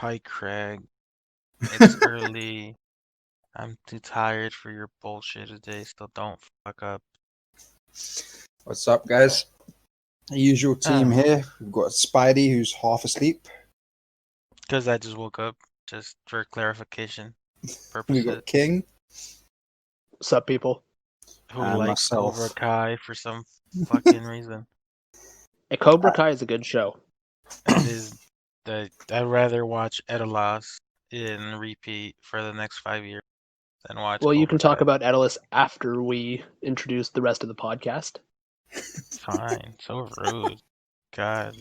fight Craig. It's early. I'm too tired for your bullshit today, so don't fuck up. What's up, guys? Usual team Oh, here. We've got Spidey, who's half asleep. because I just woke up, just for clarification We purposes. got King What's up, people? Who and likes myself. Cobra Kai for some fucking reason. Hey, Cobra Kai is a good show. It is that I'd rather watch Edalas in repeat for the next 5 years than watch Well, you Cobra can talk Kai. about Edalis after we introduce the rest of the podcast. Fine, so rude. God.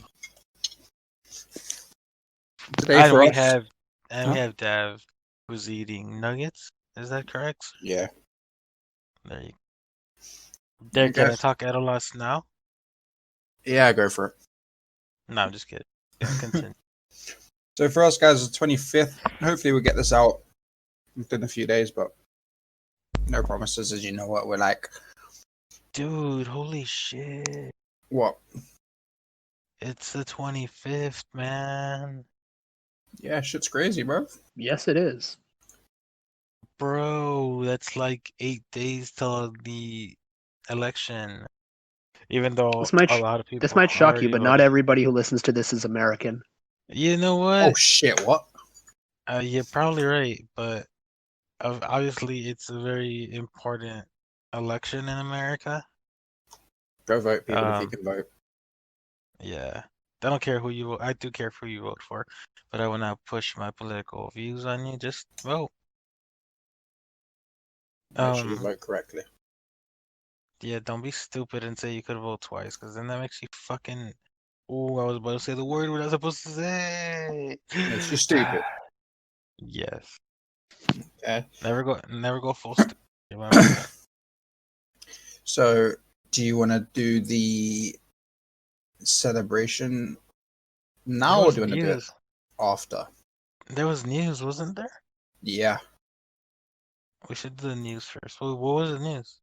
Today And for we us. have we Huh? have Dav who's eating nuggets. Is that correct? Yeah. There you There, I can I guess. talk Edalas now? Yeah, go for it. No, I'm just kidding. Yeah, continue. So for us, guys, the 25th. Hopefully we'll get this out within a few days, but no promises, as you know what we're like. Dude, holy shit. What? It's the 25th, man. Yeah, shit's crazy, bro. Yes, it is. Bro, that's like 8 days till the election. Even though This might a lot of people this might shock you, already but not voted. everybody who listens to this is American. You know Oh what? shit! What? You're probably right, but obviously it's a very important election in America. Go vote, people, if you Um, can vote. yeah. I don't care who you vote. I do care who you vote for, but I will not push my political views on you. Just vote. Make sure you Um, vote correctly. yeah, don't be stupid and say you could vote twice, because then that makes you fucking. Ooh, I was about to say the word we're not supposed to say. Makes you stupid. Yes. Okay. Never go full stupid. Remember? So, do you want to do the celebration There now, or was do you want to do it news. after? There was news, wasn't there? Yeah. We should do the news first. What was the news?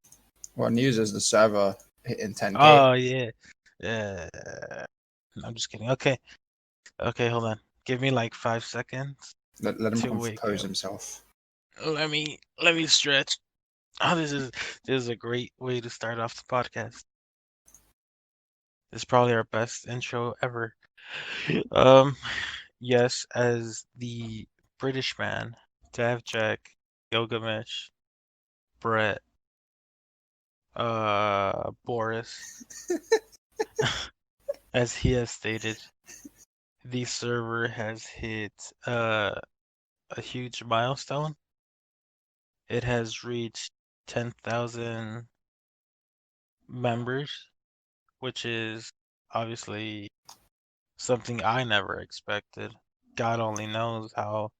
Well, news is the server hitting 10k. Oh yeah, yeah. I'm just kidding. Okay, hold on. Give me like 5 seconds Let him to wake compose up. himself. Let me stretch. Oh, this is a great way to start off the podcast. This is probably our best intro ever. Yes, as the British man, Dav Jack, Gilgamesh, Brett, Boris, as he has stated, the server has hit a huge milestone. It has reached 10,000 members, which is obviously something I never expected. God only knows how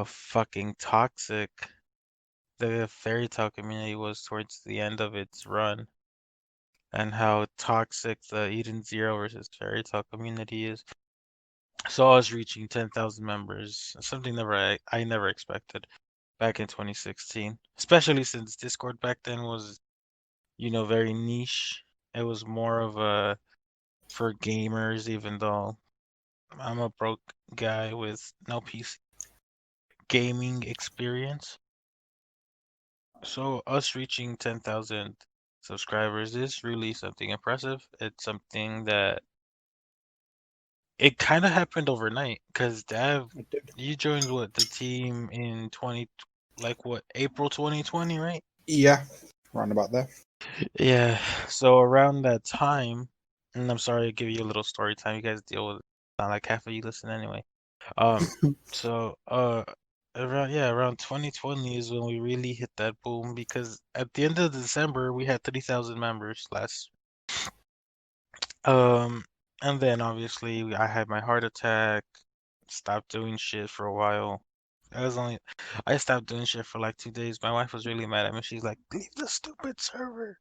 fucking toxic the fairy tale community was towards the end of its run, and how toxic the Eden Zero versus fairy tale community is. So us reaching 10,000 members, something I never expected back in 2016, especially since Discord back then was, very niche. It was more of a for gamers, even though I'm a broke guy with no PC gaming experience. So us reaching 10,000 subscribers is really something impressive. It's something that it kind of happened overnight because Dav, It did. you joined the team in April 2020, right? Yeah. Round about there. Yeah. So around that time, and I'm sorry to give you a little story time. You guys deal with it. Not like half of you listen anyway. So around 2020 is when we really hit that boom, because at the end of December we had 30,000 members last. Um, and then obviously I had my heart attack, stopped doing shit for a while. I stopped doing shit for like 2 days. My wife was really mad at me. She's like, "Leave the stupid server.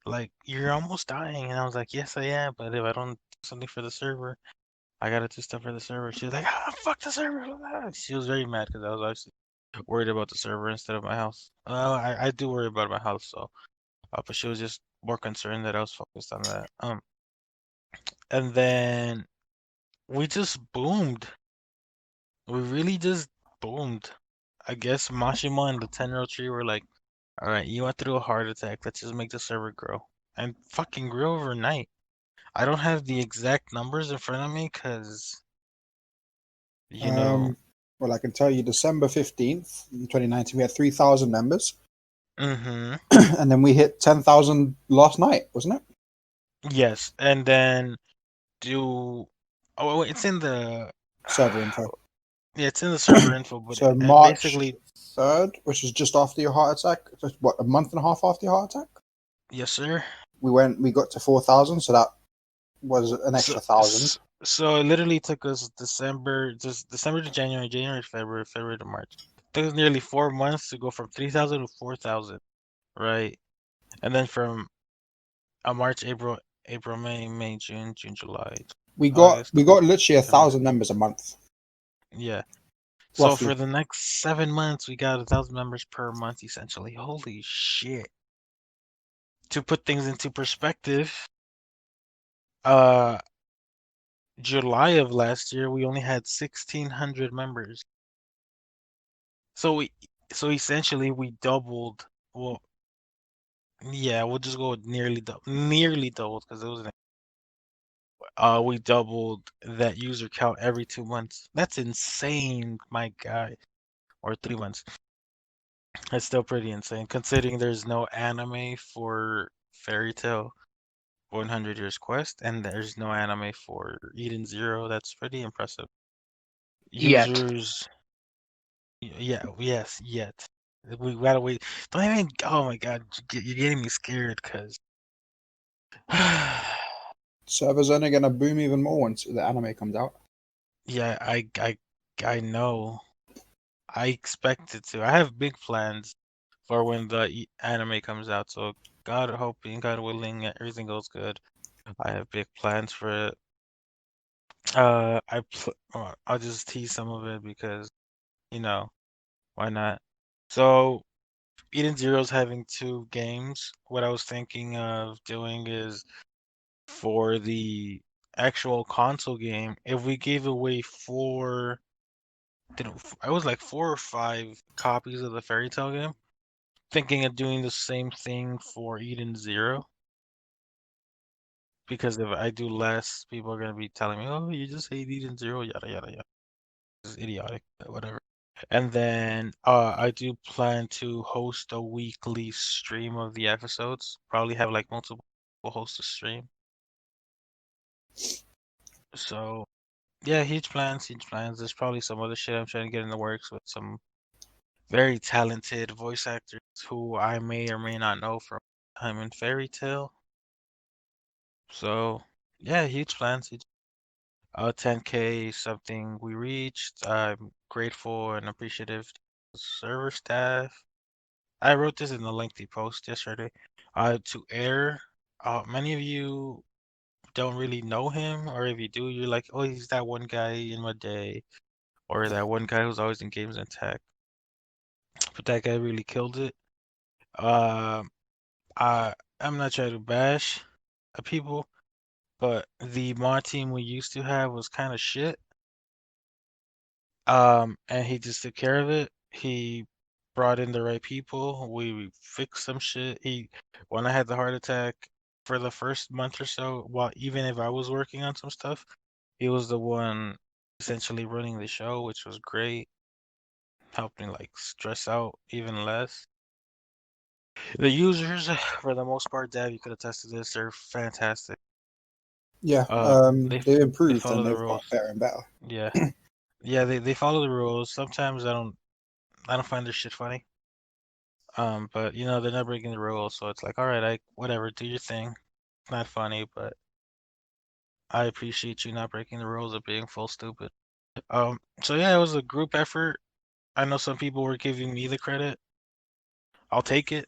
Like, you're almost dying." And I was like, "Yes, I am, but if I don't do something for the server, I gotta do stuff for the server." She was like, "Ah, fuck the server." She was very mad because I was actually worried about the server instead of my house. I do worry about my house, so, but she was just more concerned that I was focused on that. And then we just boomed. We really just boomed. I guess Mashima and the 10-year-old tree were like, all right, you went through a heart attack. Let's just make the server grow. And fucking grew overnight. I don't have the exact numbers in front of me because, you know, Um, well, I can tell you December 15th, 2019, we had 3,000 members. mm-hmm. And then we hit 10,000 last night, wasn't it? Yes. And then do, oh, wait, it's in the, Server info. yeah, it's in the server info, but So it March basically, 3rd, which is just after your heart attack, just what, a month and a half after your heart attack? yes, sir. We got to 4,000, so that was an So, extra 1,000. so it literally took us December to January, January to February, February to March. It took us nearly 4 months to go from 3,000 to 4,000, right? And then from March, April, May, June, July, August, We got literally a September. 1,000 members a month, Yeah. So for roughly. the next 7 months, we got 1,000 members per month, essentially. Holy shit. To put things into perspective, uh, July of last year, we only had 1,600 members. So so essentially we doubled. Well, yeah, we'll just go with nearly doubled because it was we doubled that user count every 2 months. That's insane, my guy. Or 3 months. That's still pretty insane considering there's no anime for Fairy Tail 100 Years Quest and there's no anime for Eden Zero. That's pretty impressive. Yet. Users, yeah, yes, yet. We gotta wait. Don't even. Oh my God, you're getting me scared because. Server's only going to boom even more once the anime comes out. Yeah, I know. I expect it to. I have big plans for when the anime comes out. So God hoping, God willing, everything goes good. I have big plans for it. I'll just tease some of it because you know why not. So Eden Zero's having two games. What I was thinking of doing is for the actual console game, if we gave away I was like 4 or 5 copies of the Fairy Tail game. Thinking of doing the same thing for Eden Zero because if I do less, people are gonna be telling me, "Oh, you just hate Eden Zero, yada yada yada." It's idiotic, but whatever. And then I do plan to host a weekly stream of the episodes. Probably have like multiple hosts a stream. So yeah, huge plans, huge plans. There's probably some other shit I'm trying to get in the works with some very talented voice actors who I may or may not know from time in Fairy Tail. So yeah, huge plans. 10K is something we reached. I'm grateful and appreciative to the server staff. I wrote this in a lengthy post yesterday. To air. Many of you don't really know him, or if you do, you're like, oh, he's that one guy in my day, or that one guy who's always in games and tech. But that guy really killed it. Um, I'm not trying to bash people, but the mod team we used to have was kind of shit. And he just took care of it. He brought in the right people. We fixed some shit. When I had the heart attack for the first month or so, while even if I was working on some stuff, he was the one essentially running the show, which was great. Helped me like stress out even less. The users, for the most part, Dad, you could attest to this, they're fantastic. Yeah, They they've they improved follow and the they've got rules. better and better. Yeah. Yeah, they follow the rules. Sometimes I don't find their shit funny. But they're not breaking the rules, so it's like, all right, whatever, do your thing. It's not funny, but I appreciate you not breaking the rules of being full stupid. So yeah, it was a group effort. I know some people were giving me the credit. I'll take it.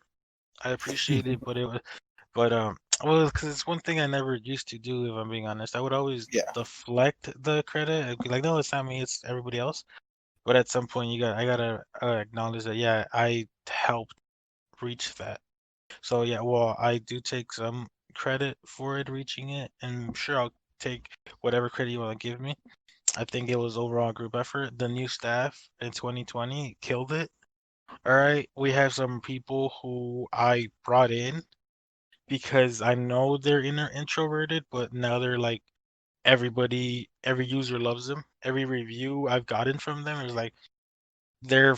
I appreciate it, well, because it's one thing I never used to do, if I'm being honest. I would always Yeah, deflect the credit. I'd be like, no, it's not me, it's everybody else. But at some point, I gotta acknowledge that, yeah, I helped reach that. So yeah, well, I do take some credit for it reaching it, and sure I'll take whatever credit you want to give me. I think it was overall group effort. The new staff in 2020 killed it. All right, we have some people who I brought in because I know they're introverted, but now they're like every user loves them. Every review I've gotten from them is like they're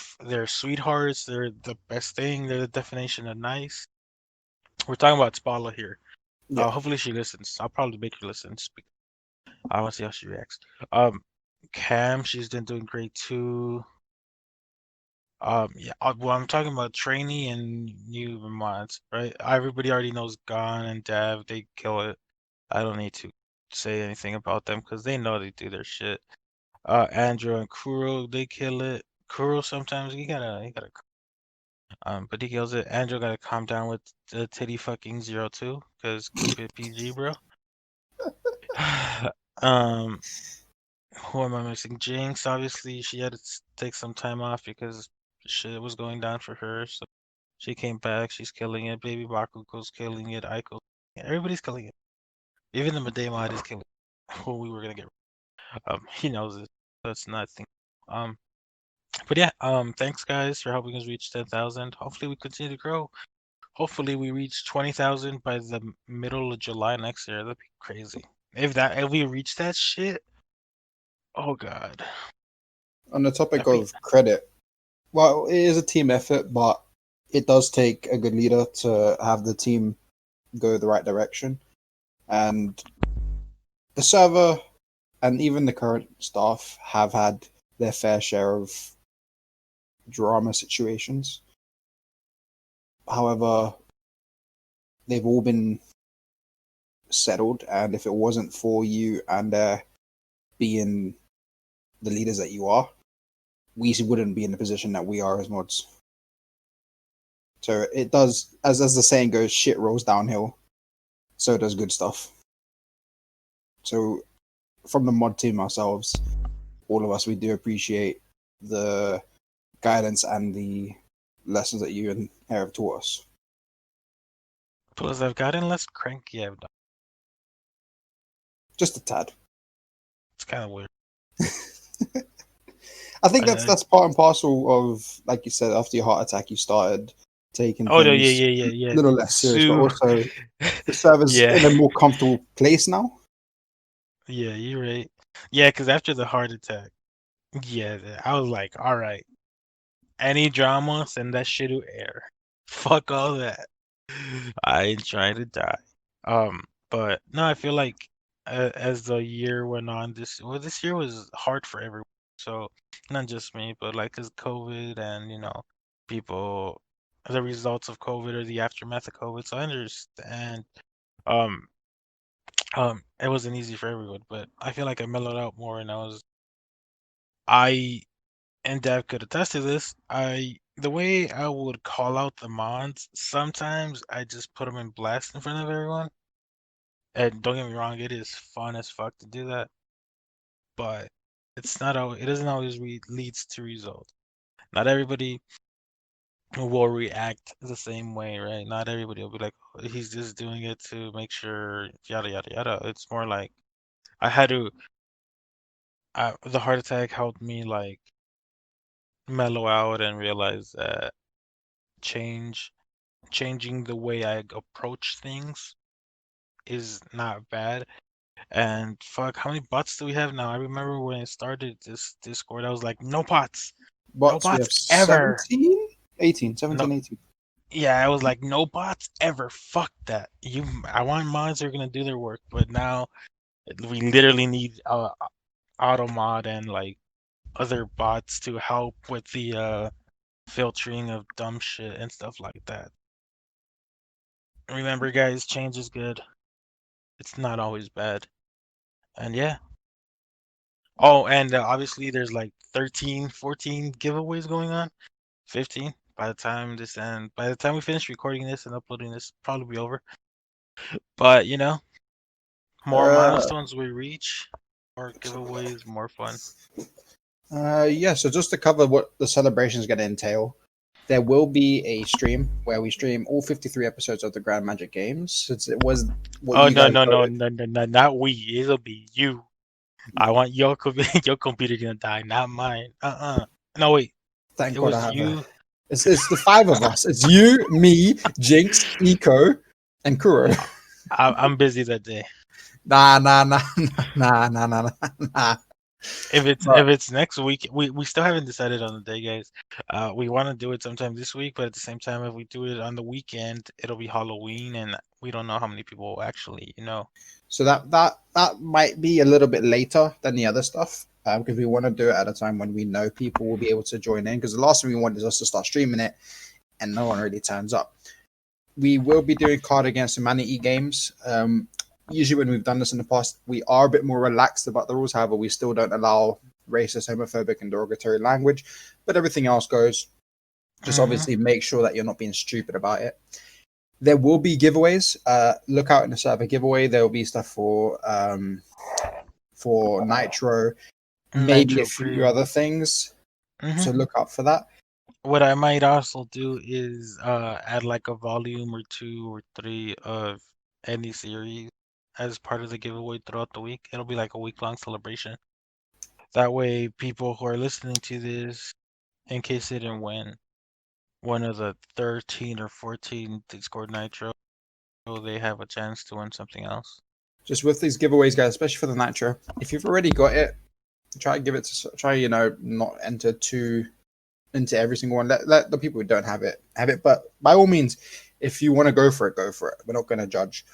sweethearts. They're the best thing. They're the definition of nice. We're talking about Spala here. Yeah. Hopefully she listens. I'll probably make her listen. I want to see how she reacts. Um, Cam, she's been doing great too. Yeah. Well, I'm talking about trainee and new mods, right? Everybody already knows Gon and Dav. They kill it. I don't need to say anything about them because they know they do their shit. Andrew and Kuro, they kill it. Kuro sometimes but he kills it. Andrew gotta calm down with the titty fucking 02 because keep it PG, bro. um, who am I missing? Jinx, obviously, she had to take some time off because shit was going down for her. So she came back. She's killing it. Baby Bakugo's killing it. Aiko, everybody's killing it. Even the Madea mod is killing it. Who we were gonna get. He knows it. That's nothing. Um, but yeah. Thanks guys for helping us reach 10,000. Hopefully we continue to grow. Hopefully we reach 20,000 by the middle of July next year. That'd be crazy. If we reach that shit, oh god. On the topic That'd be of credit, well, it is a team effort, but it does take a good leader to have the team go the right direction. And the server and even the current staff have had their fair share of drama situations. However, they've all been settled, and if it wasn't for you and being the leaders that you are, we wouldn't be in the position that we are as mods. So it does, as the saying goes, shit rolls downhill. So does good stuff. So from the mod team ourselves, all of us, we do appreciate the guidance and the lessons that you and Air have taught us. plus I've gotten less cranky. Just a tad. It's kind of weird. I think I- that's part and parcel of, like you said, after your heart attack, you started taking Oh no, things yeah. a little less serious, but Sue. also the server's Yeah. in a more comfortable place now. Yeah, you're right. Yeah, because after the heart attack, yeah, I was like, all right, any drama, send that shit to air. Fuck all that. I ain't trying to die. But no, I feel like as the year went on, this year was hard for everyone. So not just me, but like cause COVID and people, the results of COVID or the aftermath of COVID. So I understand. Um, it wasn't easy for everyone, but I feel like I mellowed out more, and I and Dev could attest to this. The way I would call out the mods, sometimes I just put them in blast in front of everyone. And don't get me wrong, it is fun as fuck to do that, but it doesn't always leads to results. Not everybody will react the same way, right? Not everybody will be like, "Oh, he's just doing it to make sure yada yada yada." It's more like I had to. The heart attack helped me like mellow out and realize that changing the way I approach things is not bad. And fuck, how many bots do we have now? I remember when it started this Discord, I was like, no bots, no But we bots have ever. 17? 18, No, 17, 18. yeah, I was like, no bots ever. Fuck that. I want mods who are gonna do their work, but now we literally need auto mod and like other bots to help with the filtering of dumb shit and stuff like that. Remember, guys, change is good. It's not always bad. And yeah. Oh, and obviously there's like 13, 14 giveaways going on. 15 by the time we finish recording this and uploading this, probably be over. But more Uh, milestones we reach, more giveaways, more fun. yeah, so just to cover what the celebration is going to entail, there will be a stream where we stream all 53 episodes of the Grand Magic Games, since it was what Oh you no guys no no voted. no no no not we. It'll be you. I want your your computer gonna die, not mine. No wait, Thank it God I was have a. you. It's the five of us. It's you, me, Jinx, Eco, and Kuro. I'm busy that day. Nah, nah, nah, nah, nah, nah, nah, nah. If But it's next week, we still haven't decided on the day, guys. We want to do it sometime this week, but at the same time, if we do it on the weekend, it'll be Halloween, and we don't know how many people will actually, so that might be a little bit later than the other stuff because we want to do it at a time when we know people will be able to join in. Because the last thing we want is us to start streaming it and no one really turns up. We will be doing card against humanity games. Usually, when we've done this in the past, we are a bit more relaxed about the rules. However, we still don't allow racist, homophobic, and derogatory language, but everything else goes. Just Mm-hmm. obviously make sure that you're not being stupid about it. There will be giveaways. Look out in the server giveaway. There will be stuff for Nitro, maybe a Nitro few Brew. other things. So Mm-hmm. look out for that. What I might also do is add like a volume or 2 or 3 of any series as part of the giveaway throughout the week. It'll be like a week-long celebration. That way, people who are listening to this, in case they didn't win one of the 13 or 14 Discord Nitro, they have a chance to win something else. Just with these giveaways, guys, especially for the Nitro, if you've already got it, try to give it to not enter too into every single one. Let the people who don't have it have it. But by all means, if you want to go for it, go for it. We're not going to judge.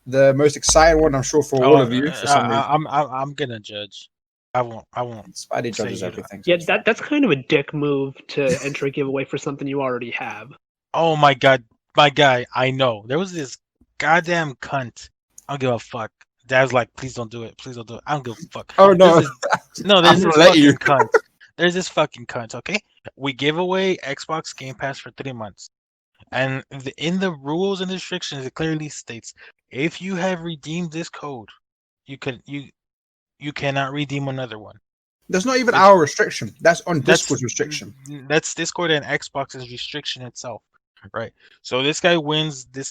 The most exciting one, I'm sure, for Oh, all of you, for some reason, I'm gonna judge. I won't Spidey say judges you. everything. So Yeah, it's fine. that's kind of a dick move to enter a giveaway for something you already have. Oh my God, my guy, I know. There was this goddamn cunt. I don't give a fuck. Dad's like, please don't do it. Please don't do it. I don't give a fuck. Oh There's no, this no, I'm there's gonna this let you. fucking cunt. There's this fucking cunt, okay? We give away Xbox Game Pass for 3 months. And in the rules and restrictions, it clearly states if you have redeemed this code, you can you cannot redeem another one. There's not even This our restriction. That's on that's Discord's restriction. that's Discord and Xbox's restriction itself, right? So this guy wins the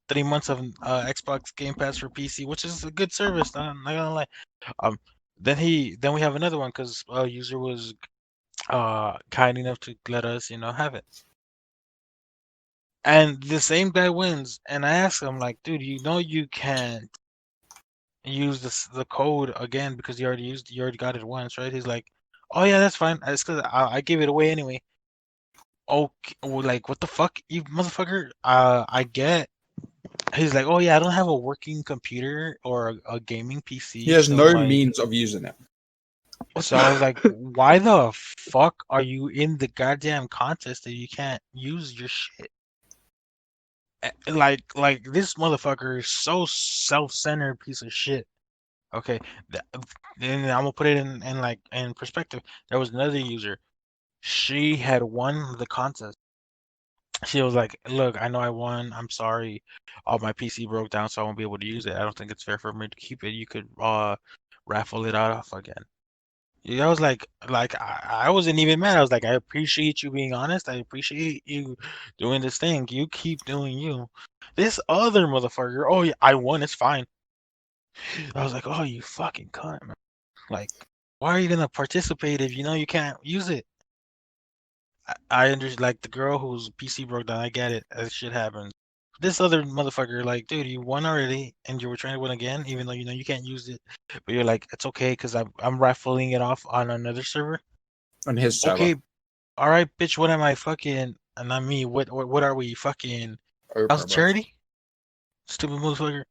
3 months of Xbox Game Pass for PC, which is a good service. I'm not gonna lie. Um, then we have another one because a user was kind enough to let us have it. And the same guy wins, and I ask him like, dude, you can't use the code again because you already got it once, right? He's like, oh yeah, that's fine. It's because I gave it away anyway. Okay, well, like what the fuck, you motherfucker? I get. He's like, oh yeah, I don't have a working computer or a gaming He PC, has so no like, means of using it. so I was like, why the fuck are you in the goddamn contest that you can't use your shit? Like this motherfucker is so self-centered piece of shit. Okay, then I'm gonna put it in like in perspective. There was another user. She had won the contest. She was like, "Look, I know I won. I'm sorry. My PC broke down, so I won't be able to use it. I don't think it's fair for me to keep it. You could raffle it out off again." Yeah, I was like I wasn't even mad. I was like, I appreciate you being honest. I appreciate you doing this thing. You keep doing you. This other motherfucker, oh yeah, I won. It's fine. I was like, oh, you fucking cunt, man. Like, why are you gonna participate if you know you can't use it? I understand, like the girl whose PC broke down. I get it. That shit happens. This other motherfucker, like, dude, you won already, and you were trying to win again, even though you know you can't use it. But you're like, it's okay, cause I'm raffling it off on another server. On his server. Okay, all right, bitch. What am I fucking? Not me. What are we fucking? House Oprah, of bro. charity? Stupid motherfucker.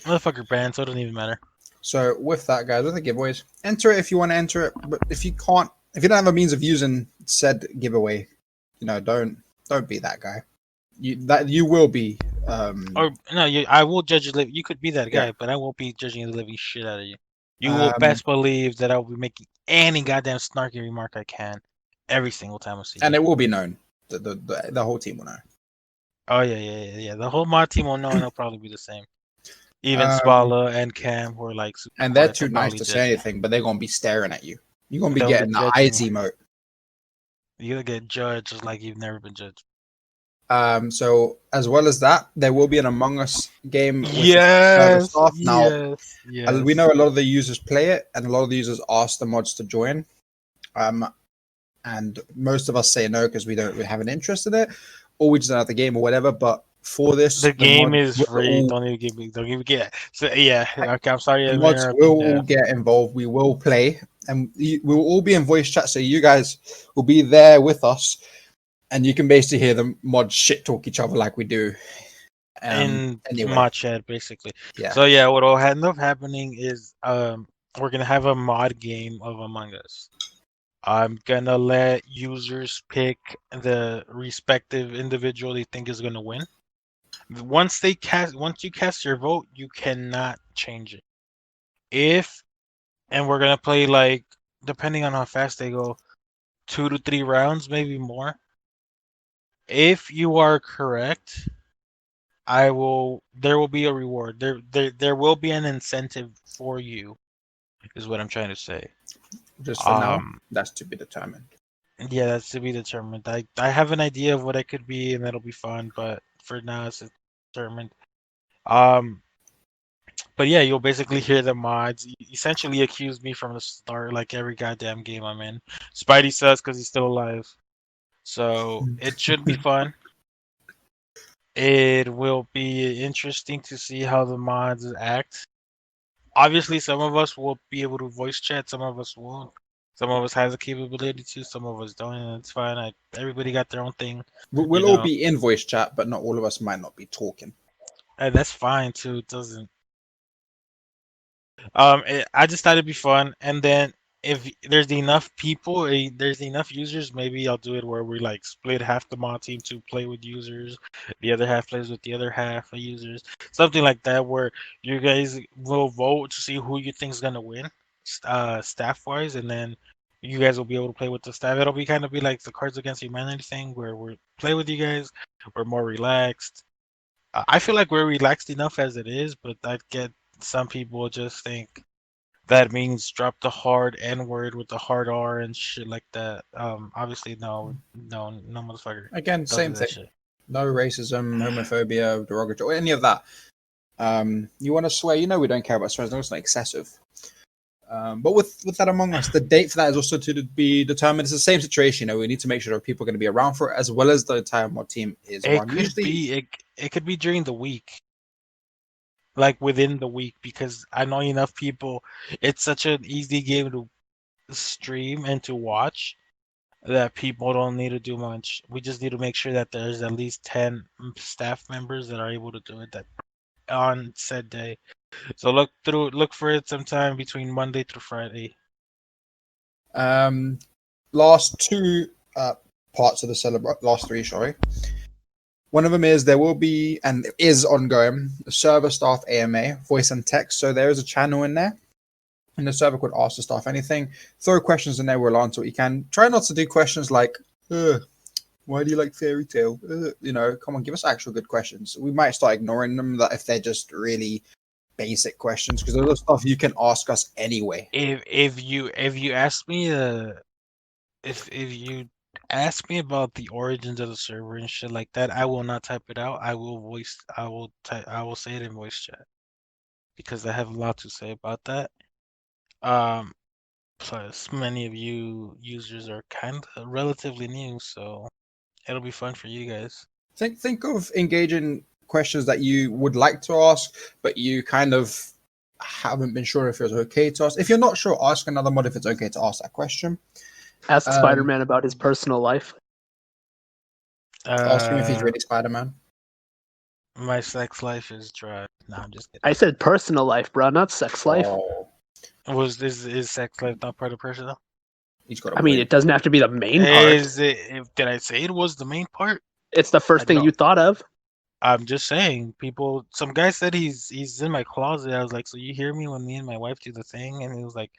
Motherfucker banned, so it doesn't even matter. So with that, guys, with the giveaways, enter it if you want to enter it. But if you can't, if you don't have a means of using said giveaway, don't be that guy. You will be. Or no, I will judge you. You could be that Yeah. guy, but I won't be judging the living shit out of you. You will best believe that I will be making any goddamn snarky remark I can every single time I see you. And it will be known. The whole team will know. Oh yeah. The whole mod team will know, and it'll probably be the same. Even Um, Spala and Cam, who are like super and they're quiet, they'll too nice probably to judge say me. anything, but they're gonna be staring at you. You're gonna be They'll be getting the eyes judging. emote. You'll get judged just like you've never been judged. So as well as that, there will be an Among Us game with the server Yes, staff. Now, yes, we yes. know a lot of the users play it, and a lot of the users ask the mods to join. And most of us say no because we don't really have an interest in it, or we just don't have the game or whatever. But for this, The the game mods is will free. all Don't even give me. Don't even get. So yeah. Okay, I'm sorry. the I'm mods will interrupting all that. get involved. We will play, and we will all be in voice chat. So you guys will be there with us, and you can basically hear the mods shit talk each other like we do. In Anyway, mod chat, basically. yeah. So yeah, what will end up happening is we're gonna have a mod game of Among Us. I'm gonna let users pick the respective individual they think is gonna win. Once you cast your vote, you cannot change it. If and we're gonna play like depending on how fast they go, 2 to 3 rounds, maybe more. If you are correct, there will be a reward. There will be an incentive for you, is what I'm trying to say. Just for now, Um that's to be determined. yeah, that's to be determined. I have an idea of what it could be and that'll be fun, but for now it's determined. Um but yeah, you'll basically hear the mods essentially accuse me from the start, like every goddamn game I'm in. Spidey says because he's still alive. So it should be fun. It will be interesting to see how the mods act. Obviously, some of us will be able to voice chat, some of us won't. Some of us has the capability to, some of us don't, and it's fine. Everybody got their own thing, you We'll all know, be in voice chat, but not all of us might not be talking. and that's fine too. It doesn't I just thought it'd be fun, and then if there's enough people, there's enough users, maybe I'll do it where we like split half the mod team to play with users, the other half plays with the other half of users, something like that, where you guys will vote to see who you think's gonna win, staff wise, and then you guys will be able to play with the staff. It'll be kind of be like the Cards Against Humanity thing, where we play with you guys, we're more relaxed. I feel like we're relaxed enough as it is, but I get some people just think that means drop the hard N word with the hard R and shit like that. Obviously, no, no motherfucker. Again, Don't same do that thing. shit. No racism, homophobia, derogatory, any of that. You want to swear? You know we don't care about swearing as long as it's not excessive. But with that Among Us, the date for that is also to be determined. It's the same situation. We need to make sure that people are going to be around for it, as well as the entire mod team is It around. could Usually, be it could be during the week, like within the week, because I know enough people. It's such an easy game to stream and to watch that people don't need to do much. We just need to make sure that there's at least 10 staff members that are able to do it that on said day. So look for it sometime between Monday through Friday. last two parts of the last three, sorry. One of them is there will be and is ongoing a server staff AMA, voice and text. So there is a channel in there. And the server could ask the staff anything. Throw questions in there, we'll answer what you can. Try not to do questions like, why do you like fairy tale? Come on, give us actual good questions. We might start ignoring them that if they're just really basic questions, because those are stuff you can ask us anyway. If you ask me if you ask me about the origins of the server and shit like that, I will not type it out. I will say it in voice chat because I have a lot to say about that. Um Plus many of you users are kind of relatively new, so it'll be fun for you guys. Think of engaging questions that you would like to ask, but you kind of haven't been sure if it's okay to ask. If you're not sure, ask another mod if it's okay to ask that question. Ask Um, Spider-Man about his personal life. Ask him if he's Uh really Spider-Man. my sex life is dry. No, I'm just kidding. I said personal life, bro, not sex life. Oh, Was this is sex life not part of personal? he's got a I mean, weird. it doesn't have to be the main part. Is it? Did I say it was the main part? It's the I first thing don't. you thought of. I'm just saying. People. Some guy said he's in my closet. I was like, so you hear me when me and my wife do the thing? And he was like,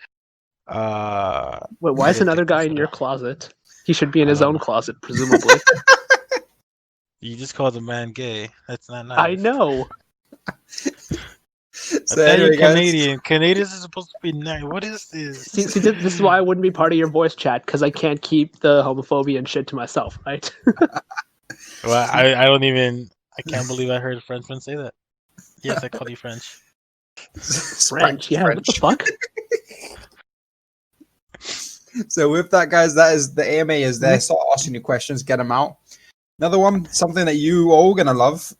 Wait, why I is didn't another think guy this in your through. closet? He should be in I his don't own know. closet, presumably. You just called a man gay. That's not I nice. know. I So thought you're anyway, guys, Canadian. Canadians are supposed to be nice. What is this? See, this is why I wouldn't be part of your voice chat because I can't keep the homophobia and shit to myself, right? Well, I don't even. I can't believe I heard a Frenchman say that. Yes, I called you French. French, yeah. What the fuck? So with that, guys, that is the AMA is there. Start asking your questions, get them out. Another one, something that you are all gonna love.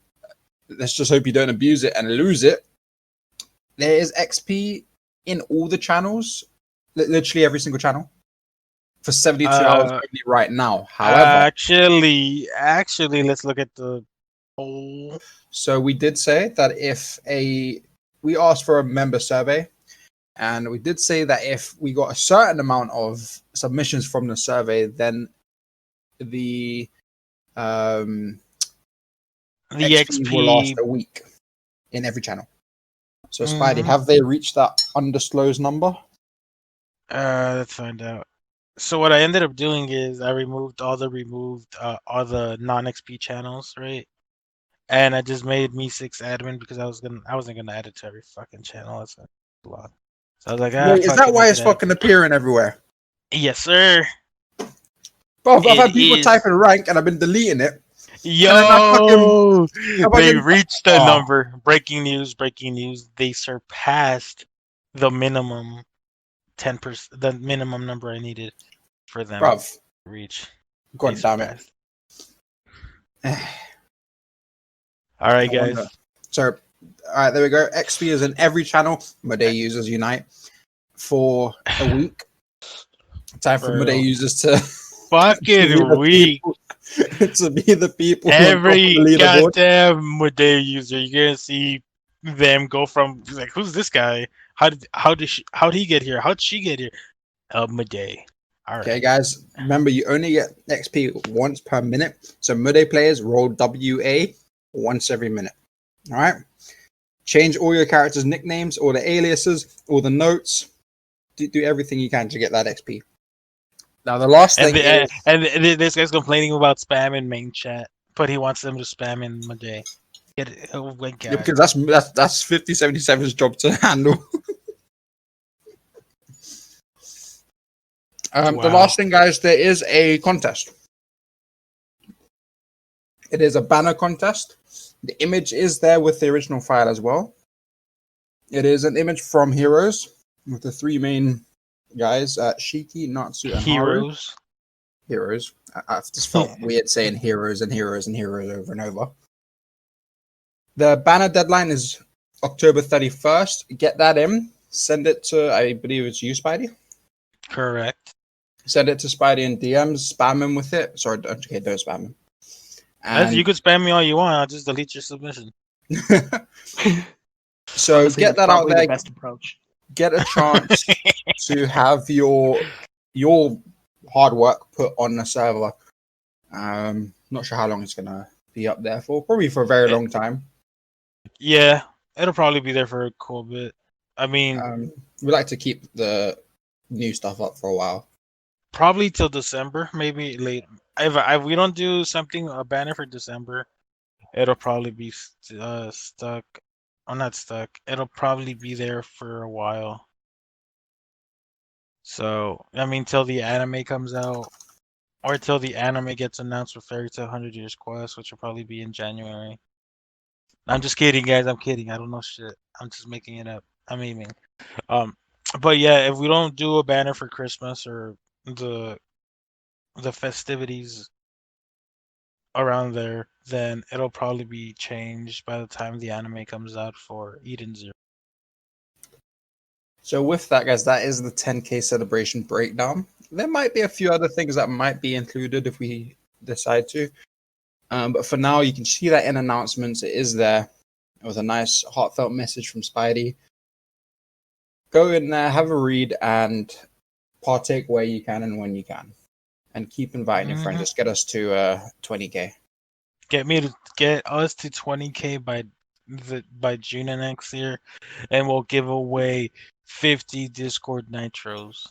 Let's just hope you don't abuse it and lose it. There is XP in all the channels, literally every single channel, for 72 hours only right now. However, actually, let's look at the poll. So we did say that we asked for a member survey, and we did say that if we got a certain amount of submissions from the survey, then the XP will last a week in every channel. So Spidey, have they reached that undisclosed number? Let's find out. So what I ended up doing is I removed all the non-XP channels, right? And I just made Me6 admin because I wasn't gonna add it to every fucking channel. That's a lot. So I was like, Wait, is that why it's fucking appearing everywhere? Yes, sir. Bro, I've had people typing rank and I've been deleting it. Yo, they reached the number. Breaking news! They surpassed the minimum 10%, the minimum number I needed for them to reach. God damn it. All right, guys. So, all right, there we go. XP is in every channel. Mode users unite for a week. Time for Mode users to fucking week to be the people. Every goddamn Mode user, you're gonna see them go from like, who's this guy? How did he get here? How'd she get here? Mode. All right. Okay, guys. Remember, you only get XP once per minute. So Mode players roll WA once every minute. All right. Change all your characters' nicknames, all the aliases, all the notes. Do everything you can to get that XP. Now the last thing is, and this guy's complaining about spam in main chat, but he wants them to spam in Mode. Oh my god! Yeah, because that's 5077's job to handle. Wow. The last thing, guys, there is a contest. It is a banner contest. The image is there with the original file as well. It is an image from Heroes with the three main guys, Shiki, Natsu, and Heroes. Haru. Heroes. I've just felt weird saying heroes and heroes and heroes over and over. The banner deadline is October 31st. Get that in. Send it to, I believe it's you, Spidey? Correct. Send it to Spidey in DMs. Spam him with it. Sorry, okay, don't spam him. And you could spam me all you want. I'll just delete your submission. So honestly, get that out there. The best approach. Get a chance to have your hard work put on the server. Not sure how long it's gonna be up there for. Probably for a very long time. Yeah, it'll probably be there for a cool bit. I mean, we like to keep the new stuff up for a while. Probably till December, maybe late. If we don't do a banner for December, it'll probably be stuck. I'm not stuck. It'll probably be there for a while. So, I mean, till the anime comes out, or till the anime gets announced for Fairy Tail 100 Years Quest, which will probably be in January. I'm just kidding, guys. I'm kidding. I don't know shit. I'm just making it up. I'm aiming. But yeah, if we don't do a banner for Christmas or the festivities around there, then it'll probably be changed by the time the anime comes out for Eden Zero. So with that, guys, that is the 10K celebration breakdown. There might be a few other things that might be included if we decide to. But for now, you can see that in announcements. It is there. It was a nice, heartfelt message from Spidey. Go in there, have a read, and partake where you can and when you can. And keep inviting your friends. Just get us to 20K. Get us to 20K by June of next year, and we'll give away 50 Discord Nitros.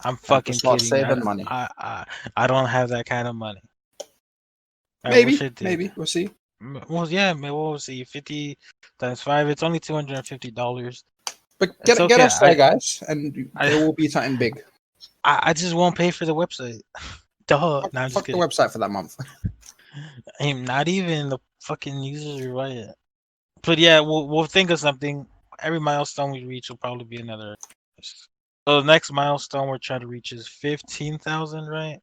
I'm fucking kidding. Saving money. I don't have that kind of money. Maybe we'll see. Well, yeah, we'll see. 50 times 5, it's only $250. But get us there, guys, and there will be something big. I just won't pay for the website. Duh. No, I'm just Fuck the kidding. website for that month. I'm not even the fucking users rewrite it. But yeah, we'll think of something. Every milestone we reach will probably be another. So the next milestone we're trying to reach is 15,000, right?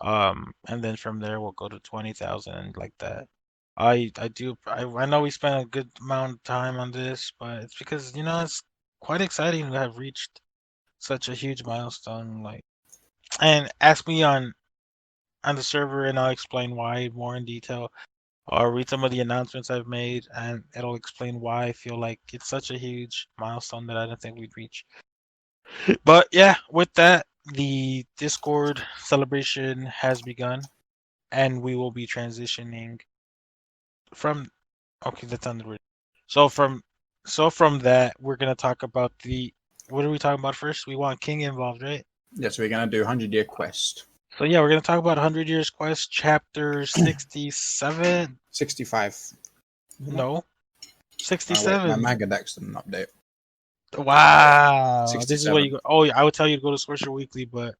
And then from there we'll go to 20,000 like that. I know we spent a good amount of time on this, but it's because it's quite exciting to have reached such a huge milestone. Like, and ask me on the server, and I'll explain why more in detail. Or read some of the announcements I've made, and it'll explain why I feel like it's such a huge milestone that I don't think we'd reach. But yeah, with that, the Discord celebration has begun, and we will be transitioning from. Okay, that's on the word. So from that, we're gonna talk about the. What are we talking about first? We want King involved, right? Yes, we're gonna do 100-year quest. So yeah, we're gonna talk about 100 Years Quest, chapter 67. 65. No, Wait, my 67. manga deck's didn't update. Wow, this is what 67. you go. Oh, I would tell you to go to Sorcerer Weekly, but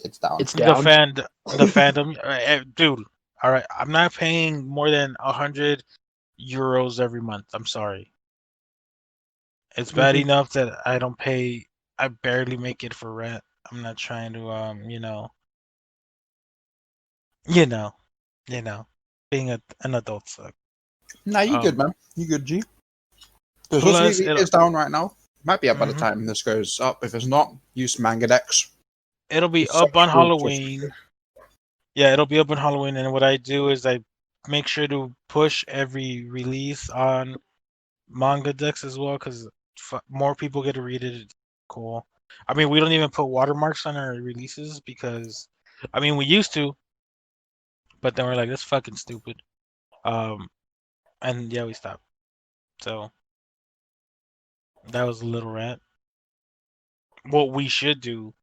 It's down. It's the down. the fandom, dude. All right, I'm not paying more than 100 euros every month. I'm sorry. It's bad enough that I don't pay. I barely make it for rent. I'm not trying to you know, being an adult suck. Nah, you good, Um, man. You good, G. Because Swiss plus Weekly is down right now. Might be up by the mhm. time this goes up. If it's not, use manga decks. It'll be Just up search on for Swiss Halloween. Weekly. Yeah, it'll be up on Halloween, and what I do is I make sure to push every release on manga decks as well, because more people get to read it. It's cool. I mean, we don't even put watermarks on our releases because, I mean, we used to, but then we're like, that's fucking stupid. Um, and yeah, we stopped. So that was a little rant. What we should do,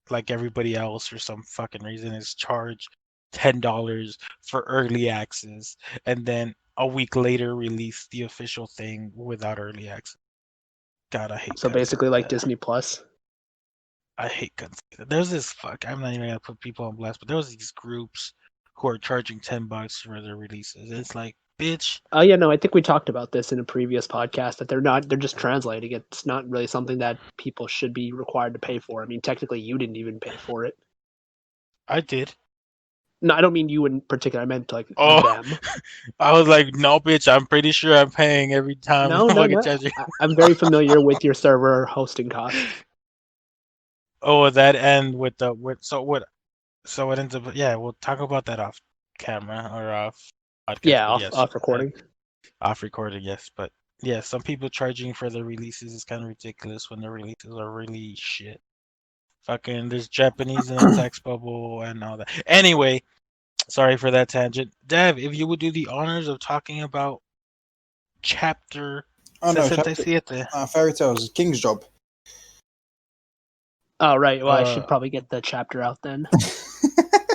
like everybody else, for some fucking reason, is charge $10 for early access, and then a week later release the official thing without early access. God, I hate So guns like basically, like that. Disney Plus. I hate guns like that. There's this fuck. I'm not even gonna put people on blast, but there was these groups who are charging $10 for their releases. It's like, bitch. Oh yeah, no, I think we talked about this in a previous podcast that they're just translating it. It's not really something that people should be required to pay for. I mean, technically, you didn't even pay for it. I did. No, I don't mean you in particular. I meant like Oh, them. I was like, no, bitch. I'm pretty sure I'm paying every time No, I'm no, fucking no. charging. I'm very familiar with your server hosting costs. Oh, that end with the with so what so it ends up, yeah, we'll talk about that off camera or off podcast, Yeah, but off yes, off recording. off recording, yes, but yeah, some people charging for their releases is kind of ridiculous when the releases are really shit. Fucking, there's Japanese in a text bubble and all that. Anyway, sorry for that tangent. Dev, if you would do the honors of talking about chapter Oh no, chapter 67. Fairy Tales, King's Job. Oh right. Well, I Uh, should probably get the chapter out then.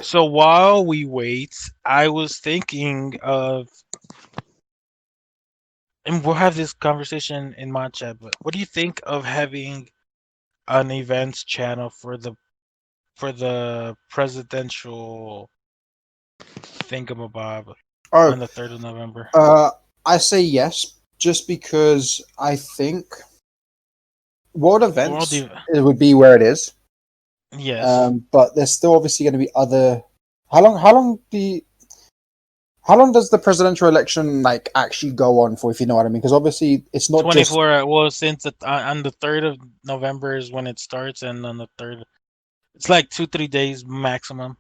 so while we wait, I was thinking of, and we'll have this conversation in my chat, but what do you think of having an events channel for the presidential thingamabob Oh, on the 3rd of November? I say yes, just because I think world World events ev- it would be where it is. yes. But there's still obviously going to be other. How long? How long does the presidential election like actually go on for? If you know what I mean, because obviously it's not just 24, well, since on the 3rd of November is when it starts, and on the 3rd, it's like 2-3 days maximum.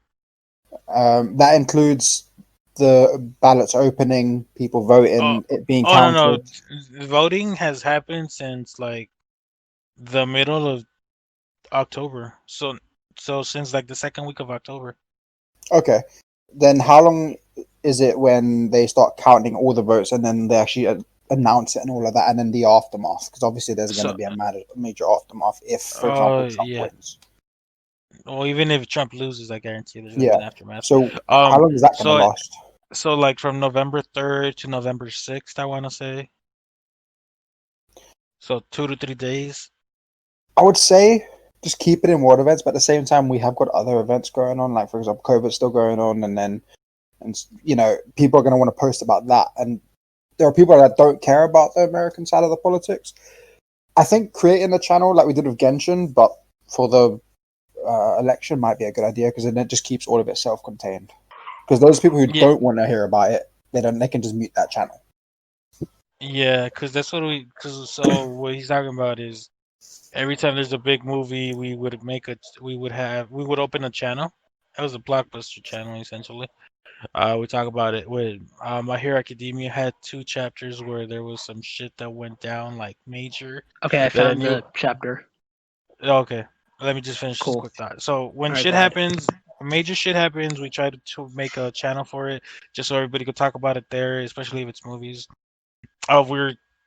that includes the ballots opening, people Oh, voting, it being oh no, no. counted. Voting has happened since like the middle of October. So since like the second week of October. Okay, then how long is it when they start counting all the votes and then they actually announce it and all of that, and then the aftermath? Because obviously there's going to So, be a major aftermath if, for example, Trump yeah. wins. Well, even if Trump loses, I guarantee there's gonna be Yeah. an aftermath. So how long is that going to So last? so like from November 3rd to November 6th, I want to say. So 2 to 3 days. I would say just keep it in world events, but at the same time, we have got other events going on. Like, for example, COVID's still going on, and people are going to want to post about that. And there are people that don't care about the American side of the politics. I think creating a channel like we did with Genshin, but for the election might be a good idea, because then it just keeps all of it self-contained. Because those people who Yeah, don't want to hear about it, they can just mute that channel. yeah, because that's what we. Cause so what he's talking about is every time there's a big movie, we would open a channel. It was a blockbuster channel essentially. We talk about it with My Hero Academia had 2 chapters where there was some shit that went down like major Okay, I that I found knew. the chapter. Okay, let me just finish this Cool. quick thought. So when All right, shit go ahead. happens, major shit happens, we try to make a channel for it just so everybody could talk about it there, especially if it's movies.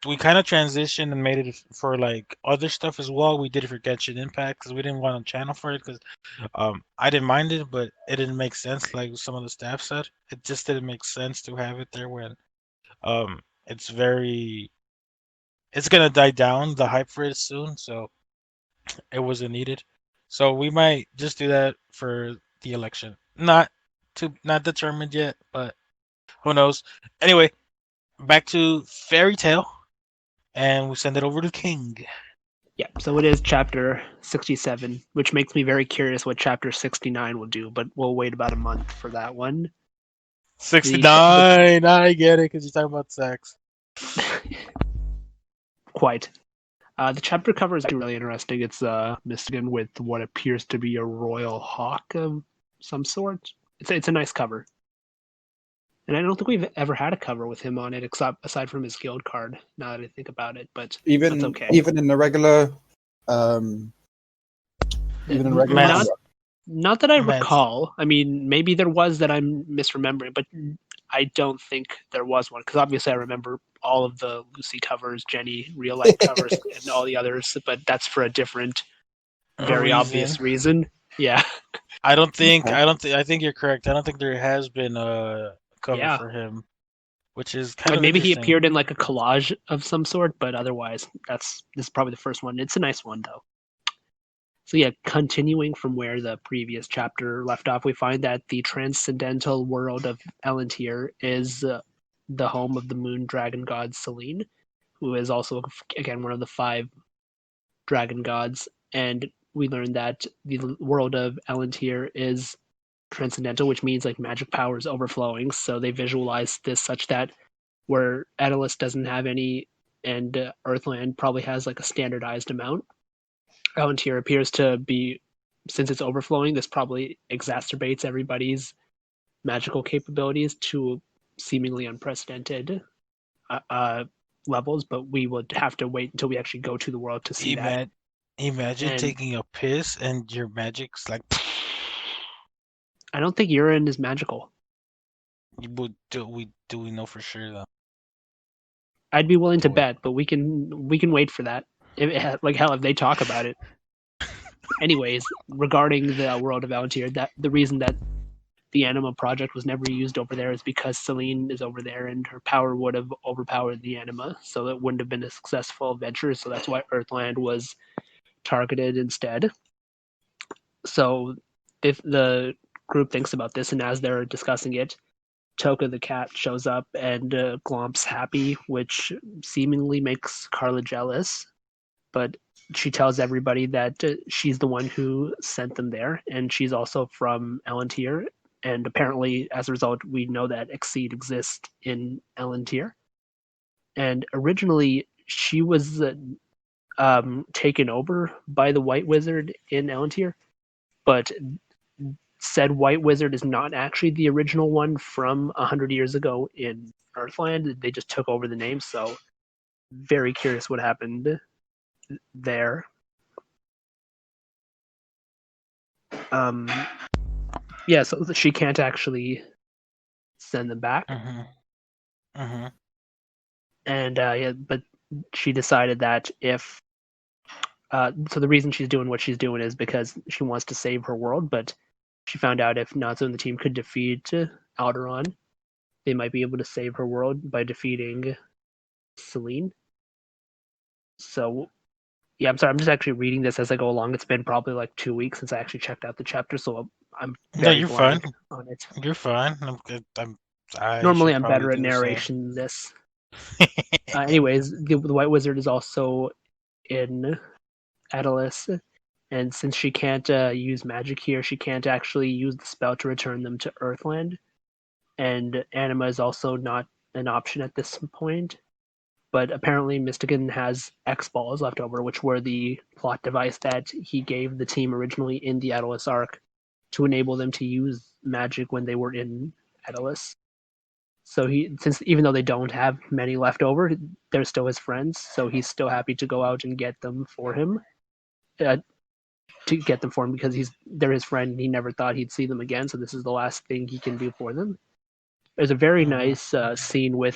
We kind of transitioned and made it for like other stuff as well. We did it for Genshin Impact because we didn't want a channel for it because I didn't mind it, but it didn't make sense like some of the staff said. It just didn't make sense to have it there when it's gonna die down the hype for it soon, so it wasn't needed. So we might just do that for the election. Not determined yet, but who knows. Anyway, back to Fairy Tale, and we send it over to King. Yeah, so it is chapter 67, which makes me very curious what chapter 69 will do, but we'll wait about a month for that one. 69. I get it because you're talking about sex. Quite. The chapter cover is really interesting. It's Michigan with what appears to be a royal hawk of some sort. It's a nice cover. And I don't think we've ever had a cover with him on it, except aside from his guild card. Now that I think about it, but that's okay. Even in the regular, um, even in the regular Not manga. not that I Meds. recall. I mean, maybe there was that I'm misremembering, but I don't think there was one because obviously I remember all of the Lucy covers, Jenny real life covers, and all the others. But that's for a different, A very reason. obvious reason. Yeah, I think you're correct. I don't think there has been a cover yeah. for him, which is kind Like of maybe he interesting. appeared in like a collage of some sort, but otherwise, this is probably the first one. It's a nice one though. So yeah, continuing from where the previous chapter left off, we find that the transcendental world of Elantir is the home of the moon dragon god Selene, who is also again one of the 5 dragon gods. And we learned that the world of Elantir is transcendental, which means like magic power is overflowing. So they visualize this such that where Analyst doesn't have any, and Earthland probably has like a standardized amount. Palantir appears to be, since it's overflowing, this probably exacerbates everybody's magical capabilities to seemingly unprecedented uh, uh, levels. But we would have to wait until we actually go to the world to see that. Imagine And taking a piss and your magic's like. I don't think urine is magical. Do we know for sure though? I'd be willing to Do we? bet, but we can wait for that. Like hell, if they talk about it. Anyways, regarding the world of Palantir, that the reason that the Anima project was never used over there is because Celine is over there and her power would have overpowered the Anima, so it wouldn't have been a successful venture. So that's why Earthland was targeted instead. So if the group thinks about this and as they're discussing it, Toka the cat shows up and Glomp's happy, which seemingly makes Carla jealous. But she tells everybody that she's the one who sent them there, and she's also from Elantir. And apparently, as a result, we know that Exceed exists in Elantir. And originally, she was taken over by the White Wizard in Elantir, but said White Wizard is not actually the original one from 100 years ago in Earthland. They just took over the name. So, very curious what happened there. Um, yeah, so she can't actually send them back. Mhm. Mhm. And yeah, but she decided that if so the reason she's doing what she's doing is because she wants to save her world, but she found out if Natsu and the team could defeat Alderon, they might be able to save her world by defeating Celine. So Yeah, I'm sorry. I'm just actually reading this as I go along. It's been probably like 2 weeks since I actually checked out the chapter, so I'm No, very you're fine. blank on it. You're fine. I'm good. I Normally, should I'm probably better at do the same. narration than this. Anyways, the White Wizard is also in Adelis, and since she can't use magic here, she can't actually use the spell to return them to Earthland. And Anima is also not an option at this point. But apparently, Mystigan has X balls left over, which were the plot device that he gave the team originally in the Adelis arc to enable them to use magic when they were in Adelis. So since even though they don't have many left over, they're still his friends. So he's still happy to go out and get them for him. Uh, to get them for him because they're his friend and he never thought he'd see them again. So this is the last thing he can do for them. There's a very Mhm. nice scene with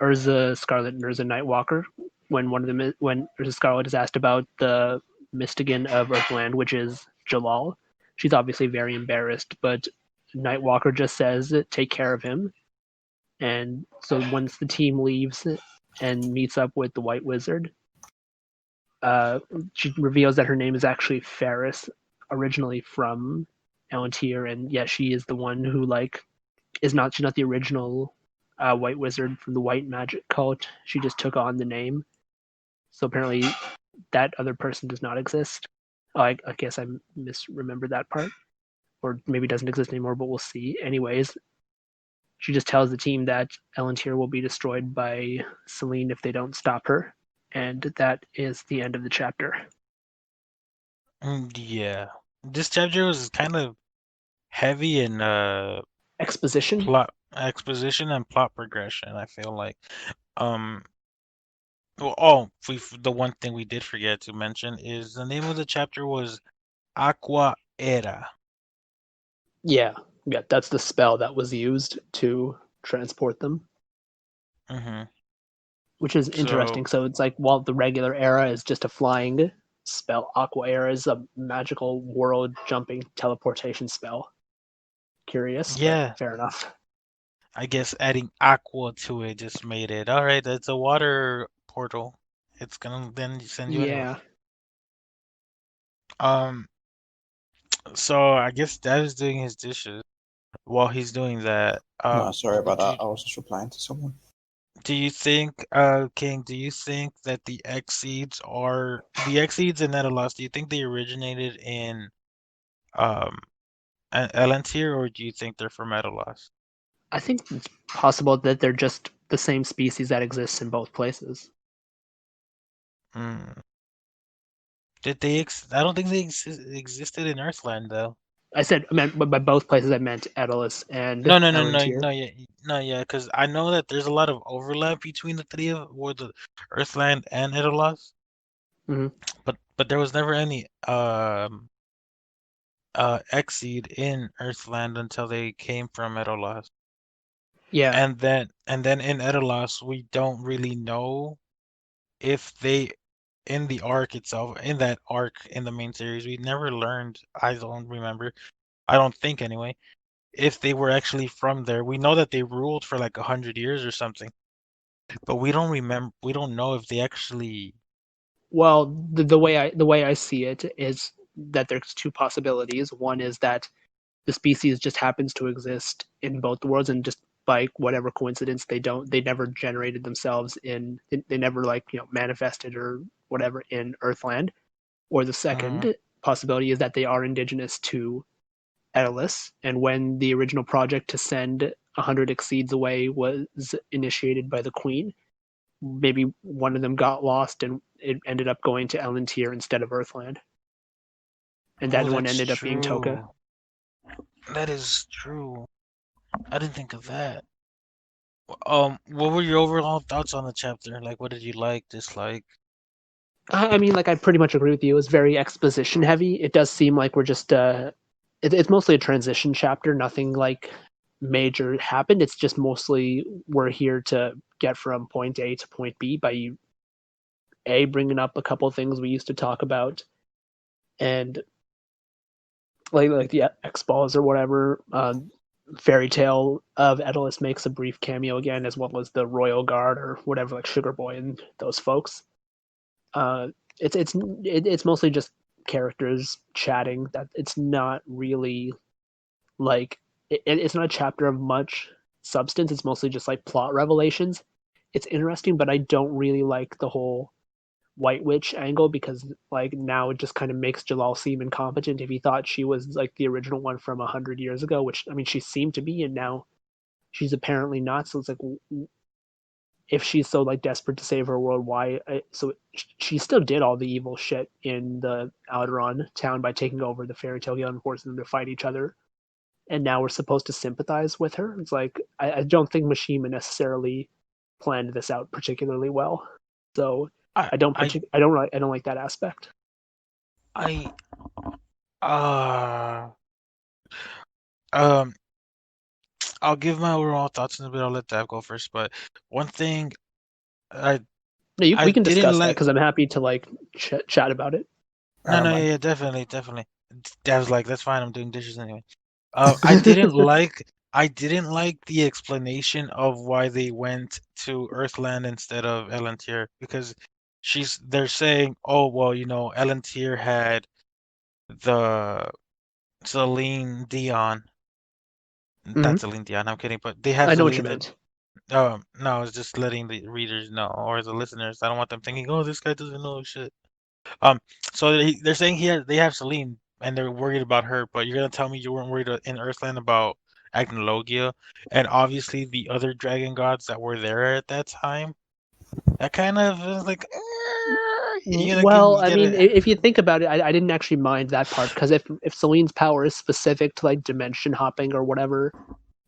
Urza Scarlet and Urza Nightwalker when Urza Scarlet is asked about the Mystigan of Earthland, which is Jalal. She's obviously very embarrassed, but Nightwalker just says, "Take care of him." And so once the team leaves and meets up with the White Wizard, she reveals that her name is actually Ferris, originally from Palantir, and yeah, she is the one who she's not the original White Wizard from the White Magic cult. She just took on the name. So apparently, that other person does not exist. I guess I misremembered that part, or maybe doesn't exist anymore. But we'll see. Anyways, she just tells the team that Palantir will be destroyed by Celine if they don't stop her, and that is the end of the chapter. Yeah. This chapter was kind of heavy in Exposition. plot exposition and plot progression, I feel like. Um the one thing we did forget to mention is the name of the chapter was Aqua Era. Yeah, that's the spell that was used to transport them, Mhm. which is So, interesting. So it's like while the regular era is just a flying spell, Aqua Era is a magical world jumping teleportation spell. Curious, but yeah, fair enough. I guess adding aqua to it just made it. All right, that's a water portal. It's gonna then send you anywhere. Yeah. Um, so I guess Dad is doing his dishes. While he's doing that, No, sorry about do that. you, I was just replying to someone. do you think, King, do you think that the X seeds and Nettalos, do you think they originated in um Elantir, or do you think they're from Nettalos? I think it's possible that they're just the same species that exists in both places. Hmm. I don't think they existed in Earthland though. I said, I meant, but by both places, I meant Edelus and No, no, no, no, Elantir. no, yeah, no, yeah, because I know that there's a lot of overlap between the three of, or the Earthland and Nettalos, Hmm. but there was never any Exceed in Earthland until they came from Edolas. Yeah. And then in Edolas we don't really know if they in the arc itself, in that arc in the main series, we never learned, I don't remember, I don't think anyway, if they were actually from there. We know that they ruled for like 100 years or something, but we don't know if they actually Well, the way I see it is that there's two possibilities. One is that the species just happens to exist in both worlds, and just by whatever coincidence, they never generated themselves they never manifested or whatever in Earthland. Or the uh, second possibility is that they are indigenous to Edelus, and when the original project to send 100 exceeds away was initiated by the Queen, maybe one of them got lost and it ended up going to Elantir instead of Earthland, and oh, that one that's ended up being Toka. true. That is true. I didn't think of that. What were your overall thoughts on the chapter? Like, what did you like, dislike? I mean, like I pretty much agree with you. It was very exposition heavy. It does seem like we're just it's mostly a transition chapter. Nothing like major happened. It's just mostly we're here to get from point A to point B by bringing up a couple of things we used to talk about, and like the X balls or whatever. Fairy Tale of Edelus makes a brief cameo again, as well as the Royal Guard or whatever, like Sugar Boy and those folks. It's mostly just characters chatting. That it's not really like it's not a chapter of much substance. It's mostly just like plot revelations. It's interesting, but I don't really like the whole White Witch angle because like now it just kind of makes Jalal seem incompetent if he thought she was like the original one from 100 years ago, which I mean she seemed to be, and now she's apparently not. So it's like if she's so like desperate to save her world, why? So she still did all the evil shit in the Alderon town by taking over the fairy tale guild and forcing them to fight each other. And now we're supposed to sympathize with her. It's like I don't think Mishima necessarily planned this out particularly well. So I I don't I I don't like that aspect. I um I'll give my overall thoughts in a bit. I'll let Dab go first, but one thing I No, I we can didn't discuss that like. because I'm happy to like chat about it. No, I, yeah, definitely. Dab's like, that's fine. I'm doing dishes anyway. I didn't like the explanation of why they went to Earthland instead of Elantir because they're saying, oh well, Elantir had the Celine Dion. Mhm. Not Celine Dion, I'm kidding, but they had I know what you Celine the meant. no, I was just letting the readers know or the listeners. I don't want them thinking, oh, this guy doesn't know shit. Um, so they're saying they have Celine and they're worried about her, but you're gonna tell me you weren't worried in Earthland about Agnologia and obviously the other dragon gods that were there at that time. That kind of is like, you're gonna give Well, me I get mean, it. if you think about it, I didn't actually mind that part because if Celine's power is specific to like dimension hopping or whatever,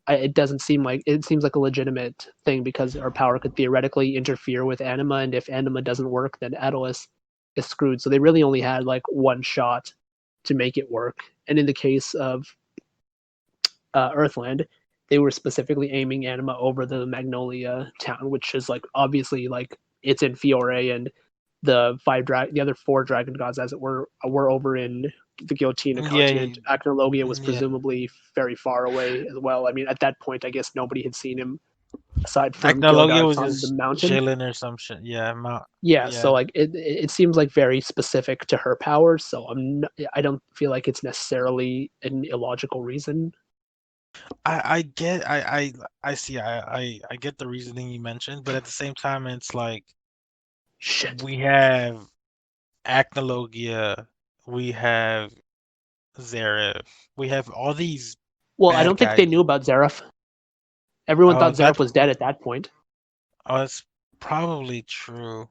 it doesn't seem like it seems like a legitimate thing because her power could theoretically interfere with Anima, and if Anima doesn't work, then Atlas is screwed. So they really only had like one shot to make it work. And in the case of Earthland, they were specifically aiming Anima over the Magnolia town, which is like obviously like it's in Fiore, and the other four dragon gods, as it were over in the Guillotina Yeah, continent. Acnologia was yeah. presumably very far away as well. I mean, at that point, I guess nobody had seen him aside from Agnologia Gildarts was on the just mountain. chilling or some shit. Yeah, Yeah, so yeah. like it seems like very specific to her powers. So I don't feel like it's necessarily an illogical reason. I get I see I get the reasoning you mentioned, but at the same time it's like Shit. we have Acnologia, we have Zareth, we have all these Well, I bad don't think they guys. knew about Zareth. Everyone Oh, thought Zareth was dead at that point. that's probably true.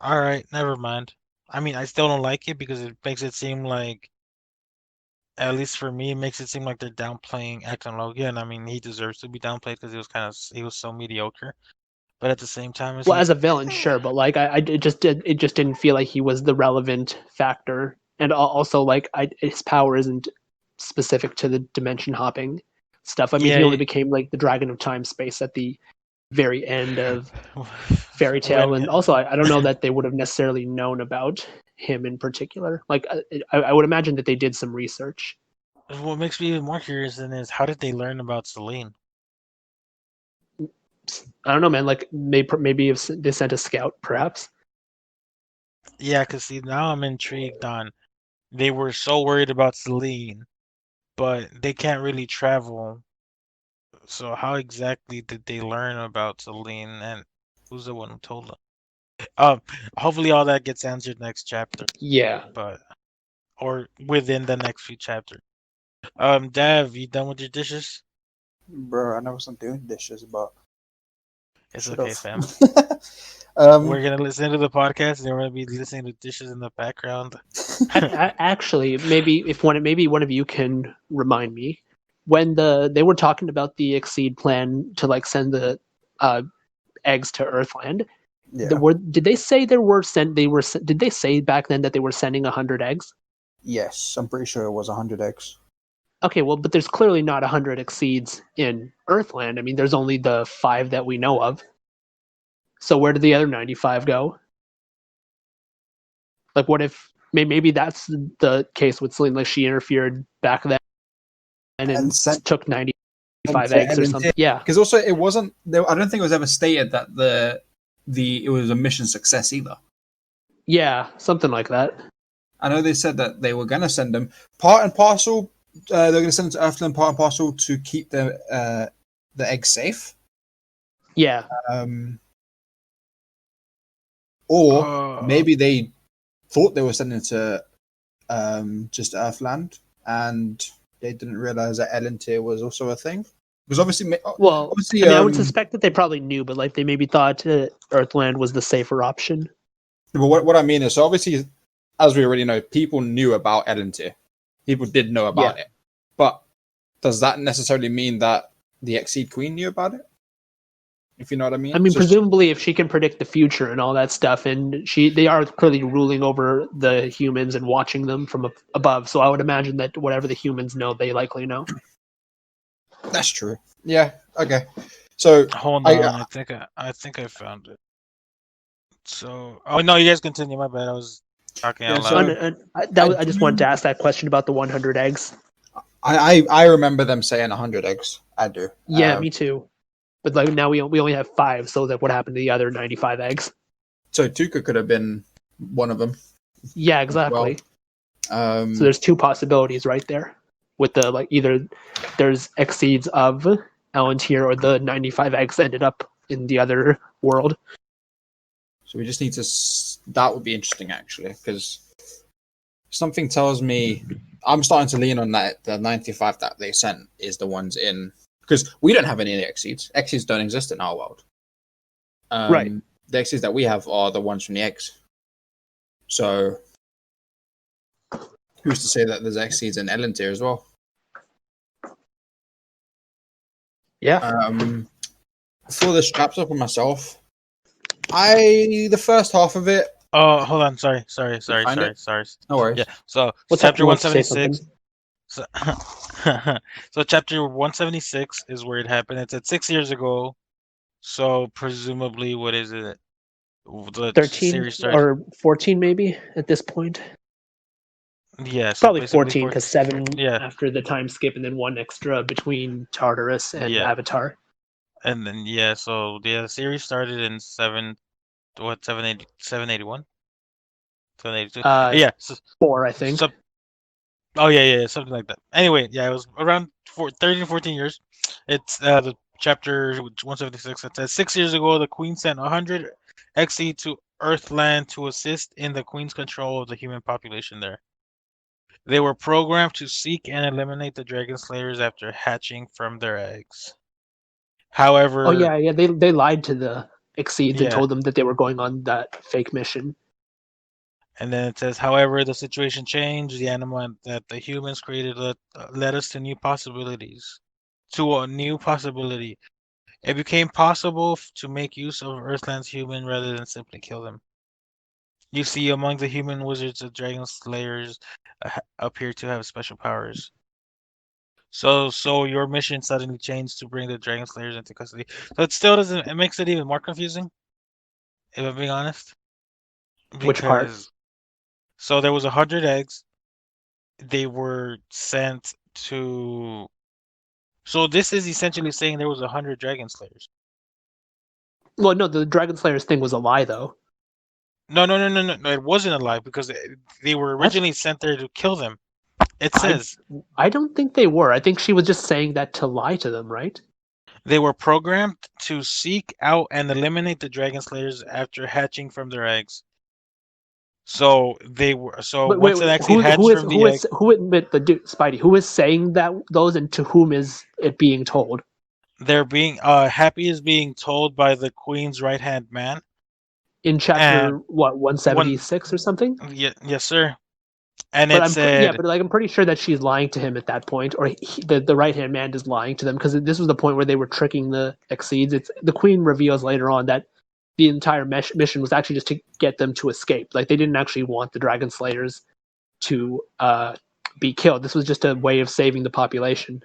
All right, never mind. I mean, I still don't like it because it makes it seem like, at least for me, it makes it seem like they're downplaying Acnologia, and I mean, he deserves to be downplayed because he was so mediocre. But at the same time, it's Well, like, as a villain, sure, but like it just didn't feel like he was the relevant factor, and also like his power isn't specific to the dimension hopping stuff. I mean, he only yeah, became like the Dragon of Time Space at the very end of Fairy Tale, when and also I don't know that they would have necessarily known about him in particular. Like I would imagine that they did some research. what makes me even more curious than is how did they learn about Celine? I don't know, man. Like maybe if they sent a scout, perhaps. Yeah, because see, now I'm intrigued on they were so worried about Celine, but they can't really travel. So how exactly did they learn about Celine and who's the one who told them? Um, hopefully all that gets answered next chapter, Yeah. but or within the next few chapters. Dav, you done with your dishes? bro, I know I'm doing dishes, but It's should okay, have. fam. um, We're gonna listen to the podcast and we're gonna be listening to dishes in the background. Actually, maybe one of you can remind me when they were talking about the Exceed plan to like send the uh, eggs to Earthland. yeah, Did they say there were sent they were did they say back then that they were sending 100 eggs? yes, I'm pretty sure it was 100 eggs. Okay, well, but there's clearly not 100 Exceeds in Earthland. I mean, there's only the 5 that we know of. So where did the other 95 go? Like, what if maybe that's the case with Celine? Like, she interfered back then And and sent took 95 eggs or something. Yeah. because also it wasn't. I don't think it was ever stated that the it was a mission success either. Yeah, something like that. I know they said that they were going to send them part and parcel. They're going to send them to Earthland part and parcel to keep the eggs safe. Yeah. Or maybe they thought they were sending it to just Earthland, and they didn't realize that Elantir was also a thing. Because obviously, I mean, I would suspect that they probably knew, but like they maybe thought Earthland was the safer option. But what I mean is, so obviously, as we already know, people knew about Elantir. People did know about it. But does that necessarily mean that the Exceed Queen knew about it? If you know what I mean? I mean, presumably, if she can predict the future and all that stuff, and they are clearly ruling over the humans and watching them from above. So I would imagine that whatever the humans know, they likely know. That's true. Yeah. Okay. So hold on, I think I found it. So, oh no, you guys continue. My bad. I was talking out loud. I just wanted to ask that question about the 100 eggs. I remember them saying 100 eggs. I do. Yeah, me too. But like now we only have 5. So that what happened to the other 95 eggs? So Tuca could have been one of them. Yeah, exactly. Well, so there's 2 possibilities right there. With the like either there's exceeds of Elantir or the 95 eggs ended up in the other world. So we just need to. That would be interesting actually, because something tells me I'm starting to lean on that. The 95 that they sent is the ones in, because we don't have any exceeds. Exceeds don't exist in our world. Right. The exceeds that we have are the ones from the eggs. So who's to say that there's exceeds in Elantir as well? Yeah. For the straps up on myself, the first half of it. Oh, hold on. Sorry. No worries. Yeah. So chapter 176. So chapter 176 is where it happened. It's at 6 years ago. So presumably, what is it? The 13 series started, or 14 maybe at this point. Yeah, so probably 14 because 7 yeah, after the time skip and then 1 extra between Tartarus and Avatar. And then so the series started in 781? 782? Yeah, 4 I think. Something like that. Anyway, it was around 13, 14 years. It's the chapter 176. It says 6 years ago, the Queen sent 100 XE to Earthland to assist in the Queen's control of the human population there. They were programmed to seek and eliminate the Dragon Slayers after hatching from their eggs. However, they lied to the Exceeds and told them that they were going on that fake mission. And then it says, however, the situation changed. The animal that the humans created led us to new possibilities. To a new possibility. It became possible to make use of Earthland's human rather than simply kill them. You see, among the human wizards, the Dragon Slayers appear to have special powers. So your mission suddenly changed to bring the Dragon Slayers into custody. So it still doesn't. It makes it even more confusing, if I'm being honest. Which part? So there was 100 eggs. They were sent to. So this is essentially saying there was 100 Dragon Slayers. Well, no, the Dragon Slayers thing was a lie, though. No, it wasn't a lie because they were originally sent there to kill them. It says. I don't think they were. I think she was just saying that to lie to them, right? They were programmed to seek out and eliminate the Dragon Slayers after hatching from their eggs. So they were. So once an Exceed hatched from the egg. Spidey? Who is saying that those, and to whom is it being told? They're being Happy is being told by the Queen's right hand man. In chapter 176 or something? Yes, sir. And I'm pretty sure that she's lying to him at that point, or the right hand man is lying to them, because this was the point where they were tricking the Exceeds. The Queen reveals later on that the entire mission was actually just to get them to escape. Like they didn't actually want the Dragon Slayers to be killed. This was just a way of saving the population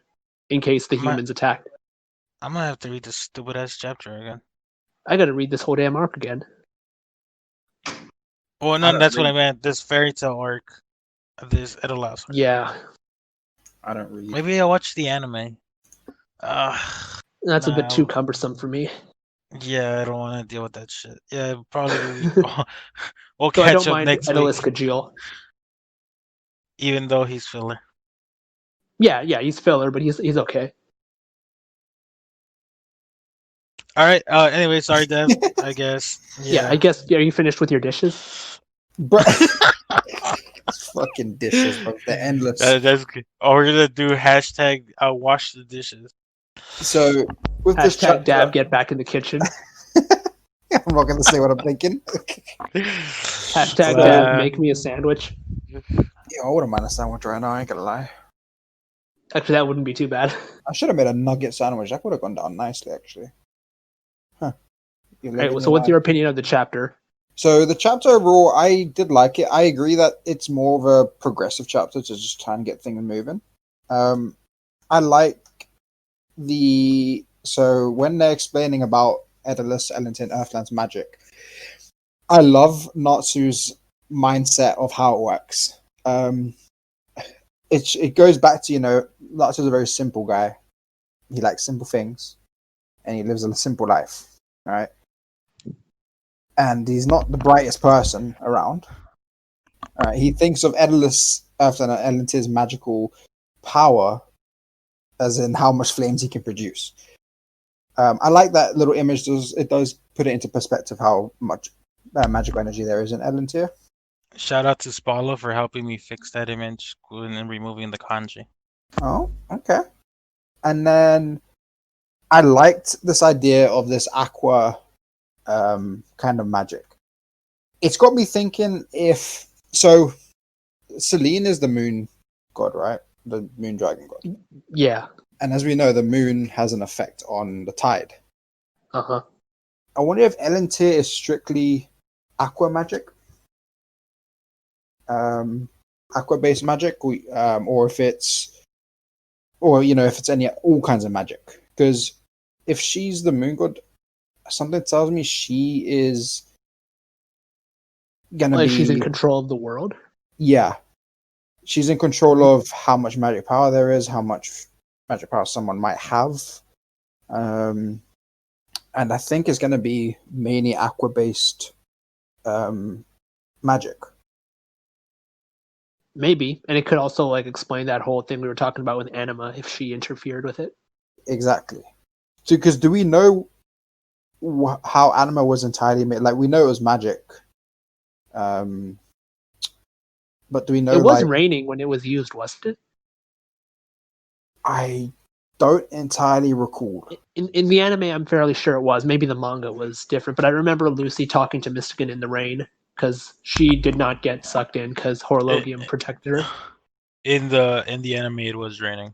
in case the humans attacked. I'm gonna have to read this stupid ass chapter again. I gotta read this whole damn arc again. Well, no, that's what I meant. This fairy tale arc. This it allows for. Yeah. I don't read. Maybe I'll watch the anime. That's a bit too cumbersome for me. Yeah, I don't want to deal with that shit. Yeah, probably we'll So I catch don't up mind next Edalis week, Kajil. even though he's filler. Yeah, he's filler, but he's okay. All right. Anyway, sorry, Dev. I guess. Yeah, I Yeah. guess. Are you finished with your dishes? Bro, fucking dishes, bro. They're endless. That's good. Oh, we're gonna do hashtag wash the dishes. So with this Hashtag chapter, Dab get back in the kitchen. I'm not going to say what I'm thinking. Hashtag Dab Uh, make me a sandwich. Yeah, I wouldn't mind a sandwich right now. I ain't gonna lie. Actually, that wouldn't be too bad. I should have made a nugget sandwich. That would have gone down nicely, actually. Huh. You All live right. and So, you what's learn. your opinion of the chapter? So the chapter overall, I did like it. I agree that it's more of a progressive chapter to just try and get things moving. I like so when they're explaining about Daedalus, Ellington, Earthland's magic, I love Natsu's mindset of how it works. It goes back to, Natsu's a very simple guy. He likes simple things, and he lives a simple life, right? And he's not the brightest person around. He thinks of Daedalus, Earthland, and Ellington's magical power as in how much flames he can produce. I like that little image. It does put it into perspective how much magical energy there is in Elantir. Shout out to Spala for helping me fix that image and removing the kanji. Oh, okay. And then I liked this idea of this aqua kind of magic. It's got me thinking if so. Selene is the moon god, right? The moon dragon god. Yeah. And as we know, the moon has an effect on the tide. Uh huh. I wonder if Elantir is strictly aqua magic, aqua based magic, or if it's, if it's all kinds of magic. Because if she's the moon god, something tells me she is gonna Like she's in be, control of the world. yeah, she's in control of how much magic power there is, how much magic power someone might have. And I think it's going to be mainly aqua based magic. Maybe, and it could also like explain that whole thing we were talking about with Anima if she interfered with it. Exactly. Because do we know how Anima was entirely made? Like, we know it was magic. But do we know, It was like, raining when it was used, wasn't it? I don't entirely recall. In the anime, I'm fairly sure it was. Maybe the manga was different, but I remember Lucy talking to Mystican in the rain because she did not get sucked in because Horologium protected her. In the anime, it was raining.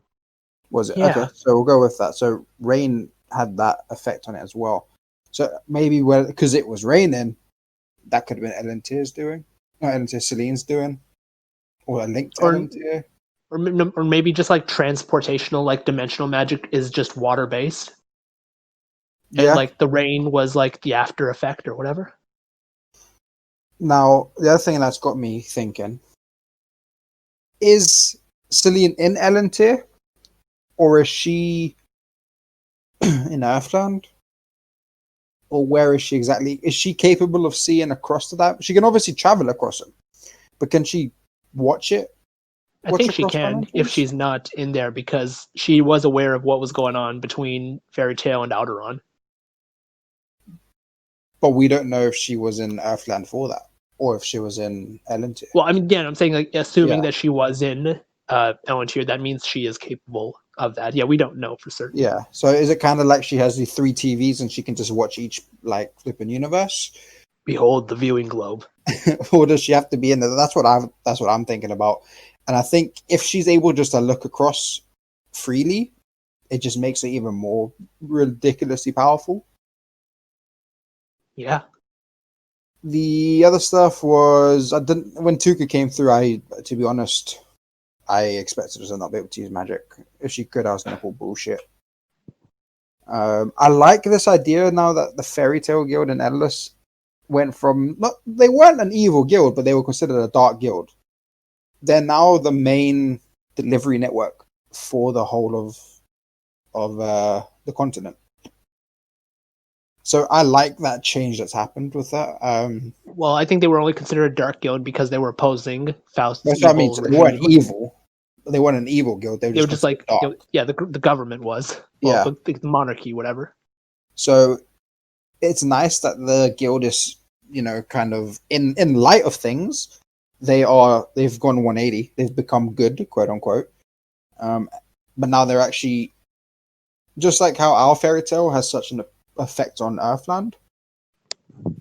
Was it? Yeah. Okay, so we'll go with that. So rain had that effect on it as well. So maybe because it was raining, that could have been Elantir's doing. Not Elantir, Selene's doing. Or a link to Or Elantir. or maybe just like transportational, like dimensional magic is just water based, and Yeah. like the rain was like the after effect or whatever. Now, the other thing that's got me thinking is Celine in Elantir, or is she in Earthland? Or where is she exactly? Is she capable of seeing across to that? She can obviously travel across it, but can she watch it? I Watch think she across can if dimensions? she's not in there because she was aware of what was going on between Fairy Tail and Alderon. But we don't know if she was in Earthland for that, or if she was in Elantir. Well, I mean, again, I'm saying like assuming Yeah. that she was in Elantir, that means she is capable of that. Yeah, we don't know for certain. Yeah. So is it kind of like she has the 3 TVs and she can just watch each like flipping universe? Behold the viewing globe. Or does she have to be in there? That's what I'm thinking about. And I think if she's able just to look across freely, it just makes it even more ridiculously powerful. Yeah. The other stuff was when Tuka came through. To be honest, I expected her to not be able to use magic. If she could, I was going to call bullshit. I like this idea now that the Fairy Tale Guild and Endless went from they weren't an evil guild, but they were considered a dark guild. They're now the main delivery network for the whole of the continent. So I like that change that's happened with that. Well, I think they were only considered a dark guild because they were opposing Faust's That's what I mean. evil So they weren't regime. evil. They weren't an evil guild. They were They were just just considered like, dark. yeah, the government was. Well, Yeah. the monarchy, whatever. So it's nice that the guild is, kind of in light of things, they've gone 180. They've become good, quote unquote. But now they're actually just like how our fairy tale has such an effect on Earthland.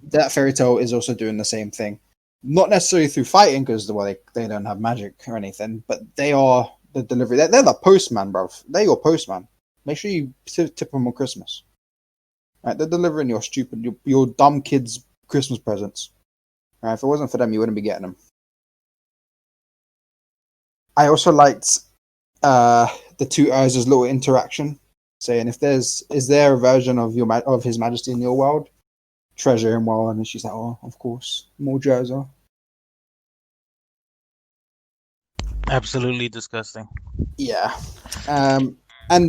That fairy tale is also doing the same thing. Not necessarily through fighting, because they don't have magic or anything, but they are the delivery. They're the postman, bro. They're your postman. Make sure you tip them on Christmas. Right? They're delivering your dumb kids' Christmas presents. Right? If it wasn't for them, you wouldn't be getting them. I also liked the two Urza's little interaction, saying is there a version of His Majesty in your world? Treasure him well, and she's like, oh, of course, more Jerza. Absolutely disgusting. Yeah. And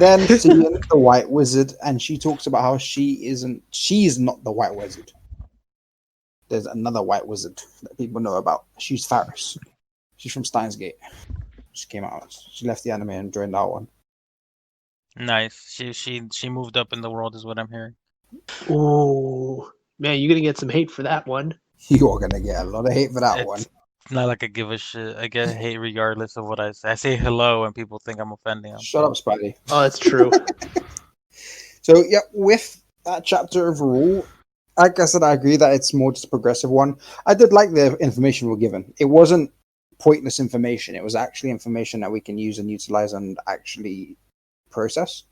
then seeing the White Wizard, and she talks about how she's not the White Wizard. There's another White Wizard that people know about. She's Faris. She's from Steins Gate. She came out. She left the anime and joined our one. Nice. She moved up in the world, is what I'm hearing. Ooh, man, you're gonna get some hate for that one. You're gonna get a lot of hate for that one. It's not like I give a shit. I get hate regardless of what I say. I say hello and people think I'm offending them. Shut up, Spidey. Oh, that's true. So yeah, with that chapter overall, like I said, I agree that it's more just a progressive one. I did like the information we're given. It wasn't pointless information. It was actually information that we can use and utilize and actually process.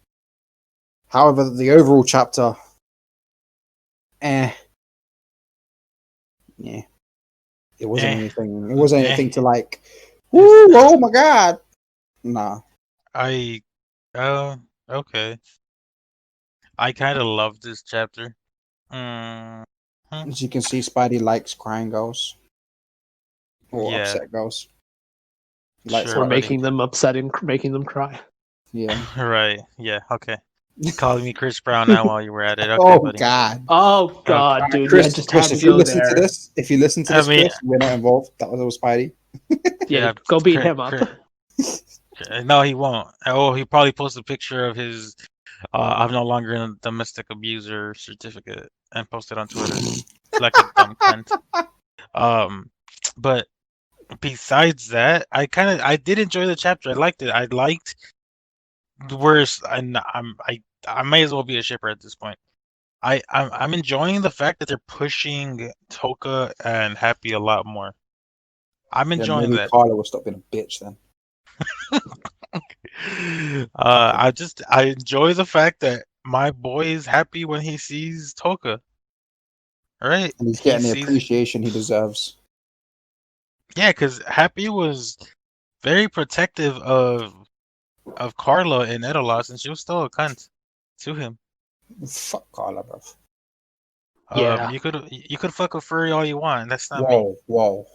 However, the overall chapter, yeah, it wasn't anything. It wasn't anything to like, woo, oh my god, nah. Okay. I kind of love this chapter. As you can see, Spidey likes crying girls or Yeah. upset girls. He likes Sure, Or how- buddy. making them upset and making them cry. Yeah. Right. Yeah. Okay. Calling me Chris Brown now while you were at it. Okay, Oh buddy. god. Oh God, Okay. dude, Chris, I just Chris, had to if you go listen there. to this, I mean- Chris, we're not involved. That was all Spidey. Yeah, go beat him up. No, he won't. Oh, he probably posted a picture of his I'm no longer in a domestic abuser certificate and posted on Twitter. Like a dumb cunt. But besides that, I did enjoy the chapter. I liked it. I liked where's I may as well be a shipper at this point. I'm enjoying the fact that they're pushing Toka and Happy a lot more. I'm Then enjoying maybe that. Carla will stop being a bitch then. I enjoy the fact that my boy is happy when he sees Toka. Right? And he's He getting the sees appreciation he deserves. Yeah, because Happy was very protective of Carla and Edolas, and she was still a cunt to him. Fuck Carla, bro. Yeah. You could fuck a furry all you want. That's not me. Whoa.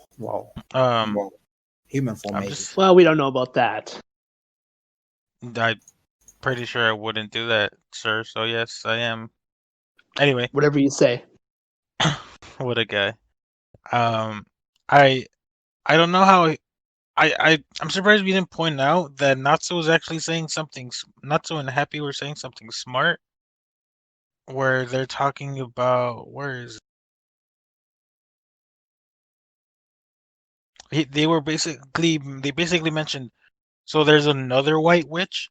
Um, Human form, I'm maybe. just Well, we don't know about that. I'm pretty sure I wouldn't do that, sir. So yes, I am. Anyway, Whatever you say. what a guy. I I don't know how I'm surprised we didn't point out that Natsu was actually saying something. Natsu and Happy were saying something smart, where they're talking about they basically mentioned. So there's another white witch,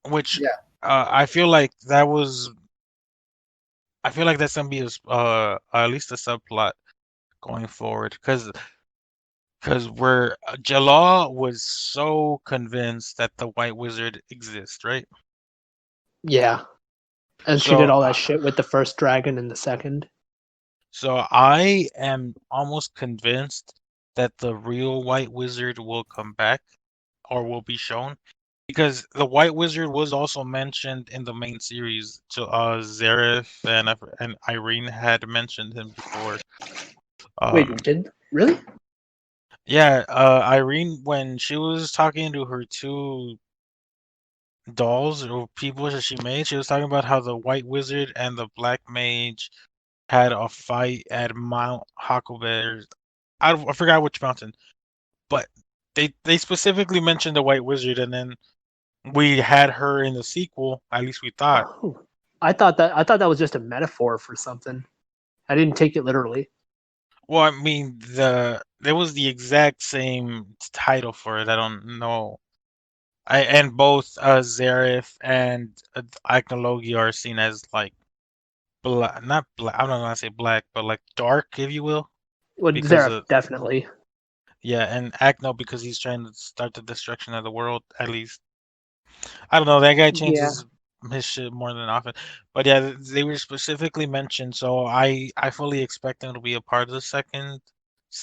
which Yeah. I feel like that's gonna be at least a subplot going forward, because we're Jalal was so convinced that the white wizard exists, right? Yeah. And she So did all that shit with the first dragon and the second. So I am almost convinced that the real White Wizard will come back or will be shown, because the White Wizard was also mentioned in the main series. So Zareth and Irene had mentioned him before. Really? Yeah, Irene, when she was talking to her two dolls or people that she made. She was talking about how the White Wizard and the Black Mage had a fight at Mount Huckleberry. I forgot which mountain, but they specifically mentioned the White Wizard, and then we had her in the sequel. At least we thought. Oh, I thought that was just a metaphor for something. I didn't take it literally. Well, I mean, there was the exact same title for it. I don't know. And both Zareth and Ichnologia are seen as like black, not black. I'm not gonna say black, but like dark, if you will, Well, because Zareth definitely. yeah, and Acno because he's trying to start the destruction of the world. At least I don't know. That guy Yeah, changes his shit more than often, but yeah, they were specifically mentioned. So I fully expect them to be a part of the second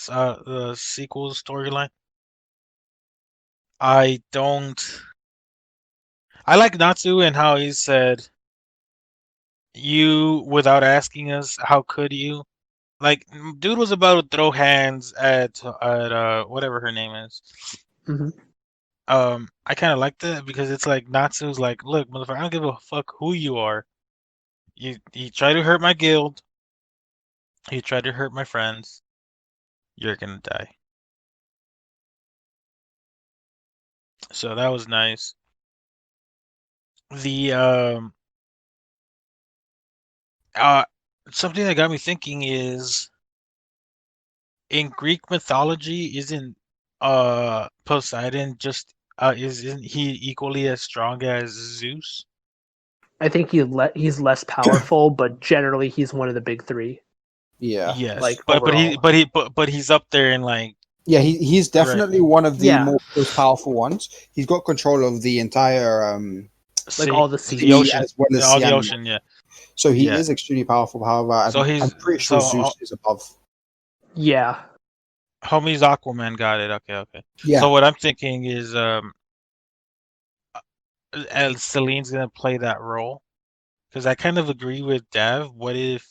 the sequel storyline. I don't. I like Natsu and how he said, "You without asking us, how could you?" Like, dude was about to throw hands at whatever her name is. hmm I kind of like that because it's like Natsu's like, look, motherfucker, I don't give a fuck who you are. You try to hurt my guild. You try to hurt my friends. You're gonna die. So that was nice. The uh something that got me thinking is in Greek mythology, isn't Poseidon just isn't he equally as strong as Zeus? I think he's less powerful, but generally he's one of the big three. Yeah, Yes, Like but overall, he's up there in like yeah, he's right definitely one of the yeah, most powerful ones. He's got control of the entire like sea all the the sea seas. ocean, as well as all sea the animals. ocean, yeah, So he yeah. is extremely powerful. However, So I'm he's pretty sure Zeus is above. Yeah, homie's Aquaman got it. Okay, okay. So Yeah, what I'm thinking is and Celine's gonna play that role because I kind of agree with Dev. What if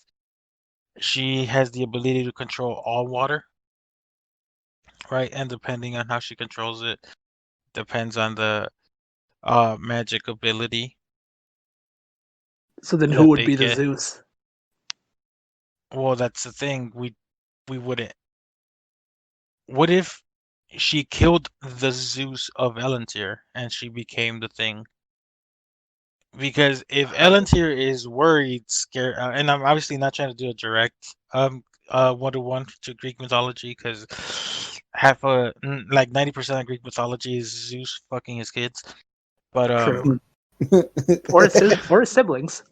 she has the ability to control all water, right? And depending on how she controls it, depends on the magic ability so then who that would they be the get. Zeus? Well, that's the thing. We wouldn't. What if she killed the Zeus of Elantir and she became the thing? Because if Elantir is worried, scared, and I'm obviously not trying to do a direct 1-to-1 to Greek mythology because like 90% of Greek mythology is Zeus fucking his kids. But True, or his siblings.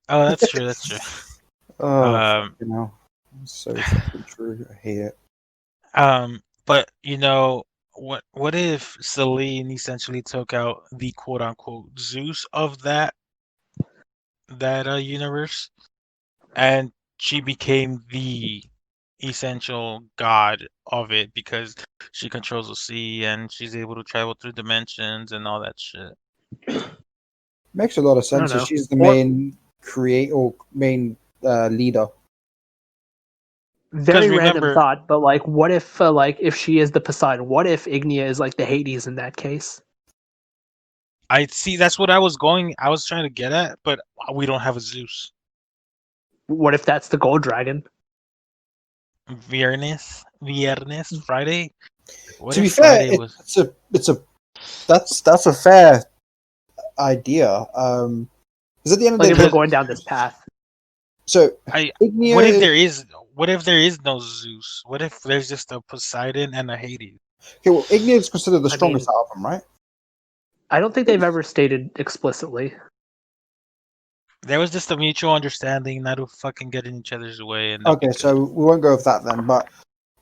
oh, that's true, that's true. oh Um, fucking hell, so fucking true. I hate it. but what if Selene essentially took out the quote unquote Zeus of that universe, and she became the essential god of it because she controls the sea and she's able to travel through dimensions and all that shit. Makes a lot of I don't sense. So know. she's the Or main create or main leader. Because very random remember, thought, but what if if she is the Poseidon? What if Ignia is like the Hades in that case? I see that's what I was trying to get at, but we don't have a Zeus. What if that's the gold dragon? Viernes, Friday. What To if be fair, Friday was? it's a that's a fair idea. Because at the end of Like the if day, we're Because going down this path, so I Ignia is what if there is no Zeus? What if there's just a Poseidon and a Hades? okay. Well, Ignia is considered the I strongest mean, out of them, right? I don't think they've ever stated explicitly. There was just a mutual understanding not to fucking get in each other's way, and they'll be Okay, good. so we won't go with that then. But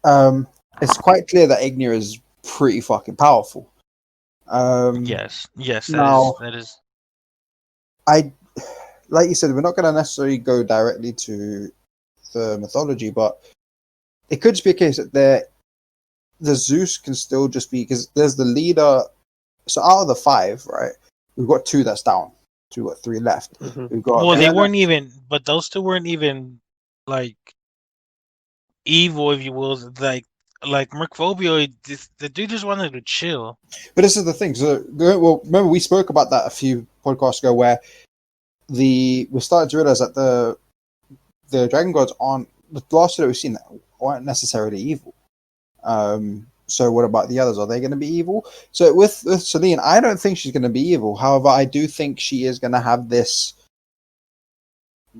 um, it's quite clear that Ignia is pretty fucking powerful. Yes, yes, Now, that is. I like you said, we're not going to necessarily go directly to the mythology, but it could just be a case that the Zeus can still just be because there's the leader. So out of the five, right, we've got two that's down. So we've got three left. hmm We've got Well, they Helena. weren't even, but those two weren't even like evil, if you will. Like like Mercphobia, the dude just wanted to chill. But this is the thing. So, well, remember we spoke about that a few podcasts ago, where we started to realize that the dragon gods aren't the last two that we've seen aren't necessarily evil. So what about the others? Are they going to be evil? So with Celine, I don't think she's going to be evil. However, I do think she is going to have this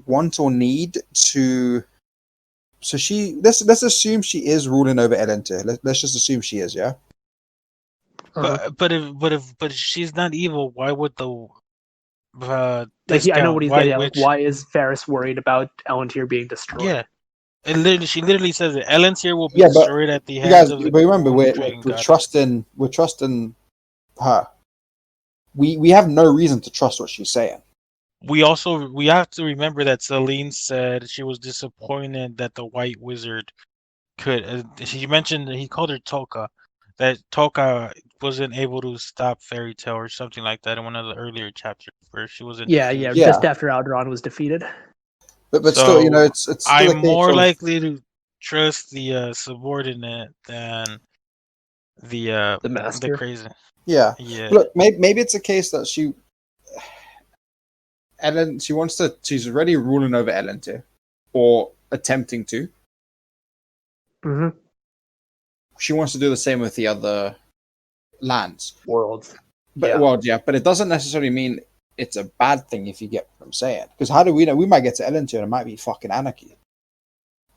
want or need to. So let's assume she is ruling over Elentir. Let's just assume she is, yeah. But if she's not evil, why would the I know discount what he's White getting at. Like, Witch? why is Ferris worried about Elantir being destroyed? Yeah, she literally says it. Elentir will be Yeah, but destroyed at the you hands guys, of but the remember, moon dragon we're goddess. trusting her. We have no reason to trust what she's saying. We have to remember that Celine said she was disappointed that the White Wizard could. He mentioned he called her Toka, that Toka wasn't able to stop Fairy Tale or something like that in one of the earlier chapters where she was Yeah, introduced. Yeah. just after Alderon was defeated. But still, So it's still I'm a case more of likely to trust the subordinate than the The the master. crazy. yeah. Yeah. Look, maybe it's a case that she's already ruling over Elentir, or attempting to. Hmm. She wants to do the same with the other lands. Worlds. But Yeah. well, yeah, but it doesn't necessarily mean it's a bad thing if you get what I'm saying. Because how do we know? We might get to Elentir and it might be fucking anarchy.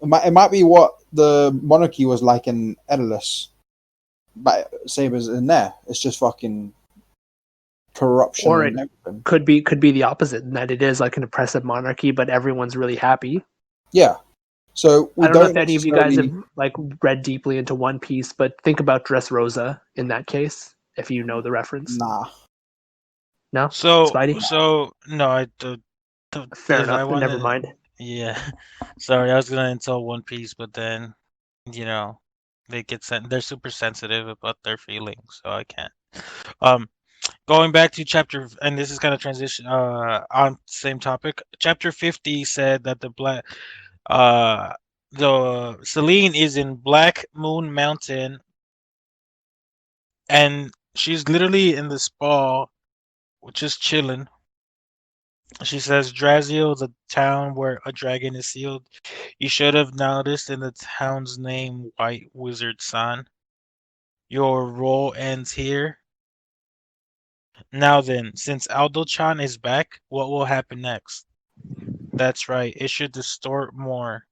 It might be what the monarchy was like in Edelus, but same as in there. It's just fucking corruption Or it and everything. could be the opposite, in that it is like an oppressive monarchy, but everyone's really happy. Yeah. So we I don't know if don't any of you guys have necessarily. like read deeply into One Piece, but think about Dressrosa in that case, if you know the reference. Nah. No, So Spidey. no, Fair because I enough. Never wanted. mind. Yeah, sorry, I was gonna insult One Piece, but then they're super sensitive about their feelings, so I can't. Um, Going back to chapter, and this is kind of transition on same topic. Chapter 50 said that uh the Celine is in Black Moon Mountain, and she's literally in the spa, just chilling. She says, Drazio, the town where a dragon is sealed. You should have noticed in the town's name, White Wizard San. Your role ends here. Now then, since Aldo-chan is back, what will happen next? That's right, it should distort more.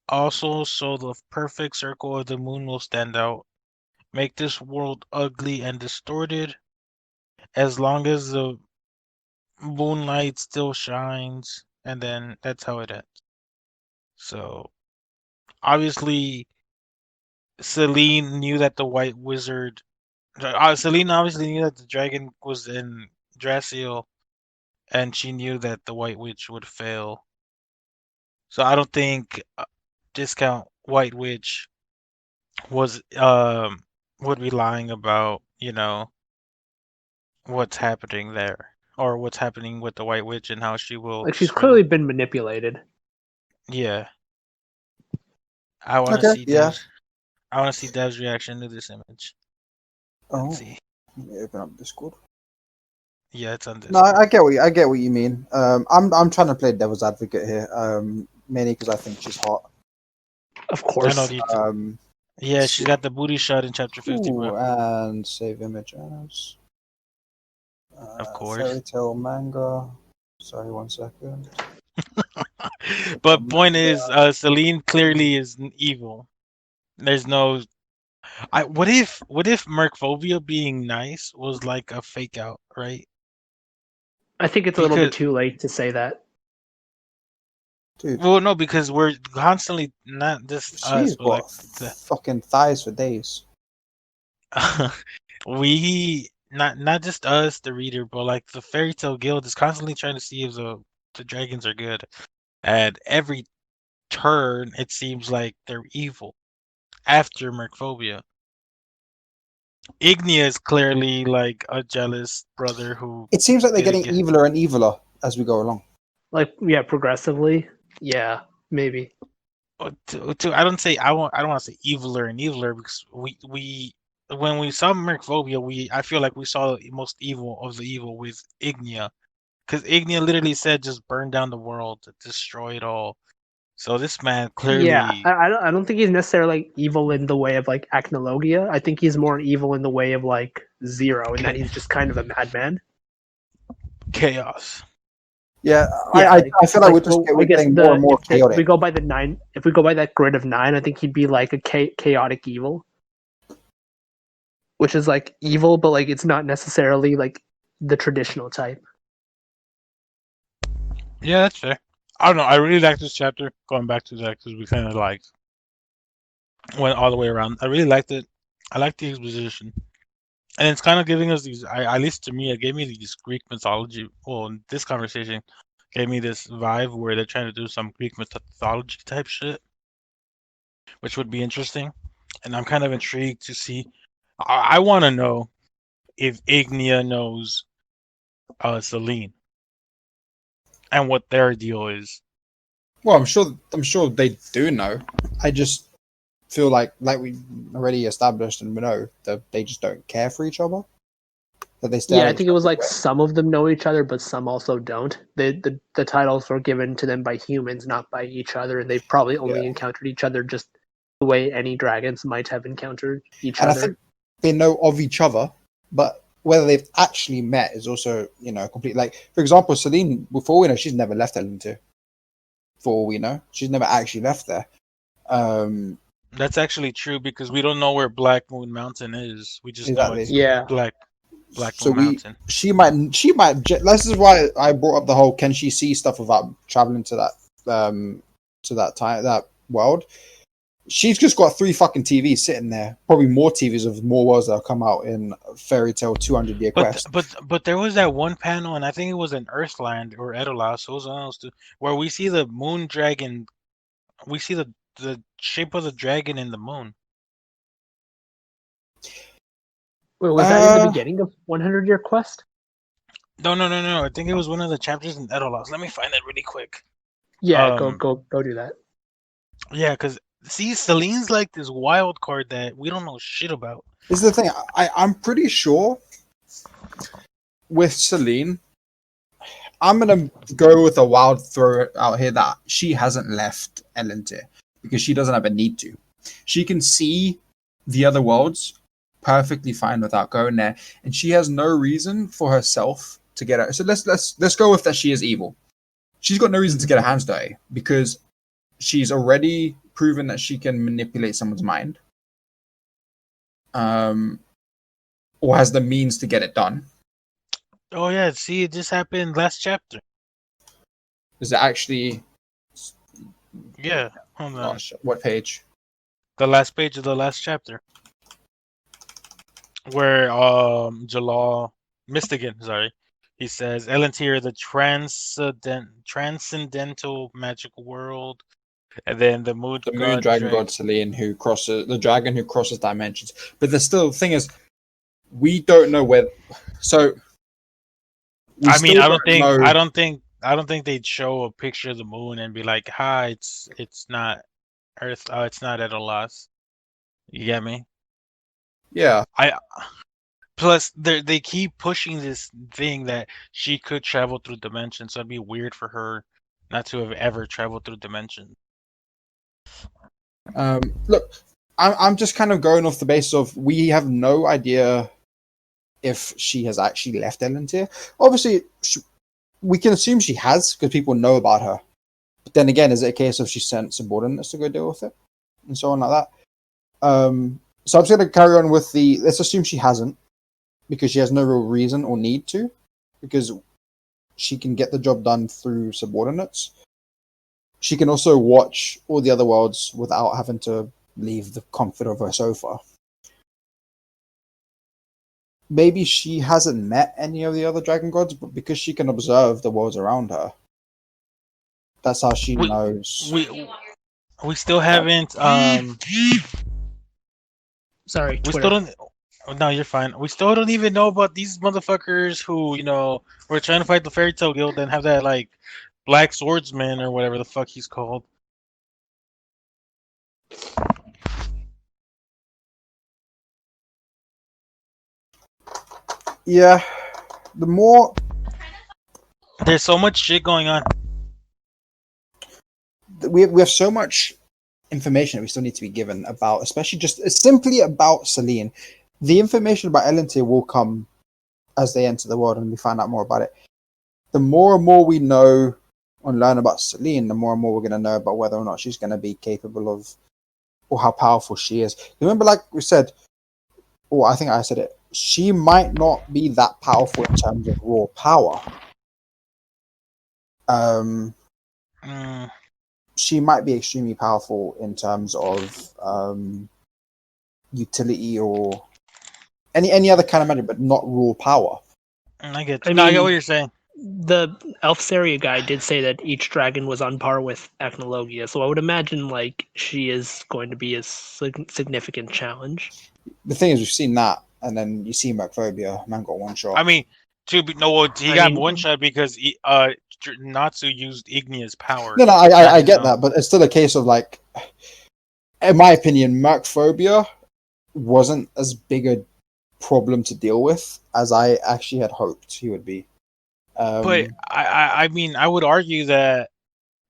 Also, so the perfect circle of the moon will stand out. Make this world ugly and distorted. As long as the moonlight still shines, and then that's how it ends. So, obviously, Celine knew that the White Wizard. Celine obviously knew that the dragon was in Draciel, and she knew that the White Witch would fail. So I don't think discount White Witch was would be lying about what's happening there, or what's happening with the White Witch and how she will Like, she's destroy. clearly been manipulated. Yeah, I want to Okay. see Yeah. Dev's reaction to this image. Let's Oh, see. let me open up Discord. Yeah, it's on No, Discord. I get what you mean. I'm trying to play devil's advocate here. Mainly because I think she's hot. Of I know course. you. Yeah, Let's she's see. got the booty shot in chapter 50, bro. Ooh, and save image as Of course. fairy tale manga. Sorry, 1 second. But point is, Celine clearly is evil. There's no. What if Mercphobia being nice was like a fake out, right? I think it's a little bit Because too late to say that. Dude, well, no, because we're constantly not just us, she's but like got the fucking thighs for days. we not just us, the reader, but like the Fairy Tale Guild is constantly trying to see if the dragons are good. At every turn, it seems like they're evil after Mercphobia. Ignia is clearly like a jealous brother who It seems like they're didn't getting get. eviler and eviler as we go along. Like, yeah, progressively. Yeah, maybe. I don't say I don't want to say eviler and eviler because we when we saw Mercphobia, I feel like we saw the most evil of the evil with Ignia, because Ignia literally said just burn down the world, destroy it all. So this man Yeah, clearly, I don't think he's necessarily like evil in the way of like Acnologia. I think he's more evil in the way of like Zero, in that he's just kind of a madman. chaos. Yeah, Yeah, I feel like we're I guess getting more and more if we chaotic. go by the 9, if we go by that grid of 9, I think he'd be like a chaotic evil, which is like evil, but like it's not necessarily like the traditional type. Yeah, that's fair. I don't know. I really like this chapter. Going back to that because we kind of like went all the way around. I really liked it. I liked the exposition, and it's kind of giving us these. At least to me, it gave me these Greek mythology. Well, in this conversation gave me this vibe where they're trying to do some Greek mythology type shit, which would be interesting. And I'm kind of intrigued to see. I want to know if Ignia knows Celine and what their deal is. Well, I'm sure they do know. I just feel like we already established and we know that they just don't care for each other. That they stay Yeah, out I of each think it was other's like way. some of them know each other, but some also don't. The titles were given to them by humans, not by each other, and they've probably Yeah, only encountered each other just the way any dragons might have encountered each and I other. think they know of each other, but whether they've actually met is also complete. Like for example, Celine, before we know, she's never left Ellen. For all we know, she's never actually left there. Um, That's actually true because we don't know where Black Moon Mountain is. We just know exactly. it's Yeah, Black So Moon Mountain. this is why I brought up the whole can she see stuff without traveling to that time that world. She's just got 3 fucking TVs sitting there, probably more TVs of more worlds that have come out in Fairy Tale 200 Year Quest. But there was that one panel, and I think it was in Earthland or Edolas, it was one of those two, where we see the moon dragon. We see the shape of the dragon in the moon. wait, was that in the uh beginning of 100 Year Quest? No. I think it was one of the chapters in Edolas. Let me find it really quick. Yeah, Um, go do that. yeah, because see, Celine's like this wild card that we don't know shit about. this is the thing. I'm pretty sure with Celine, I'm gonna go with a wild throw out here that she hasn't left Elentir because she doesn't have a need to. She can see the other worlds perfectly fine without going there, and she has no reason for herself to get out. So let's go with that. She is evil. She's got no reason to get her hands dirty because she's already proven that she can manipulate someone's mind, or has the means to get it done. Oh yeah, see, it just happened last chapter. Is it actually? Yeah, hold on. Gosh, what page? The last page of the last chapter, where Jalal Mystigan, sorry, he says Elantir, the transcendental magical world, and then the moon The moon god dragon drag. god Celine, who crosses the dragon who crosses dimensions. But the still thing is, we don't know where. So we I mean, still don't know. I don't think they'd show a picture of the moon and be like, "Hi, it's not Earth. Oh, it's not at a loss." You get me? Yeah, I Plus they keep pushing this thing that she could travel through dimensions, so it'd be weird for her not to have ever traveled through dimensions. look, I'm just kind of going off the basis of we have no idea if she has actually left Elantir. Obviously, we can assume she has because people know about her. But then again, is it a case of she sent subordinates to go deal with it and so on like that? So I'm just going to carry on with the. Let's assume she hasn't because she has no real reason or need to, because she can get the job done through subordinates. She can also watch all the other worlds without having to leave the comfort of her sofa. Maybe she hasn't met any of the other dragon gods, but because she can observe the worlds around her, that's how she We knows. we still haven't Sorry, we still Twitter. don't. Oh, no, you're fine. We still don't even know about these motherfuckers who were trying to fight the Fairy Tale Guild and have that like black swordsman or whatever the fuck he's called. Yeah, the more There's so much shit going on. we have so much information that we still need to be given about, especially just simply about Celine. The information about Elantir will come as they enter the world and we find out more about it. The more and more we know and learn about Celine, the more and more we're going to know about whether or not she's going to be capable of, or how powerful she is. Remember, like we said, or I think I said it, she might not be that powerful in terms of raw power. Mm, She might be extremely powerful in terms of utility or any other kind of magic, but not raw power. I get. I No, I get mean, what you're saying. the Elfsaria guy did say that each dragon was on par with Ethnologia, so I would imagine like she is going to be a significant challenge. The thing is, we've seen that, and then you see Mercphobia, man got one shot. I mean, he I got mean- one shot because Natsu used Ignea's power. No, I get So- that, but it's still a case of like, in my opinion, Mercphobia wasn't as big a problem to deal with as I actually had hoped he would be. But I mean, I would argue that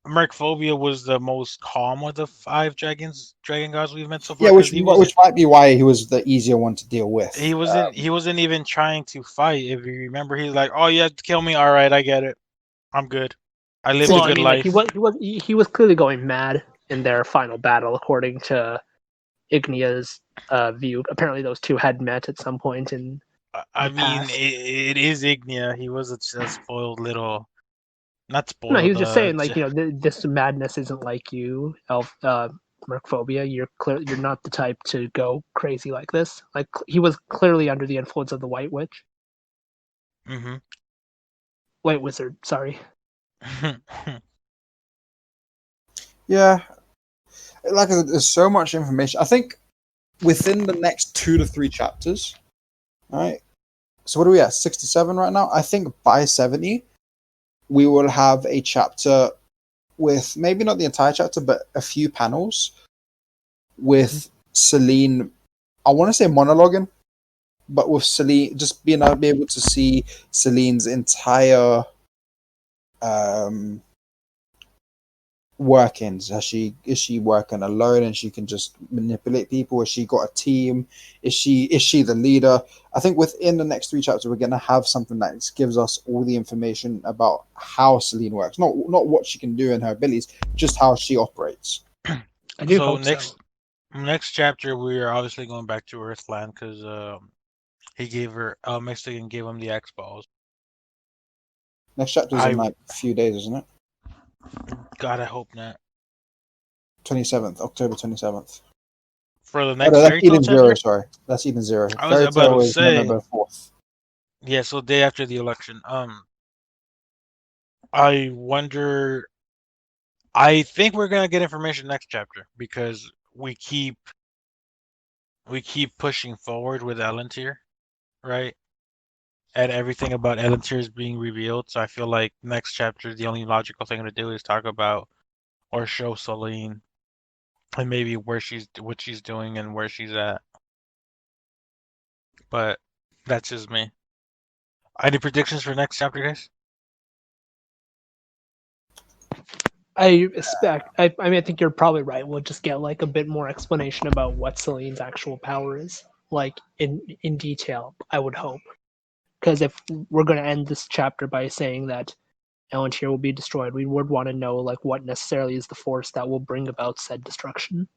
Mercphobia was the most calm of the 5 dragon gods we've met so far. Yeah, which 'Cause which might be why he was the easier one to deal with. he wasn't even trying to fight. If you remember, he's like, "Oh, you have to kill me. All right, I get it. I'm good. I lived Well, a I good mean, life." like he was clearly going mad in their final battle, according to Ignea's view. Apparently, those two had met at some point in. I the mean, past. it is Ignea. He was a spoiled little, not No, he spoiled. was just saying, like, this madness isn't like you, Mercphobia. You're not the type to go crazy like this. Like, he was clearly under the influence of the White Witch, Mm-hmm. White Wizard. Sorry. Yeah, like I said, there's so much information. I think within the next 2 to 3 chapters, right? So what are we at? 67 right now. I think by 70, we will have a chapter with maybe not the entire chapter, but a few panels with Celine. I want to say monologuing, but with Celine just being able to see Celine's entire workings. Is she working alone and she can just manipulate people? Has she got a team? Is she the leader? I think within the next 3 chapters we're gonna have something that gives us all the information about how Celine works. Not what she can do and her abilities, just how she operates. I do So hope next chapter, we are obviously going back to Earthland because he gave her Mexican gave him the X balls. Next chapter's in like a few days, isn't it? God, I hope not. 27th, October 27th. For the Oh, next no, that's fairy tale Eden Zero, chapter. sorry. That's Eden Zero. I was Fairy about Tale to is say, November 4th. yeah, so day after the election. I wonder. I think we're gonna get information next chapter because we keep pushing forward with Elantir, right? And everything about Elantir is being revealed. So I feel like next chapter, the only logical thing to do is talk about or show Celine and maybe what she's doing and where she's at. But that's just me. Any predictions for next chapter, guys? I expect. I mean, I think you're probably right. We'll just get like a bit more explanation about what Celine's actual power is, like in detail. I would hope, because if we're going to end this chapter by saying that Elantir will be destroyed, we would want to know like what necessarily is the force that will bring about said destruction.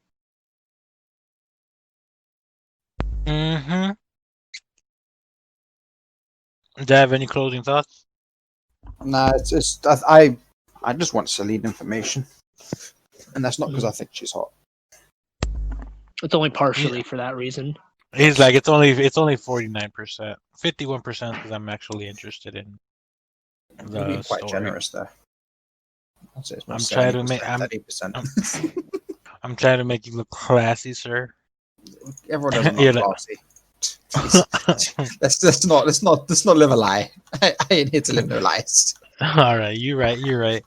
Mm-hmm. Do you have any closing thoughts? Nah, I just want Celine information. And that's not because I think she's hot. It's only partially for that reason. He's like, it's only 49%, 51% because I'm actually interested in You're being the quite story. generous there. I'd say it's more I'm trying to make 30%. I'm trying to make you look classy, sir. Everyone doesn't You're look like- classy. Let's not live a lie. I ain't here to live no lies. All right, you're right.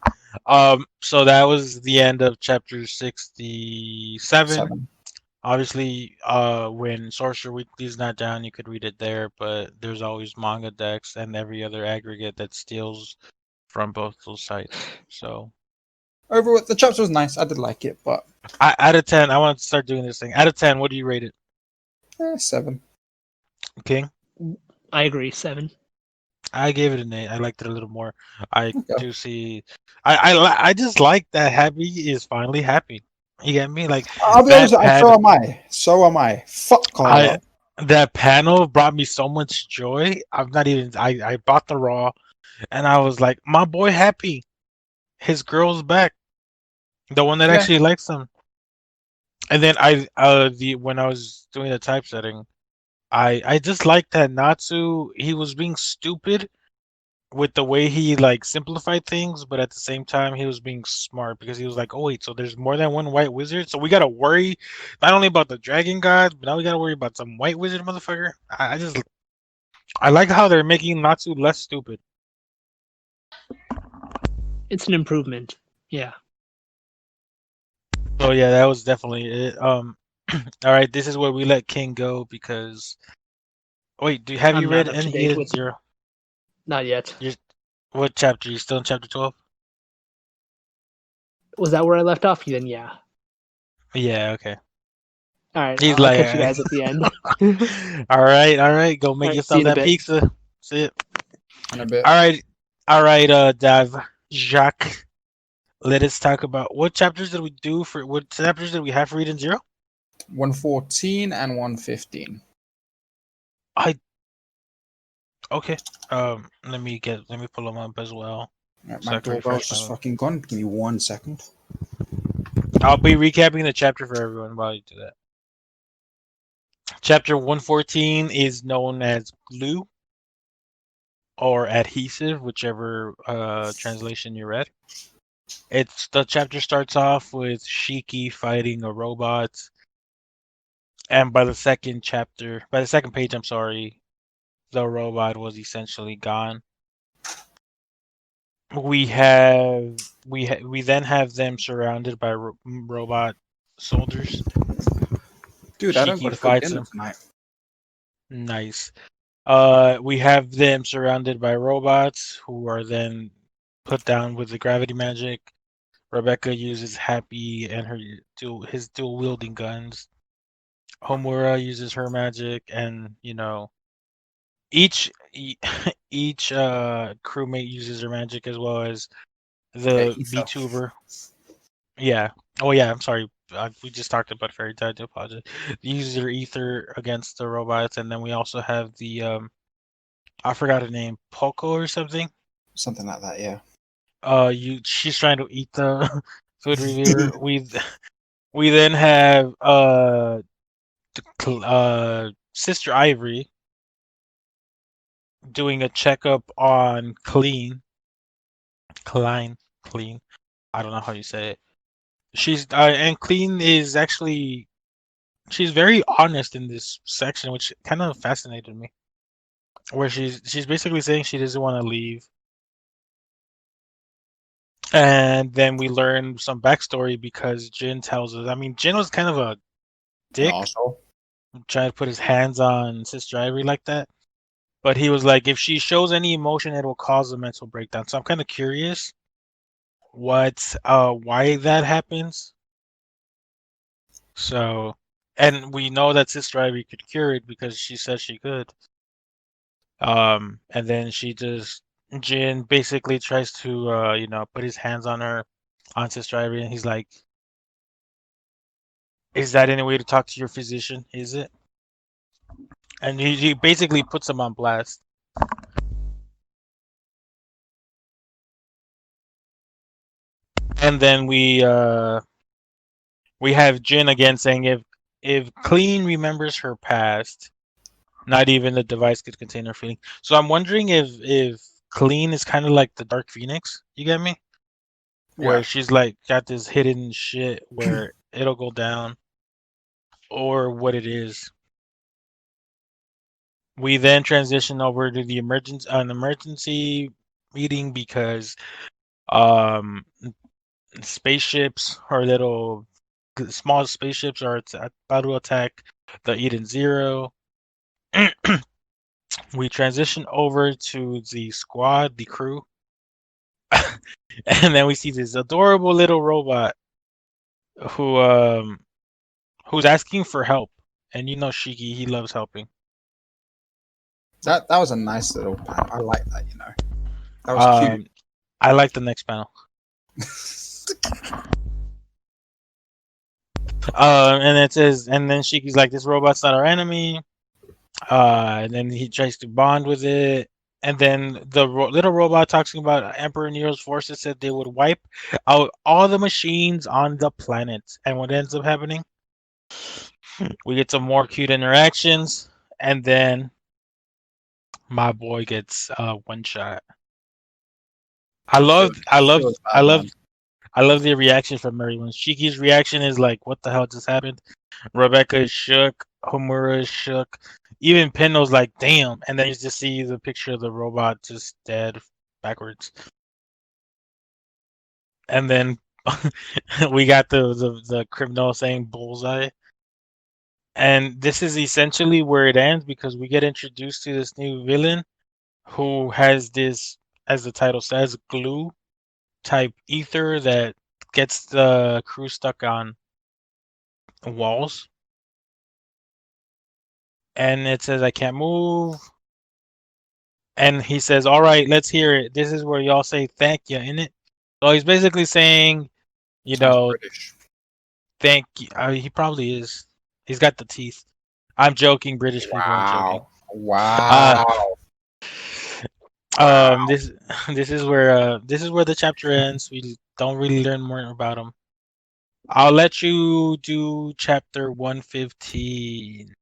So that was the end of chapter 67. 7. Obviously, when Sorcerer Weekly is not down, you could read it there, but there's always manga decks and every other aggregate that steals from both those sites. So, Overall, the chapter was nice. I did like it, but out of 10, I want to start doing this thing. Out of 10, what do you rate it? 7. King? I agree. 7. I gave it an 8. I liked it a little more. I Okay. do see. I just like that Happy is finally happy. You get me? Like I'll be that honest, so pad. am I. So am I. Fuck I Carla. that panel brought me so much joy. I'm not even. I bought the raw, and I was like, my boy Happy, his girl's back. The one that Yeah. actually likes him. And then when I was doing the typesetting, I just liked that Natsu. He was being stupid with the way he like simplified things, but at the same time he was being smart because he was like, "Oh wait, so there's more than one white wizard, so we gotta worry not only about the dragon gods, but now we gotta worry about some white wizard motherfucker." I like how they're making Natsu less stupid. It's an improvement. Yeah. So yeah, that was definitely it. All right, this is where we let King go because wait, have you I'm read not up to any date Eden with. Zero? Not yet. You're, what chapter? You still in chapter 12? Was that where I left off? Then yeah. Yeah, okay. All right. He's I'll like, catch you guys at the end. all right, go All make right. See you yourself in a that bit. pizza. See it. In a bit. All right, Dav, Jacques. Let us talk about what chapters did we do for what chapters did we have for Eden Zero? 114 and 115. I okay. let me pull them up as well Right, so my I can doorbell's refresh my just memory. fucking gone. Give me 1 second. I'll be recapping the chapter for everyone while you do that. Chapter 114 is known as glue or adhesive, whichever translation you read. The chapter starts off with Shiki fighting a robot, and by the second page, I'm sorry, the robot was essentially gone. We then have them surrounded by robot soldiers. Dude, I don't got Shiki to cook fights dinner them. tonight. Nice. We have them surrounded by robots who are then put down with the gravity magic. Rebecca uses Happy and his dual wielding guns. Homura uses her magic, and each each crewmate uses their magic as well as Yeah, the ether. VTuber. Yeah. Oh yeah. I'm sorry. We just talked about Fairy Tale. I do apologize. They use their ether against the robots, and then we also have the I forgot her name, Poco or something. Something like that, yeah. She's trying to eat the food reviewer. We then have Sister Ivory doing a checkup on Clean. I don't know how you say it. And Clean is actually she's very honest in this section, which kind of fascinated me. Where she's basically saying she doesn't want to leave, and then we learn some backstory because Jin tells us. I mean, Jin was kind of a And dick, also, trying to put his hands on Sister Ivory like that. But he was like, if she shows any emotion, it will cause a mental breakdown. So I'm kind of curious why that happens. So, and we know that Sister Ivy could cure it because she said she could. And then Jin basically tries to, put his hands on Sister Ivy, and he's like, "Is that any way to talk to your physician? Is it?" And he basically puts him on blast. And then we have Jin again saying if Clean remembers her past, not even the device could contain her feeling. So I'm wondering if Clean is kind of like the Dark Phoenix. You get me? yeah. Where she's like got this hidden shit where it'll go down, or what it is. We then transition over to an emergency meeting because Um, spaceships or little small spaceships are about to attack the Eden Zero. We transition over to the squad, the crew, and then we see this adorable little robot who who's asking for help. And you know Shiki, he loves helping. That was a nice little panel. I like that. That was cute. I like the next panel. And it says, and then Shiki's like, this robot's not our enemy. And then he tries to bond with it. And then the little robot talking about Emperor Nero's forces said they would wipe out all the machines on the planet. And what ends up happening? We get some more cute interactions, and then my boy gets one shot. I love the reaction from everyone. Shiki's reaction is like, "What the hell just happened?" Rebecca is shook. Homura is shook. Even Pinno's like, "Damn!" And then you just see the picture of the robot just dead backwards. And then we got the criminal saying "bullseye." And this is essentially where it ends because we get introduced to this new villain who has this, as the title says, glue type ether that gets the crew stuck on walls. And it says, I can't move. And he says, all right, let's hear it. This is where y'all say thank you, innit? So he's basically saying, British. Thank you. He probably is. He's got the teeth. I'm joking, British people. I'm joking. Wow. This is where the chapter ends. We don't really learn more about him. I'll let you do chapter 115.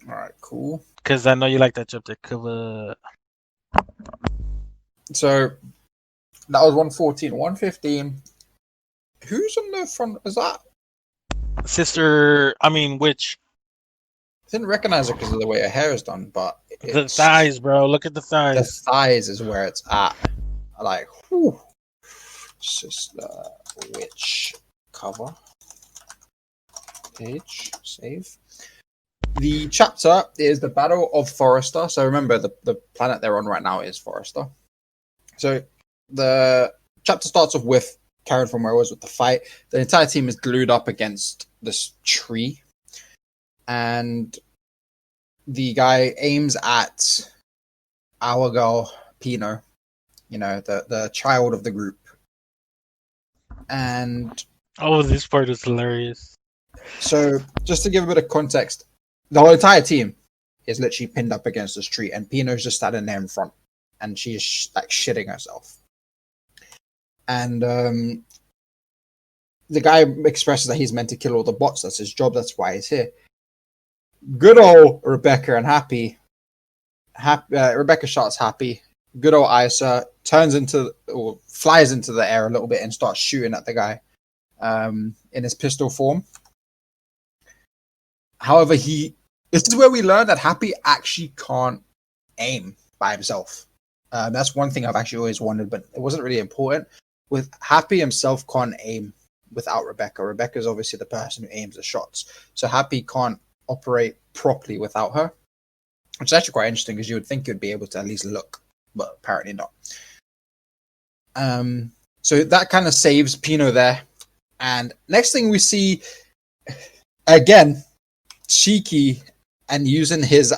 All right, cool. Because I know you like that chapter cover. So that was 114. 115. Who's on the front? Is that? Witch. I didn't recognize it because of the way her hair is done, but The thighs, bro. Look at the thighs. The thighs is where it's at. Like, whew. It's just witch cover page. Save. The chapter is the Battle of Forrester. So remember, the planet they're on right now is Forrester. So the chapter starts off with carrying from where it was with the fight. The entire team is glued up against this tree. And the guy aims at our girl, Pino, the child of the group. And this part is hilarious. So just to give a bit of context, the whole entire team is literally pinned up against this tree, and Pino's just standing there in front, and she's like shitting herself. And the guy expresses that he's meant to kill all the bots. That's his job. That's why he's here. Good old Rebecca and Happy. Rebecca shots Happy. Good old Isa flies into the air a little bit and starts shooting at the guy in his pistol form. However, this is where we learn that Happy actually can't aim by himself. That's one thing I've actually always wondered, but it wasn't really important. With Happy himself can't aim without Rebecca. Rebecca's obviously the person who aims the shots. So Happy can't operate properly without her, which is actually quite interesting because you would think you'd be able to at least look, but apparently not. So that kind of saves Pino there. And next thing we see, again, Shiki and using his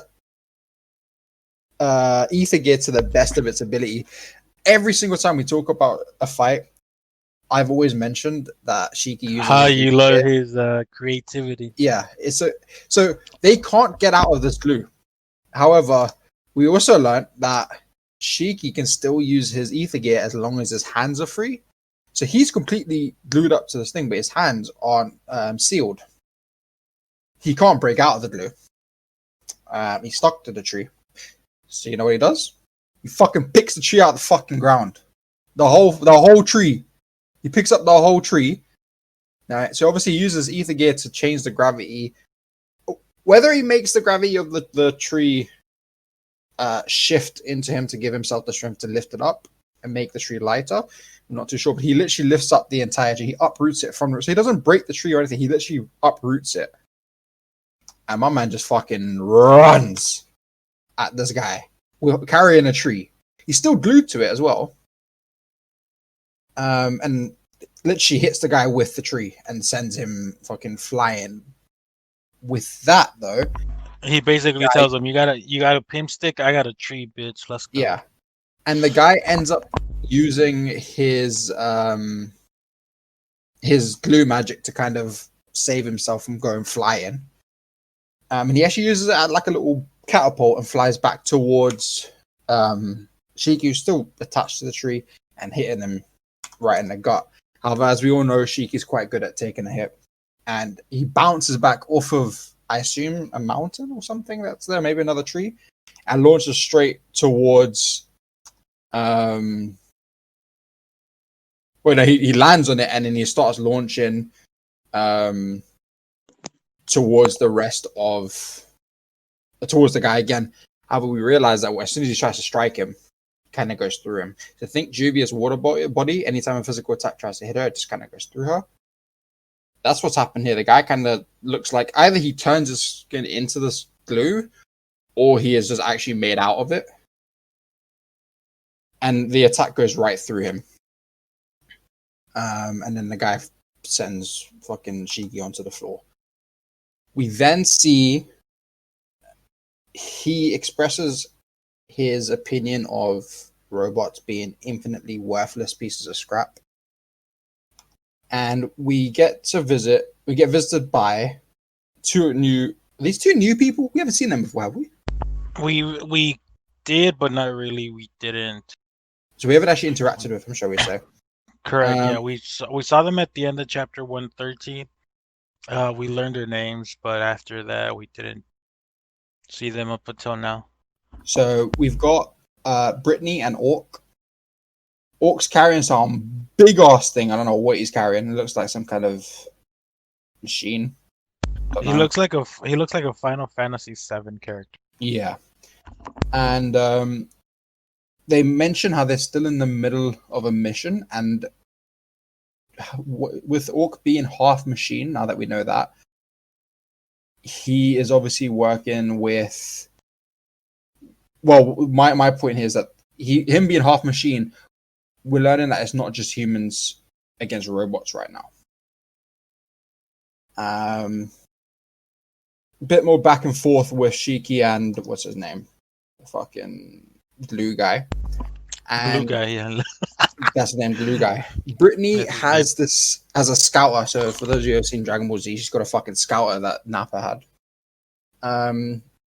ether gear to the best of its ability. Every single time we talk about a fight, I've always mentioned that Shiki uses how you love his creativity. Yeah, so they can't get out of this glue. However, we also learned that Shiki can still use his ether gear as long as his hands are free. So he's completely glued up to this thing, but his hands aren't sealed. He can't break out of the glue. He's stuck to the tree. So you know what he does? He fucking picks the tree out of the fucking ground. The whole tree. He picks up the whole tree. Alright, so obviously he uses ether gear to change the gravity. Whether he makes the gravity of the tree shift into him to give himself the strength to lift it up, and make the tree lighter. I'm not too sure, but he literally lifts up the entire tree. He uproots it from, so he doesn't break the tree or anything. He literally uproots it. And my man just fucking runs at this guy. We're carrying a tree. He's still glued to it as well. And literally hits the guy with the tree and sends him fucking flying. With that though, He basically tells him, "You got a pimp stick. I got a tree, bitch. Let's go." yeah. And the guy ends up using his glue magic to kind of save himself from going flying. And he actually uses it as like a little catapult and flies back towards Shiki, who's still attached to the tree, and hitting him right in the gut. However, as we all know, Shiki's quite good at taking a hit. And he bounces back off of, I assume, a mountain or something that's there, maybe another tree, and launches straight towards he lands on it and then he starts launching towards the guy again. However, we realize that as soon as he tries to strike him, kind of goes through him. So think Juvia's water body, anytime a physical attack tries to hit her, it just kind of goes through her. That's what's happened here. The guy kind of looks like either he turns his skin into this glue or he is just actually made out of it. And the attack goes right through him. And then the guy sends fucking Shiki onto the floor. We then see he expresses his opinion of robots being infinitely worthless pieces of scrap. And we get visited by two new people. We haven't seen them before, have we? We did, but not really. We didn't. So we haven't actually interacted with them, shall we say? Correct. Yeah, we saw them at the end of chapter 113. We learned their names, but after that, we didn't see them up until now. So we've got Brittany and Orc. Orc's carrying some big ass thing. I don't know what he's carrying. It looks like some kind of machine. He looks like a Final Fantasy VII character. Yeah, and they mention how they're still in the middle of a mission, and with Orc being half machine, now that we know that, he is obviously working with. Well, my point here is that him being half machine, we're learning that it's not just humans against robots right now. Bit more back and forth with Shiki and what's his name, the fucking glue guy. And Blue guy, yeah. That's the name, Glue Guy. Brittany has this as a scouter. So for those of you who have seen Dragon Ball Z, she's got a fucking scouter that Nappa had.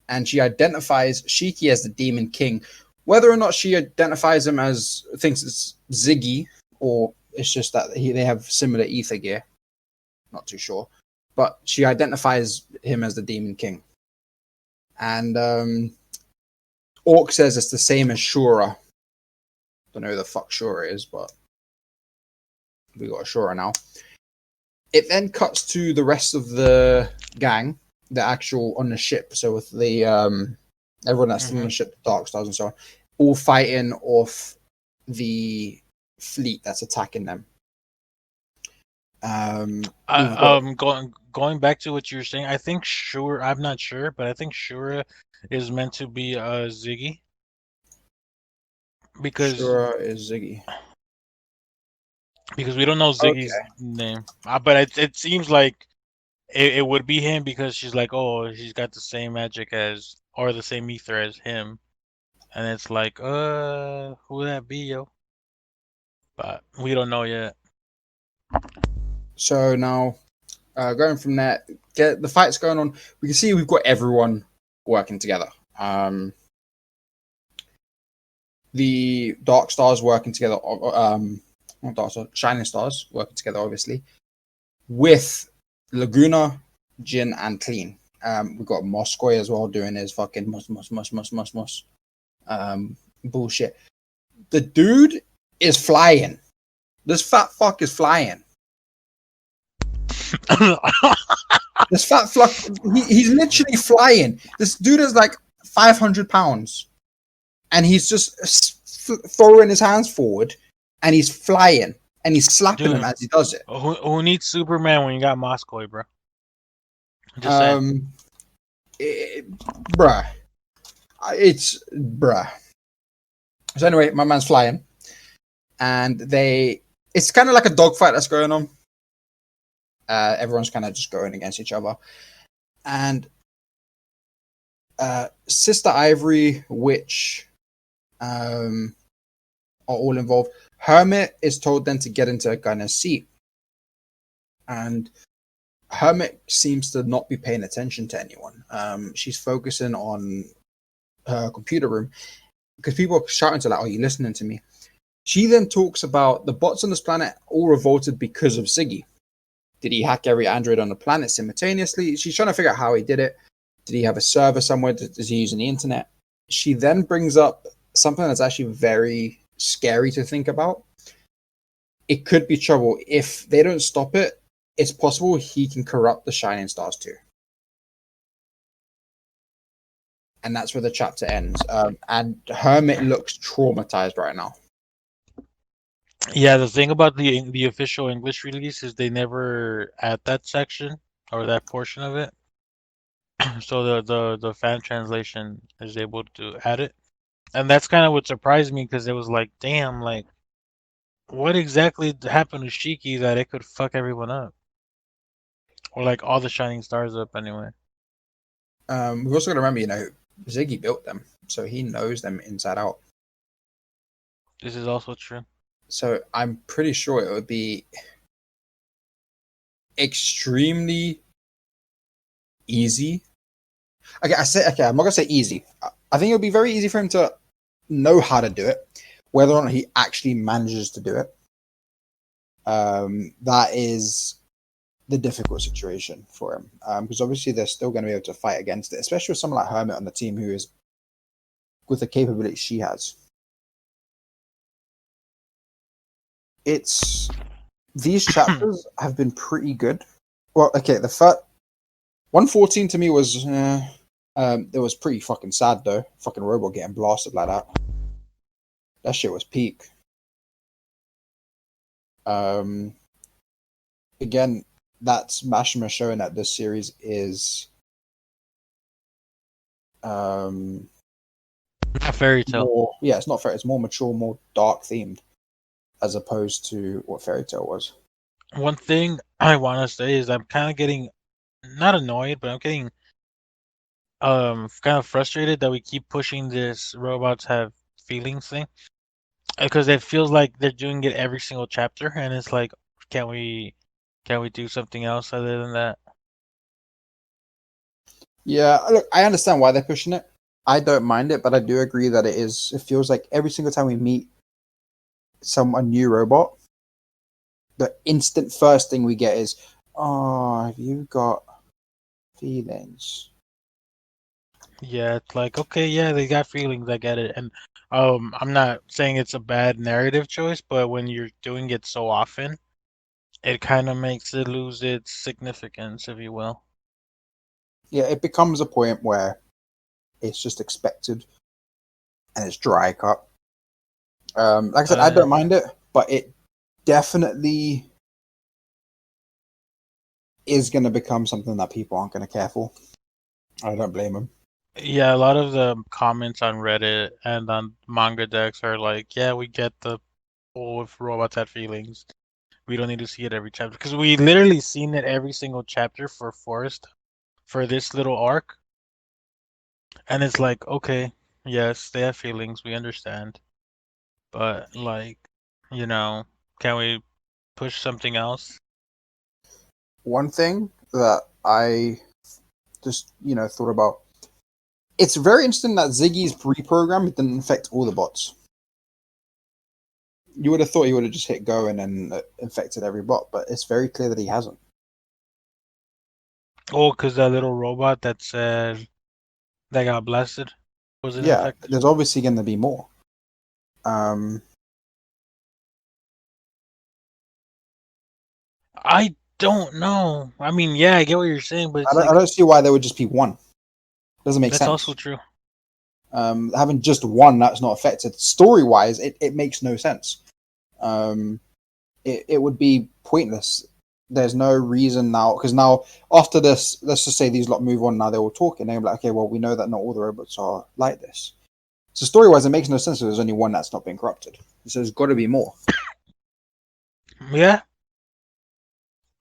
And she identifies Shiki as the Demon King. Whether or not she identifies him as thinks it's Ziggy, or it's just that they have similar ether gear. Not too sure. But she identifies him as the Demon King. And Orc says it's the same as Shura. Don't know who the fuck Shura is, but we got a Shura now. It then cuts to the rest of the gang, the actual on the ship. So with the everyone that's still on the ship, the Dark Stars and so on, all fighting off the fleet that's attacking them. Going back to what you were saying, I think Shura. I'm not sure, but I think Shura is meant to be Ziggy. Because Shura is Ziggy. Because we don't know Ziggy's name, but it seems like it would be him because she's like, oh, she's got the same magic as or the same ether as him, and it's like, who would that be, yo? But we don't know yet. So now, going from there, get the fights going on. We can see we've got everyone working together. The Dark Stars working together, not Dark Stars, Shining Stars working together, obviously, with Laguna, Jin, and Clean. We've got Moskoy as well doing his fucking mus bullshit. The dude is flying. This fat fuck is flying. This fat fuck, he's literally flying. This dude is like 500 pounds. and he's just throwing his hands forward, and he's flying, and he's slapping them Dude, as he does it. who needs Superman when you got Moscow, bro? Just saying. Bruh, it's bruh. So anyway, my man's flying, and it's kind of like a dogfight that's going on. Everyone's kind of just going against each other, and Sister Ivory, Witch, are all involved. Hermit is told then to get into Gunner's seat, and Hermit seems to not be paying attention to anyone. She's focusing on her computer room because people are shouting to her, like, "Are you listening to me?" She then talks about the bots on this planet all revolted because of Ziggy. Did he hack every android on the planet simultaneously? She's trying to figure out how he did it. Did he have a server somewhere? Is he using the internet? She then brings up something that's actually very scary to think about. It could be trouble. If they don't stop it, it's possible he can corrupt the Shining Stars too. And that's where the chapter ends. And Hermit looks traumatized right now. Yeah, the thing about the official English release is they never add that section or that portion of it. So the fan translation is able to add it. And that's kind of what surprised me because it was like, damn, like what exactly happened to Shiki that it could fuck everyone up? Or like all the shining stars up anyway. We've also got to remember, Ziggy built them, so he knows them inside out. This is also true. So I'm pretty sure it would be extremely easy. Okay, I'm not gonna say easy. I think it would be very easy for him to know how to do it. Whether or not he actually manages to do it, that is the difficult situation for him. Because obviously they're still going to be able to fight against it, especially with someone like Hermit on the team who is with the capability she has. These chapters have been pretty good. Well, okay, the first 114 to me was it was pretty fucking sad though. Fucking robot getting blasted like that. That shit was peak. Again, that's Mashima showing that this series is Not fairy tale. It's not fair. It's more mature, more dark themed, as opposed to what fairy tale was. One thing I want to say is I'm kind of getting not annoyed, but I'm getting kind of frustrated that we keep pushing this robots have feelings thing because it feels like they're doing it every single chapter, and it's like, can we do something else other than that? Yeah, look, I understand why they're pushing it. I don't mind it, but I do agree that it feels like every single time we meet a new robot, the instant first thing we get is, "Oh, have you got feelings?" Yeah, it's like, okay, yeah, they got feelings, I get it. And I'm not saying it's a bad narrative choice, but when you're doing it so often, it kind of makes it lose its significance, if you will. Yeah, it becomes a point where it's just expected and it's dry cut. Like I said, I don't mind it, but it definitely is going to become something that people aren't going to care for. I don't blame them. Yeah, a lot of the comments on Reddit and on manga decks are like, yeah, we get the whole if robots had feelings. We don't need to see it every chapter because we literally seen it every single chapter for Forest for this little arc. And it's like, okay, yes, they have feelings, we understand. But like, can we push something else? One thing that I just thought about, it's very interesting that Ziggy's reprogram didn't affect all the bots. You would have thought he would have just hit go and then infected every bot, but it's very clear that he hasn't. Oh, because that little robot that said that got blasted wasn't infected. There's obviously going to be more. I don't know. I mean, yeah, I get what you're saying, but it's I don't see why there would just be one. Doesn't make sense. That's also true. Having just one that's not affected, story wise, it makes no sense. It would be pointless. There's no reason now, because now after this, let's just say these lot move on. Now they're all talking. They're like, okay, well, we know that not all the robots are like this. So story wise, it makes no sense if there's only one that's not been corrupted. So there's got to be more. Yeah.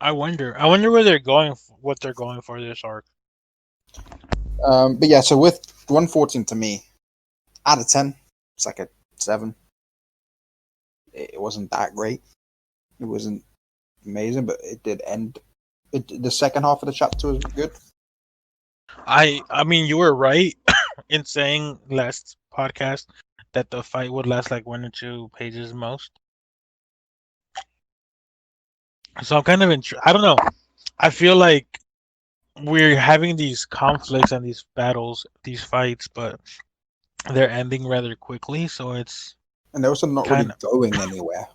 I wonder where they're going, what they're going for this arc. But yeah, so with 114 to me, out of 10, it's like a 7. It wasn't that great. It wasn't amazing, but it did end. The second half of the chapter was good. I mean, you were right in saying last podcast that the fight would last like 1 or 2 pages most. So I'm kind of I don't know. I feel like we're having these conflicts and these battles, these fights, but they're ending rather quickly. So it's And they're also not really kind of going anywhere.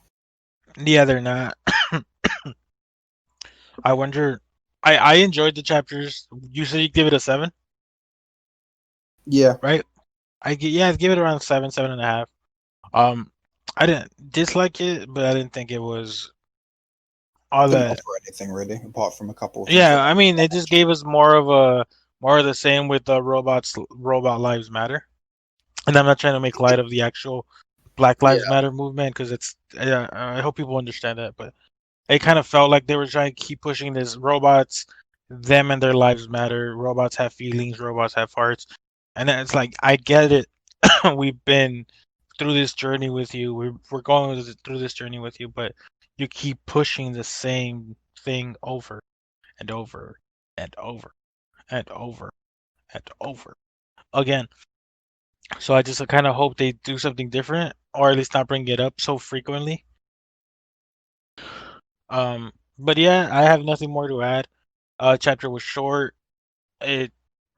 yeah, they're not. I wonder. I enjoyed the chapters. You said you give it a 7, Yeah. right? I'd give it around 7, 7.5. I didn't dislike it, but I didn't think it was all Didn't that. offer anything really, apart from a couple of things. Yeah, I mean, it just gave us more of the same with the robot lives matter. And I'm not trying to make light of the actual Black Lives Yeah. Matter movement because it's. I hope people understand that, but it kind of felt like they were trying to keep pushing this robots, them and their lives matter. Robots have feelings. Robots have hearts, and then it's like I get it. We've been through this journey with you. We're going through this journey with you, but you keep pushing the same thing over and over and over and over and over again. So I just kind of hope they do something different, or at least not bring it up so frequently. But yeah, I have nothing more to add. Chapter was short. It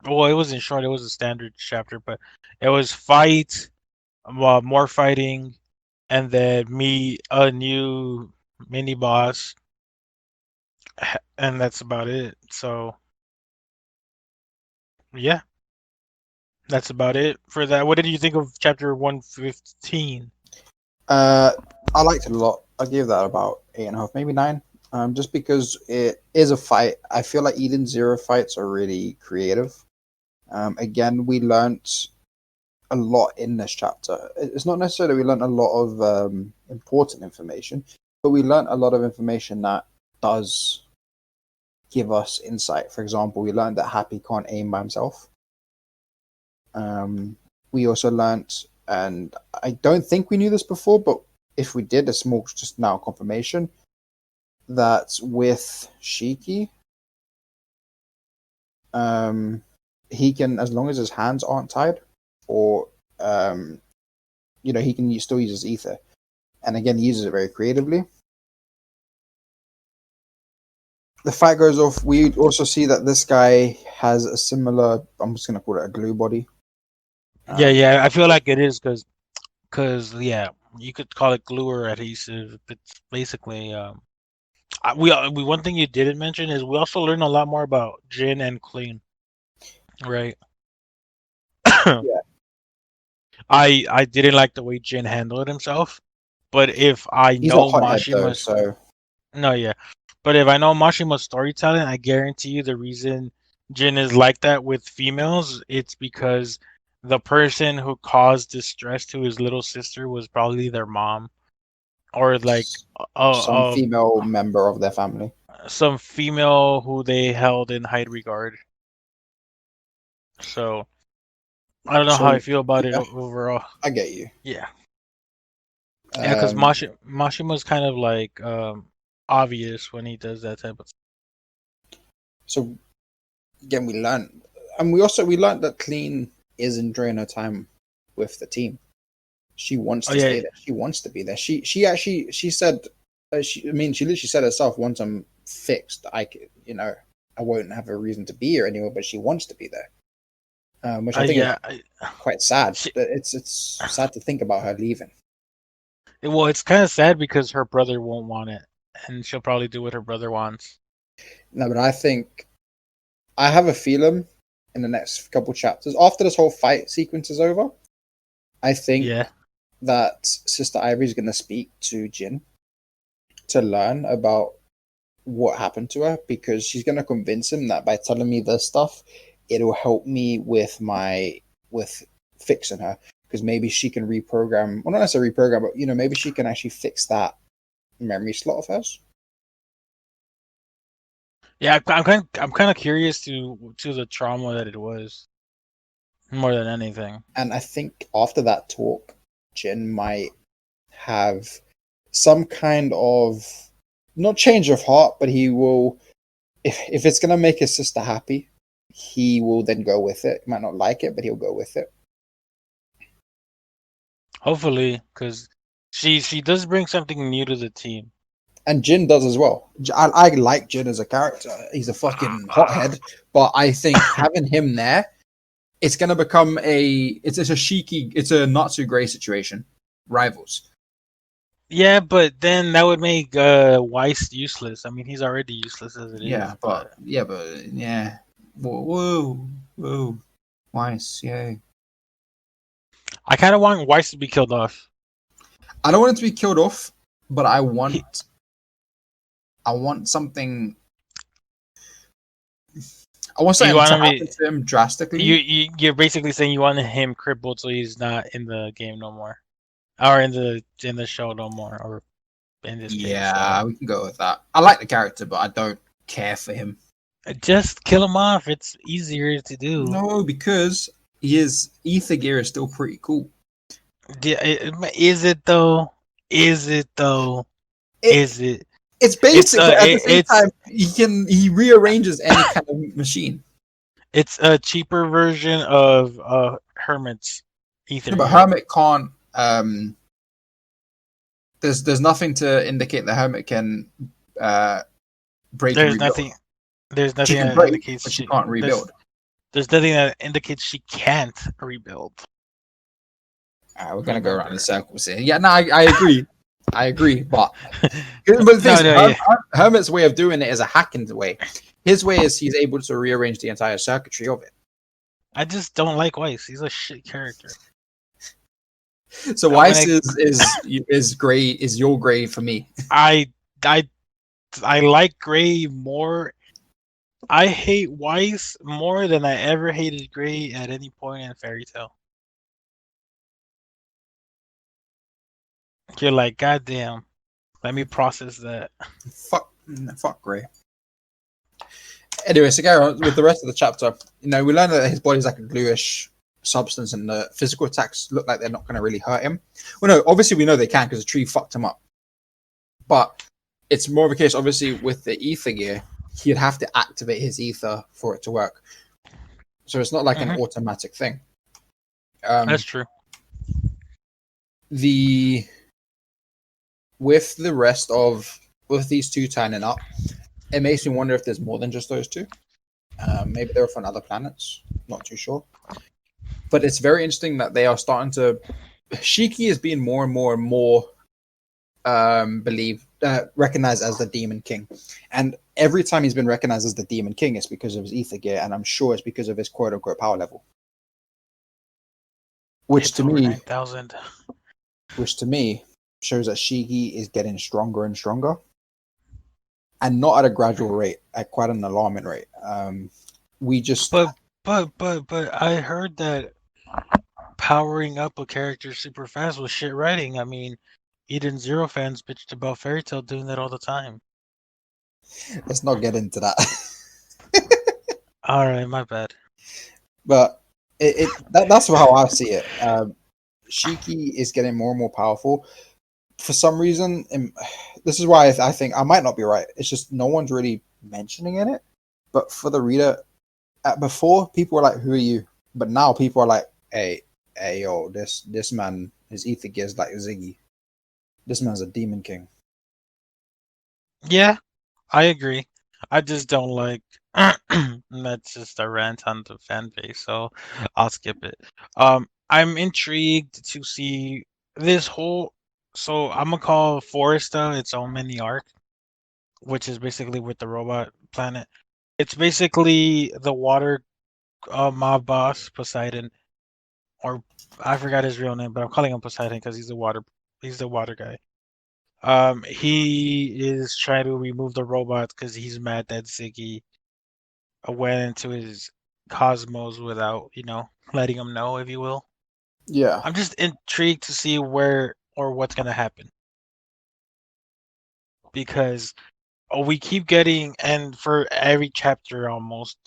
it wasn't short. It was a standard chapter, but it was fight, more fighting, and then meet a new mini boss, and that's about it. So yeah, that's about it for that. What did you think of chapter 115? I liked it a lot. I gave that about 8.5, maybe 9. Just because it is a fight. I feel like Eden Zero fights are really creative. Again, we learnt a lot in this chapter. It's not necessarily we learnt a lot of important information, but we learnt a lot of information that does give us insight. For example, we learned that Happy can't aim by himself. We also learnt, and I don't think we knew this before, but if we did, it's more just now confirmation that with Shiki, he can, as long as his hands aren't tied, or he can still use his ether, and again, he uses it very creatively. The fight goes off. We also see that this guy has a similar, I'm just going to call it a glue body. Yeah, I feel like it is because yeah, you could call it glue or adhesive. It's basically we one thing you didn't mention is we also learned a lot more about Jin and Clean, right? Yeah. I didn't like the way Jin handled himself, but if I He's a know hothead though, Mashima's so no, yeah, but if I know Mashima's storytelling, I guarantee you the reason Jin is like that with females, it's because the person who caused distress to his little sister was probably their mom or like some uh, female member of their family. some female who they held in high regard. So I don't know how I So feel about it yeah, overall. I get you. Yeah, yeah, because Um, Mashima's kind of like obvious when he does that type of. so again, we learned, and we learned that Clean is enjoying her time with the team. She wants Oh to yeah, stay there. She wants to be there. She said, she literally said herself, once I'm fixed, I won't have a reason to be here anymore. But she wants to be there, which I think is yeah. quite sad. She, It's sad to think about her leaving. well, it's kind of sad because her brother won't want it, and she'll probably do what her brother wants. No, but I think I have a feeling in the next couple chapters, after this whole fight sequence is over, I think Yeah. that Sister Ivy is going to speak to Jin to learn about what happened to her, because she's going to convince him that by telling me this stuff, it'll help me with fixing her, because maybe she can reprogram, well, not necessarily reprogram, but maybe she can actually fix that memory slot of hers. Yeah, I'm kind of curious to the trauma that it was more than anything. And I think after that talk, Jin might have some kind of, not change of heart, but he will, if it's gonna make his sister happy, he will then go with it. He might not like it, but he'll go with it. Hopefully, because she does bring something new to the team. And Jin does as well. I like Jin as a character. He's a fucking hothead, but I think having him there, it's gonna become it's a Shiki, it's a Natsu Gray situation, rivals. Yeah, but then that would make Weiss useless. I mean, he's already useless as it is. But whoa, Weiss, yay. I kind of want Weiss to be killed off. I don't want it to be killed off, but I want something. I want something to happen to him drastically. You're basically saying you want him crippled so he's not in the game no more, or in the show no more, or in this case. Yeah, we can go with that. I like the character, but I don't care for him. Just kill him off. It's easier to do. No, because his ether gear is still pretty cool. Is it though? Is it though? Is it? It's basic, but at the same time, he rearranges any kind of machine. It's a cheaper version of Hermit's ether. No, but Hermit can't. There's nothing to indicate that Hermit can break. There's nothing. There's nothing that indicates she can't rebuild. There's nothing that indicates she can't rebuild. We're gonna go around in circles here. Yeah, no, I agree. I agree, but the thing is, Hermit's way of doing it is a hacking way. His way is he's able to rearrange the entire circuitry of it. I just don't like Weiss. He's a shit character. So Weiss is Gray, is your Gray for me. I like Gray more. I hate Weiss more than I ever hated Gray at any point in Fairy Tail. You're like, goddamn. Let me process that. Fuck Gray. Anyway, so carry on with the rest of the chapter. We learn that his body's like a gluish substance, and the physical attacks look like they're not going to really hurt him. Well, no, obviously we know they can because the tree fucked him up. But it's more of a case, obviously, with the ether gear, he'd have to activate his ether for it to work. So it's not like an automatic thing. That's true. With these two turning up, it makes me wonder if there's more than just those two. Maybe they're from other planets. Not too sure. But it's very interesting that they are starting to. Shiki is being more and more and more recognized as the Demon King, and every time he's been recognized as the Demon King, it's because of his ether gear, and I'm sure it's because of his quote unquote power level. Which to me shows that Shiki is getting stronger and stronger, and not at a gradual rate, at quite an alarming rate. But I heard that powering up a character super fast was shit writing. I mean, Eden Zero fans bitched about Fairy Tail doing that all the time. Let's not get into that. All right, my bad. But that's how I see it. Shiki is getting more and more powerful. For some reason, this is why I think I might not be right. It's just no one's really mentioning in it. But for the reader, before people were like, "Who are you?" But now people are like, "Hey, yo, this man, his ether gear's like Ziggy. This man's a Demon King." Yeah, I agree. I just don't like. That's just a rant on the fan base, so I'll skip it. I'm intrigued to see this whole. So I'm gonna call Foresta its own mini arc, which is basically with the robot planet. It's basically the water mob boss Poseidon, or I forgot his real name, but I'm calling him Poseidon because he's the water guy. He is trying to remove the robots because he's mad that Ziggy went into his cosmos without, letting him know, if you will. Yeah, I'm just intrigued to see where or what's gonna happen because we keep getting, and for every chapter almost,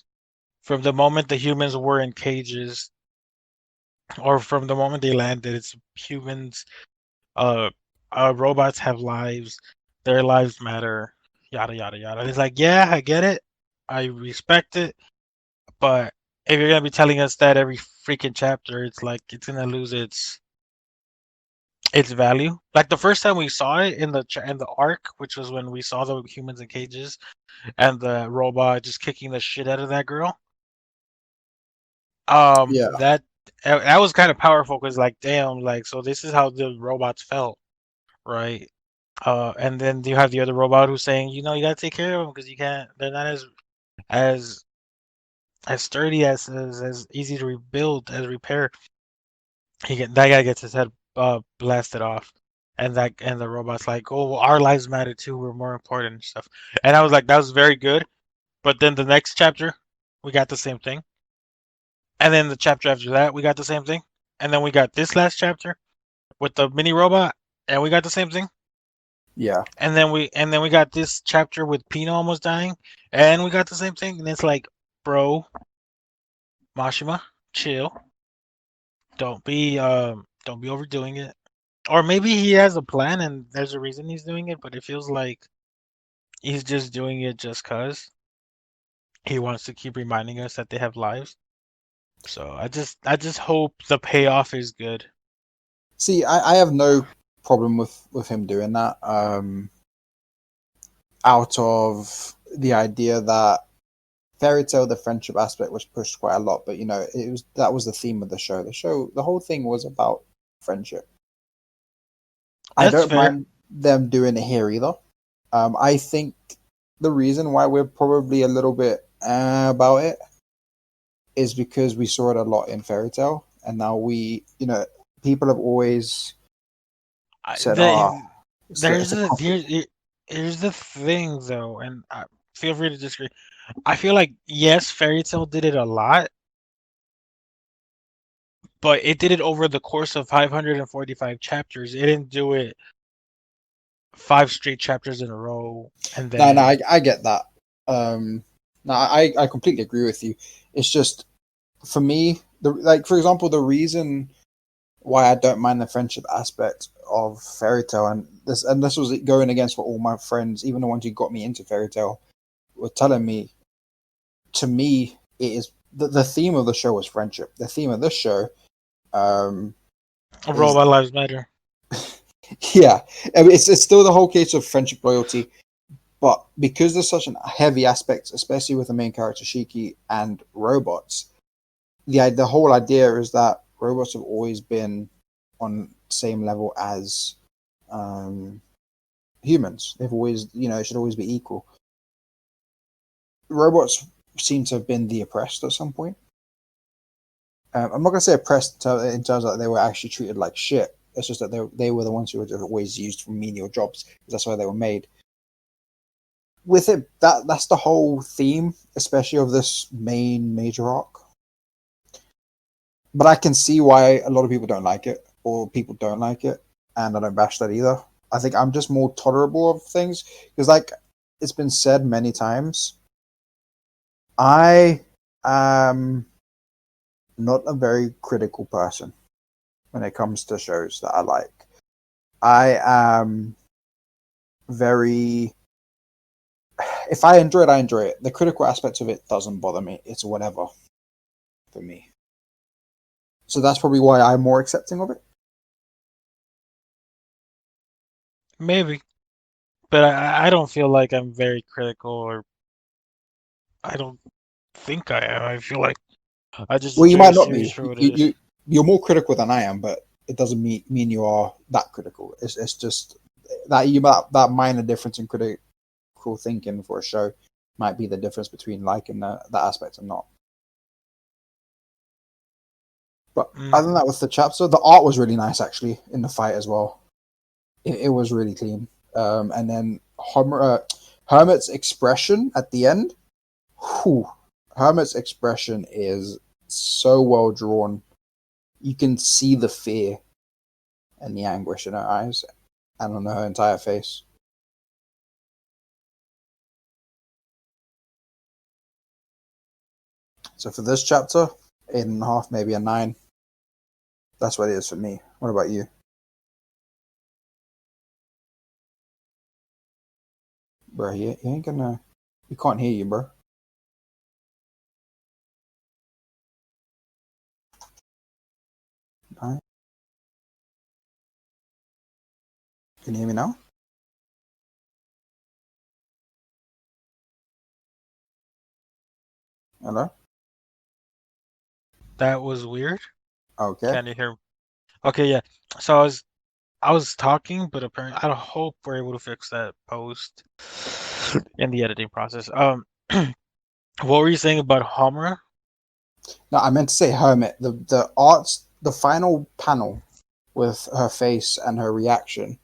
from the moment the humans were in cages, or from the moment they landed, it's humans. Uh, robots have lives. Their lives matter. Yada yada yada. And it's like, yeah, I get it. I respect it. But if you're gonna be telling us that every freaking chapter, it's like it's gonna lose its value. Like the first time we saw it in the arc, which was when we saw the humans in cages and the robot just kicking the shit out of that girl. yeah, That was kind of powerful because, like, damn, like, so this is how the robots felt, right? And then you have the other robot who's saying, you gotta take care of them because you can't. They're not as as sturdy as easy to rebuild as repair. That guy gets his head blasted off, and the robot's like, oh, well, our lives matter too. We're more important and stuff. And I was like, that was very good. But then the next chapter, we got the same thing. And then the chapter after that, we got the same thing. And then we got this last chapter with the mini robot, and we got the same thing. yeah. And then we got this chapter with Pino almost dying, and we got the same thing. And it's like, bro, Mashima, chill. Don't be overdoing it. Or maybe he has a plan and there's a reason he's doing it, but it feels like he's just doing it just cause he wants to keep reminding us that they have lives. So I just hope the payoff is good. See, I have no problem with him doing that. Out of the idea that fairy tale, the friendship aspect was pushed quite a lot, but that was the theme of the show. The whole thing was about friendship. I That's don't fair. mind them doing it here either. I think the reason why we're probably a little bit about it is because we saw it a lot in fairy tale, and now people have always I, said, "Ah, the it's there's a a comfort." here's the thing though, and feel free to disagree. I feel like yes, Fairy Tail did it a lot, but it did it over the course of 545 chapters. It didn't do it five straight chapters in a row, and No, then I get that. No, I completely agree with you. It's just for me, for example, the reason why I don't mind the friendship aspect of fairy tale, and this was going against what all my friends, even the ones who got me into fairy tale, were telling me. To me, it is the theme of the show was friendship. The theme of this show, um, is Robot Lives Matter. yeah, I mean, it's still the whole case of friendship, loyalty, but because there's such a heavy aspect, especially with the main character Shiki and robots, the whole idea is that robots have always been on same level as um, humans. They've always, it should always be equal. Robots seem to have been the oppressed at some point. I'm not gonna say oppressed in terms of they were actually treated like shit. It's just that they were the ones who were always used for menial jobs because that's why they were made. With it, that's the whole theme, especially of this major arc. But I can see why a lot of people don't like it, or people don't like it, and I don't bash that either. I think I'm just more tolerable of things because, like it's been said many times, I am not a very critical person when it comes to shows that I like. I am very. If I enjoy it, I enjoy it. The critical aspect of it doesn't bother me. It's whatever for me. So that's probably why I'm more accepting of it. Maybe, but I don't feel like I'm very critical, or I don't think I am. I feel like I just Well, you enjoy the might not series be. for what it You, is. you you're more critical than I am, but it doesn't mean you are that critical. It's just that minor difference in critical thinking for a show might be the difference between liking that aspect and not. But other than that, with the chapter, the art was really nice actually in the fight as well. It was really clean. And then Hermit's expression at the end. Whew, Hermit's expression is so well drawn. You can see the fear and the anguish in her eyes and on her entire face. So for this chapter, 8.5, maybe a 9. That's what it is for me. What about you? Bro, you ain't gonna... You can't hear you, bro. Right. Can you hear me now? Hello? That was weird. Okay. Can you hear? Okay, yeah. So I was talking, but apparently I hope we're able to fix that post in the editing process. What were you saying about Homura? No, I meant to say Hermit. The arts, the final panel with her face and her reaction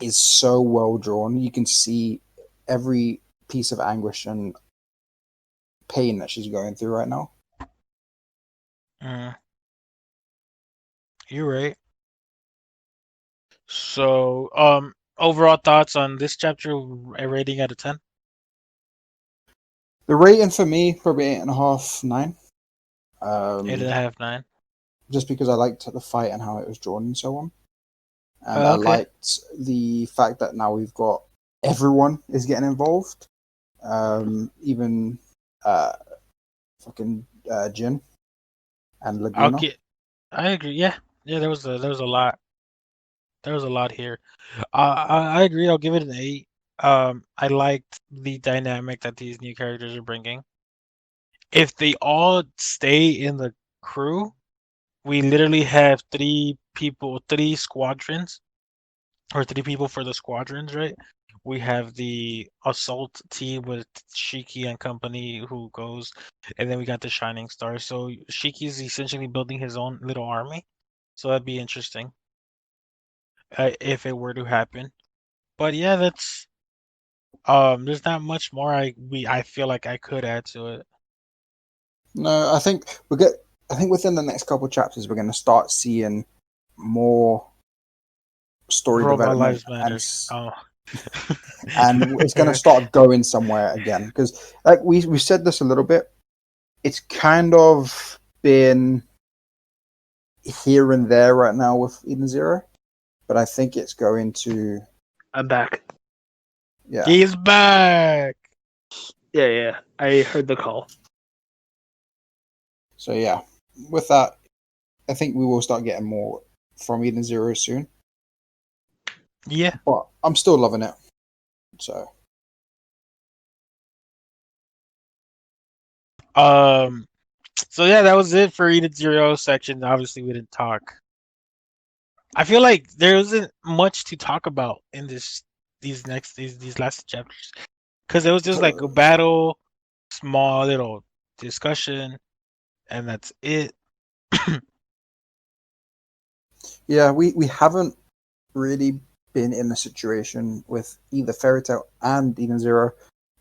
is so well drawn. You can see every piece of anguish and pain that she's going through right now. You're right. So, overall thoughts on this chapter, a rating out of 10? The rating for me, probably 8.5, 9. 8.5, 9. Just because I liked the fight and how it was drawn and so on. And I Okay. liked the fact that now we've got everyone is getting involved. Even fucking Jin and Laguna. I agree. Yeah, there was a lot. There was a lot here. I agree. I'll give it an 8. I liked the dynamic that these new characters are bringing. If they all stay in the crew, we literally have 3 squadrons, or 3 people for the squadrons, right? We have the assault team with Shiki and company who goes, and then we got the Shining Star. So Shiki is essentially building his own little army. So that'd be interesting if it were to happen. But yeah, that's there's not much more I feel like I could add to it. No, I think I think within the next couple of chapters we're going to start seeing more story Robot development Lives Matters. Oh. and it's going to start going somewhere again because like we said this a little bit. It's kind of been here and there right now with Eden Zero, but I think it's going to. I'm back. Yeah. He's back. Yeah. I heard the call. So yeah, with that, I think we will start getting more from Eden Zero soon. Yeah. But I'm still loving it. So So yeah, that was it for Eden Zero section. Obviously, we didn't talk. I feel like there isn't much to talk about in these last chapters because it was just like a battle, small little discussion, and that's it. yeah, we haven't really been in a situation with either Fairy Tail and Eden Zero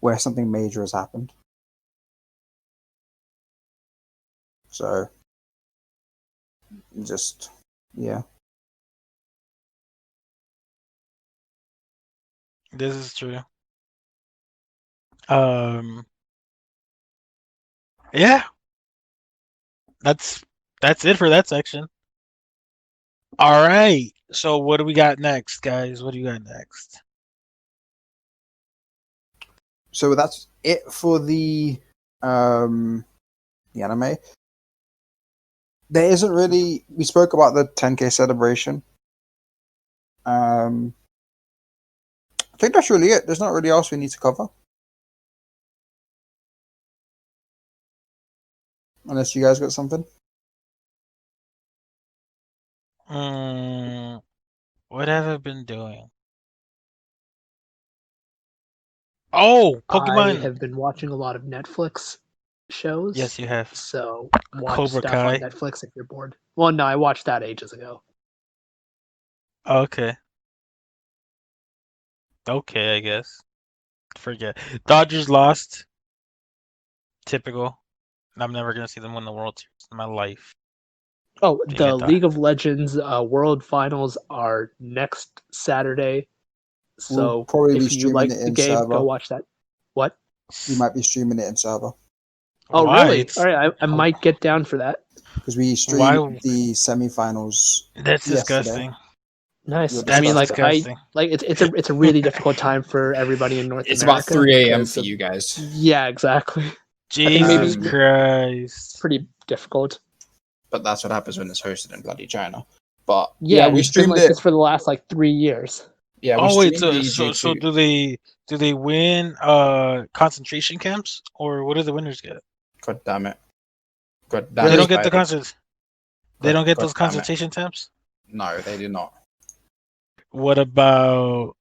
where something major has happened. So just yeah. This is true. Um, yeah, that's it for that section. All right. So what do we got next, guys? What do you got next? So that's it for the anime. There isn't really. We spoke about the 10K celebration. I think that's really it. There's not really else we need to cover, unless you guys got something. What have I been doing? Oh, I Pokemon. have been watching a lot of Netflix. shows. Yes, you have. So watch Cobra stuff on Kai. Netflix if you're bored. Well, no, I watched that ages ago. Okay. Okay, I guess. Forget. Dodgers lost. Typical. I'm never gonna see them win the World Series in my life. Oh, They the get League of Legends World Finals are next Saturday. We'll So probably be if you streaming like it the in game, server. go watch that. What? We might be streaming it in server Oh, Why? really? All right, I might get down for that. because we Why? streamed the semifinals That's yesterday. disgusting. Nice. You'll I mean, discuss like that. it's a really difficult time for everybody in North It's America. about 3 a.m. because for of- you guys. Yeah, exactly. Jesus maybe- Christ. Pretty difficult. But that's what happens when it's hosted in bloody China. But Yeah, we it's been streamed like it. this for the last 3 years. Yeah, we Oh wait, streamed so the do they win concentration camps, or what do the winners get? God damn it. God They damn it. don't get the Spidey. They don't get God those damn it. concentration camps. No, they do not. What about?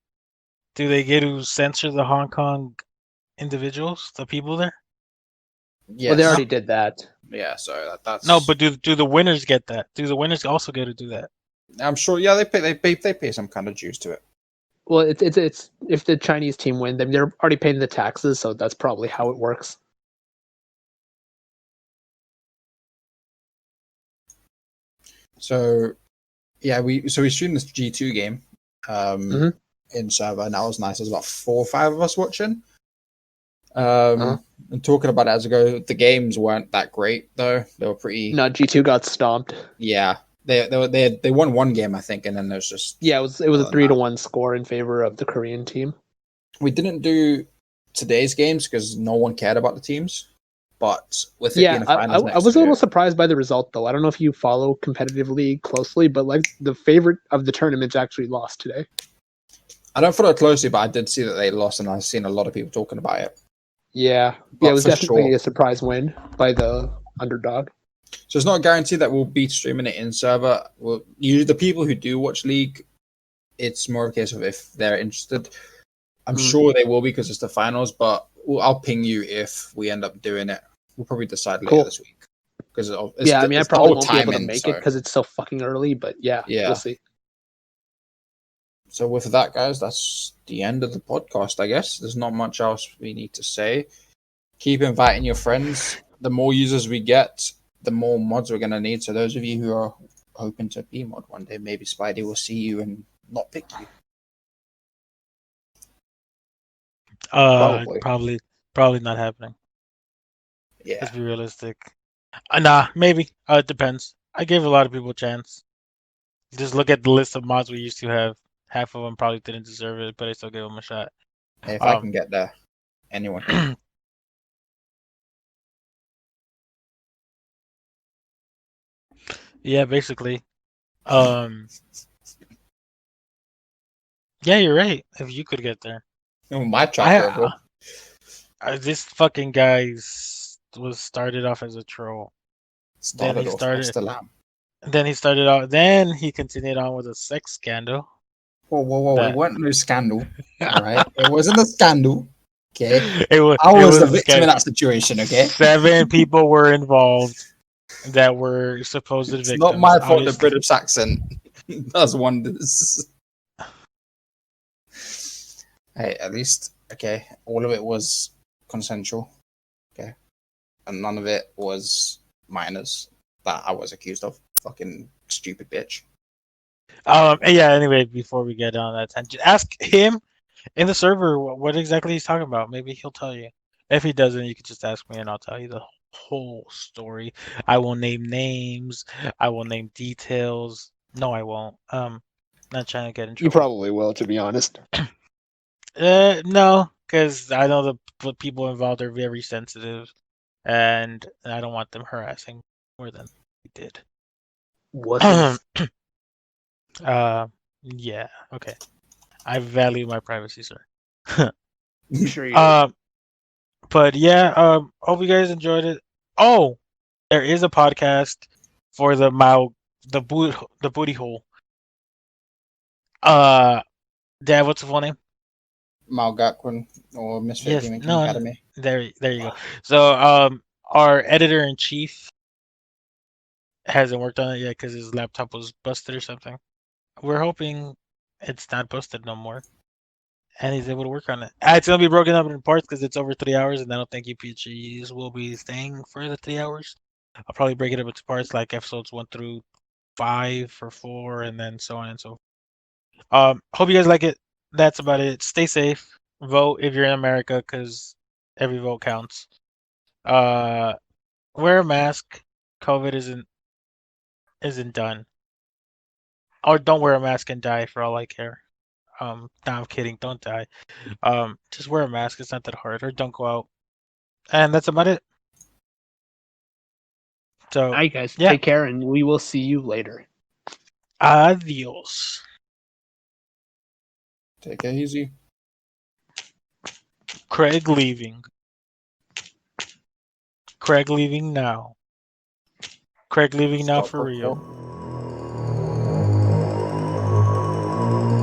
Do they get to censor the Hong Kong individuals, the people there? Yes. Well, they already did that. Yeah, so that's No, but do the winners get that? Do the winners also get to do that? I'm sure. Yeah, they pay some kind of dues to it. Well, it's if the Chinese team win, then they're already paying the taxes, so that's probably how it works. So yeah, we streamed this G2 game Mhm. in server, and that was nice. There's about 4 or 5 of us watching. And talking about it as I go, the games weren't that great though. They were pretty. No, G2 got stomped. Yeah, they won one game I think, and then there's just Yeah, it was a Other than 3-1 score in favor of the Korean team. we didn't do today's games because no one cared about the teams. But with it Yeah, being a finals I was a little surprised by the result though. I don't know if you follow competitive league closely, but like the favorite of the tournaments actually lost today. I don't follow it closely, but I did see that they lost, and I've seen a lot of people talking about it. Yeah, But it was for definitely sure. a surprise win by the underdog. So it's not a guarantee that we'll be streaming it in server. The people who do watch League, it's more a case of if they're interested. I'm sure they will be because it's the finals, but I'll ping you if we end up doing it. We'll probably decide later Cool. this week. Because I I probably won't be able to make it because it's so fucking early. But yeah, Yeah. we'll see. So with that, guys, that's the end of the podcast, I guess. There's not much else we need to say. Keep inviting your friends. The more users we get, the more mods we're going to need. So those of you who are hoping to be mod one day, maybe Spidey will see you and not pick you. Probably not happening. Yeah. Let's be realistic. Nah, maybe. It depends. I gave a lot of people a chance. Just look at the list of mods we used to have. Half of them probably didn't deserve it, but I still gave them a shot. If I can get there, anyone can. Yeah, basically. Yeah, you're right. If you could get there. Oh, my track record. This fucking guy was started off as a troll. Started off as the lamb. Then he started out. Then he continued on with a sex scandal. Whoa! It wasn't no scandal. All right, it wasn't a scandal. Okay, I was was the victim in that situation. Okay, 7 people were involved that were supposed victims. It's not my fault. obviously. The British accent does wonders. Hey, at least okay. All of it was consensual. Okay, and none of it was minors that I was accused of. Fucking stupid bitch. Yeah. Anyway, before we get on that tangent, ask him in the server what exactly he's talking about. Maybe he'll tell you. If he doesn't, you can just ask me, and I'll tell you the whole story. I will name names. I will name details. No, I won't. Not trying to get in trouble. You probably will, to be honest. No, because I know the people involved are very sensitive, and I don't want them harassing more than they did. What? Yeah, okay. I value my privacy, sir. I'm sure you do. But yeah, hope you guys enjoyed it. Oh, there is a podcast for the booty hole. Dad, what's the full name? Mal Gakwin or Misfit Gaming Academy. There you go. So Our editor-in-chief hasn't worked on it yet because his laptop was busted or something. We're hoping it's not busted no more, and he's able to work on it. It's gonna be broken up in parts because it's over 3 hours, and I don't think UPGs will be staying for the 3 hours. I'll probably break it up into parts like episodes 1 through 5 or 4, and then so on and so forth. Hope you guys like it. That's about it. Stay safe. Vote if you're in America, because every vote counts. Wear a mask. COVID isn't done. Or don't wear a mask and die for all I care. No, I'm kidding. Don't die. Just wear a mask. It's not that hard. Or don't go out. And that's about it. So, All right, guys, yeah. take care, and we will see you later. Adios. Take it easy. Craig leaving. Craig leaving now. Craig leaving now Stop for real. recording.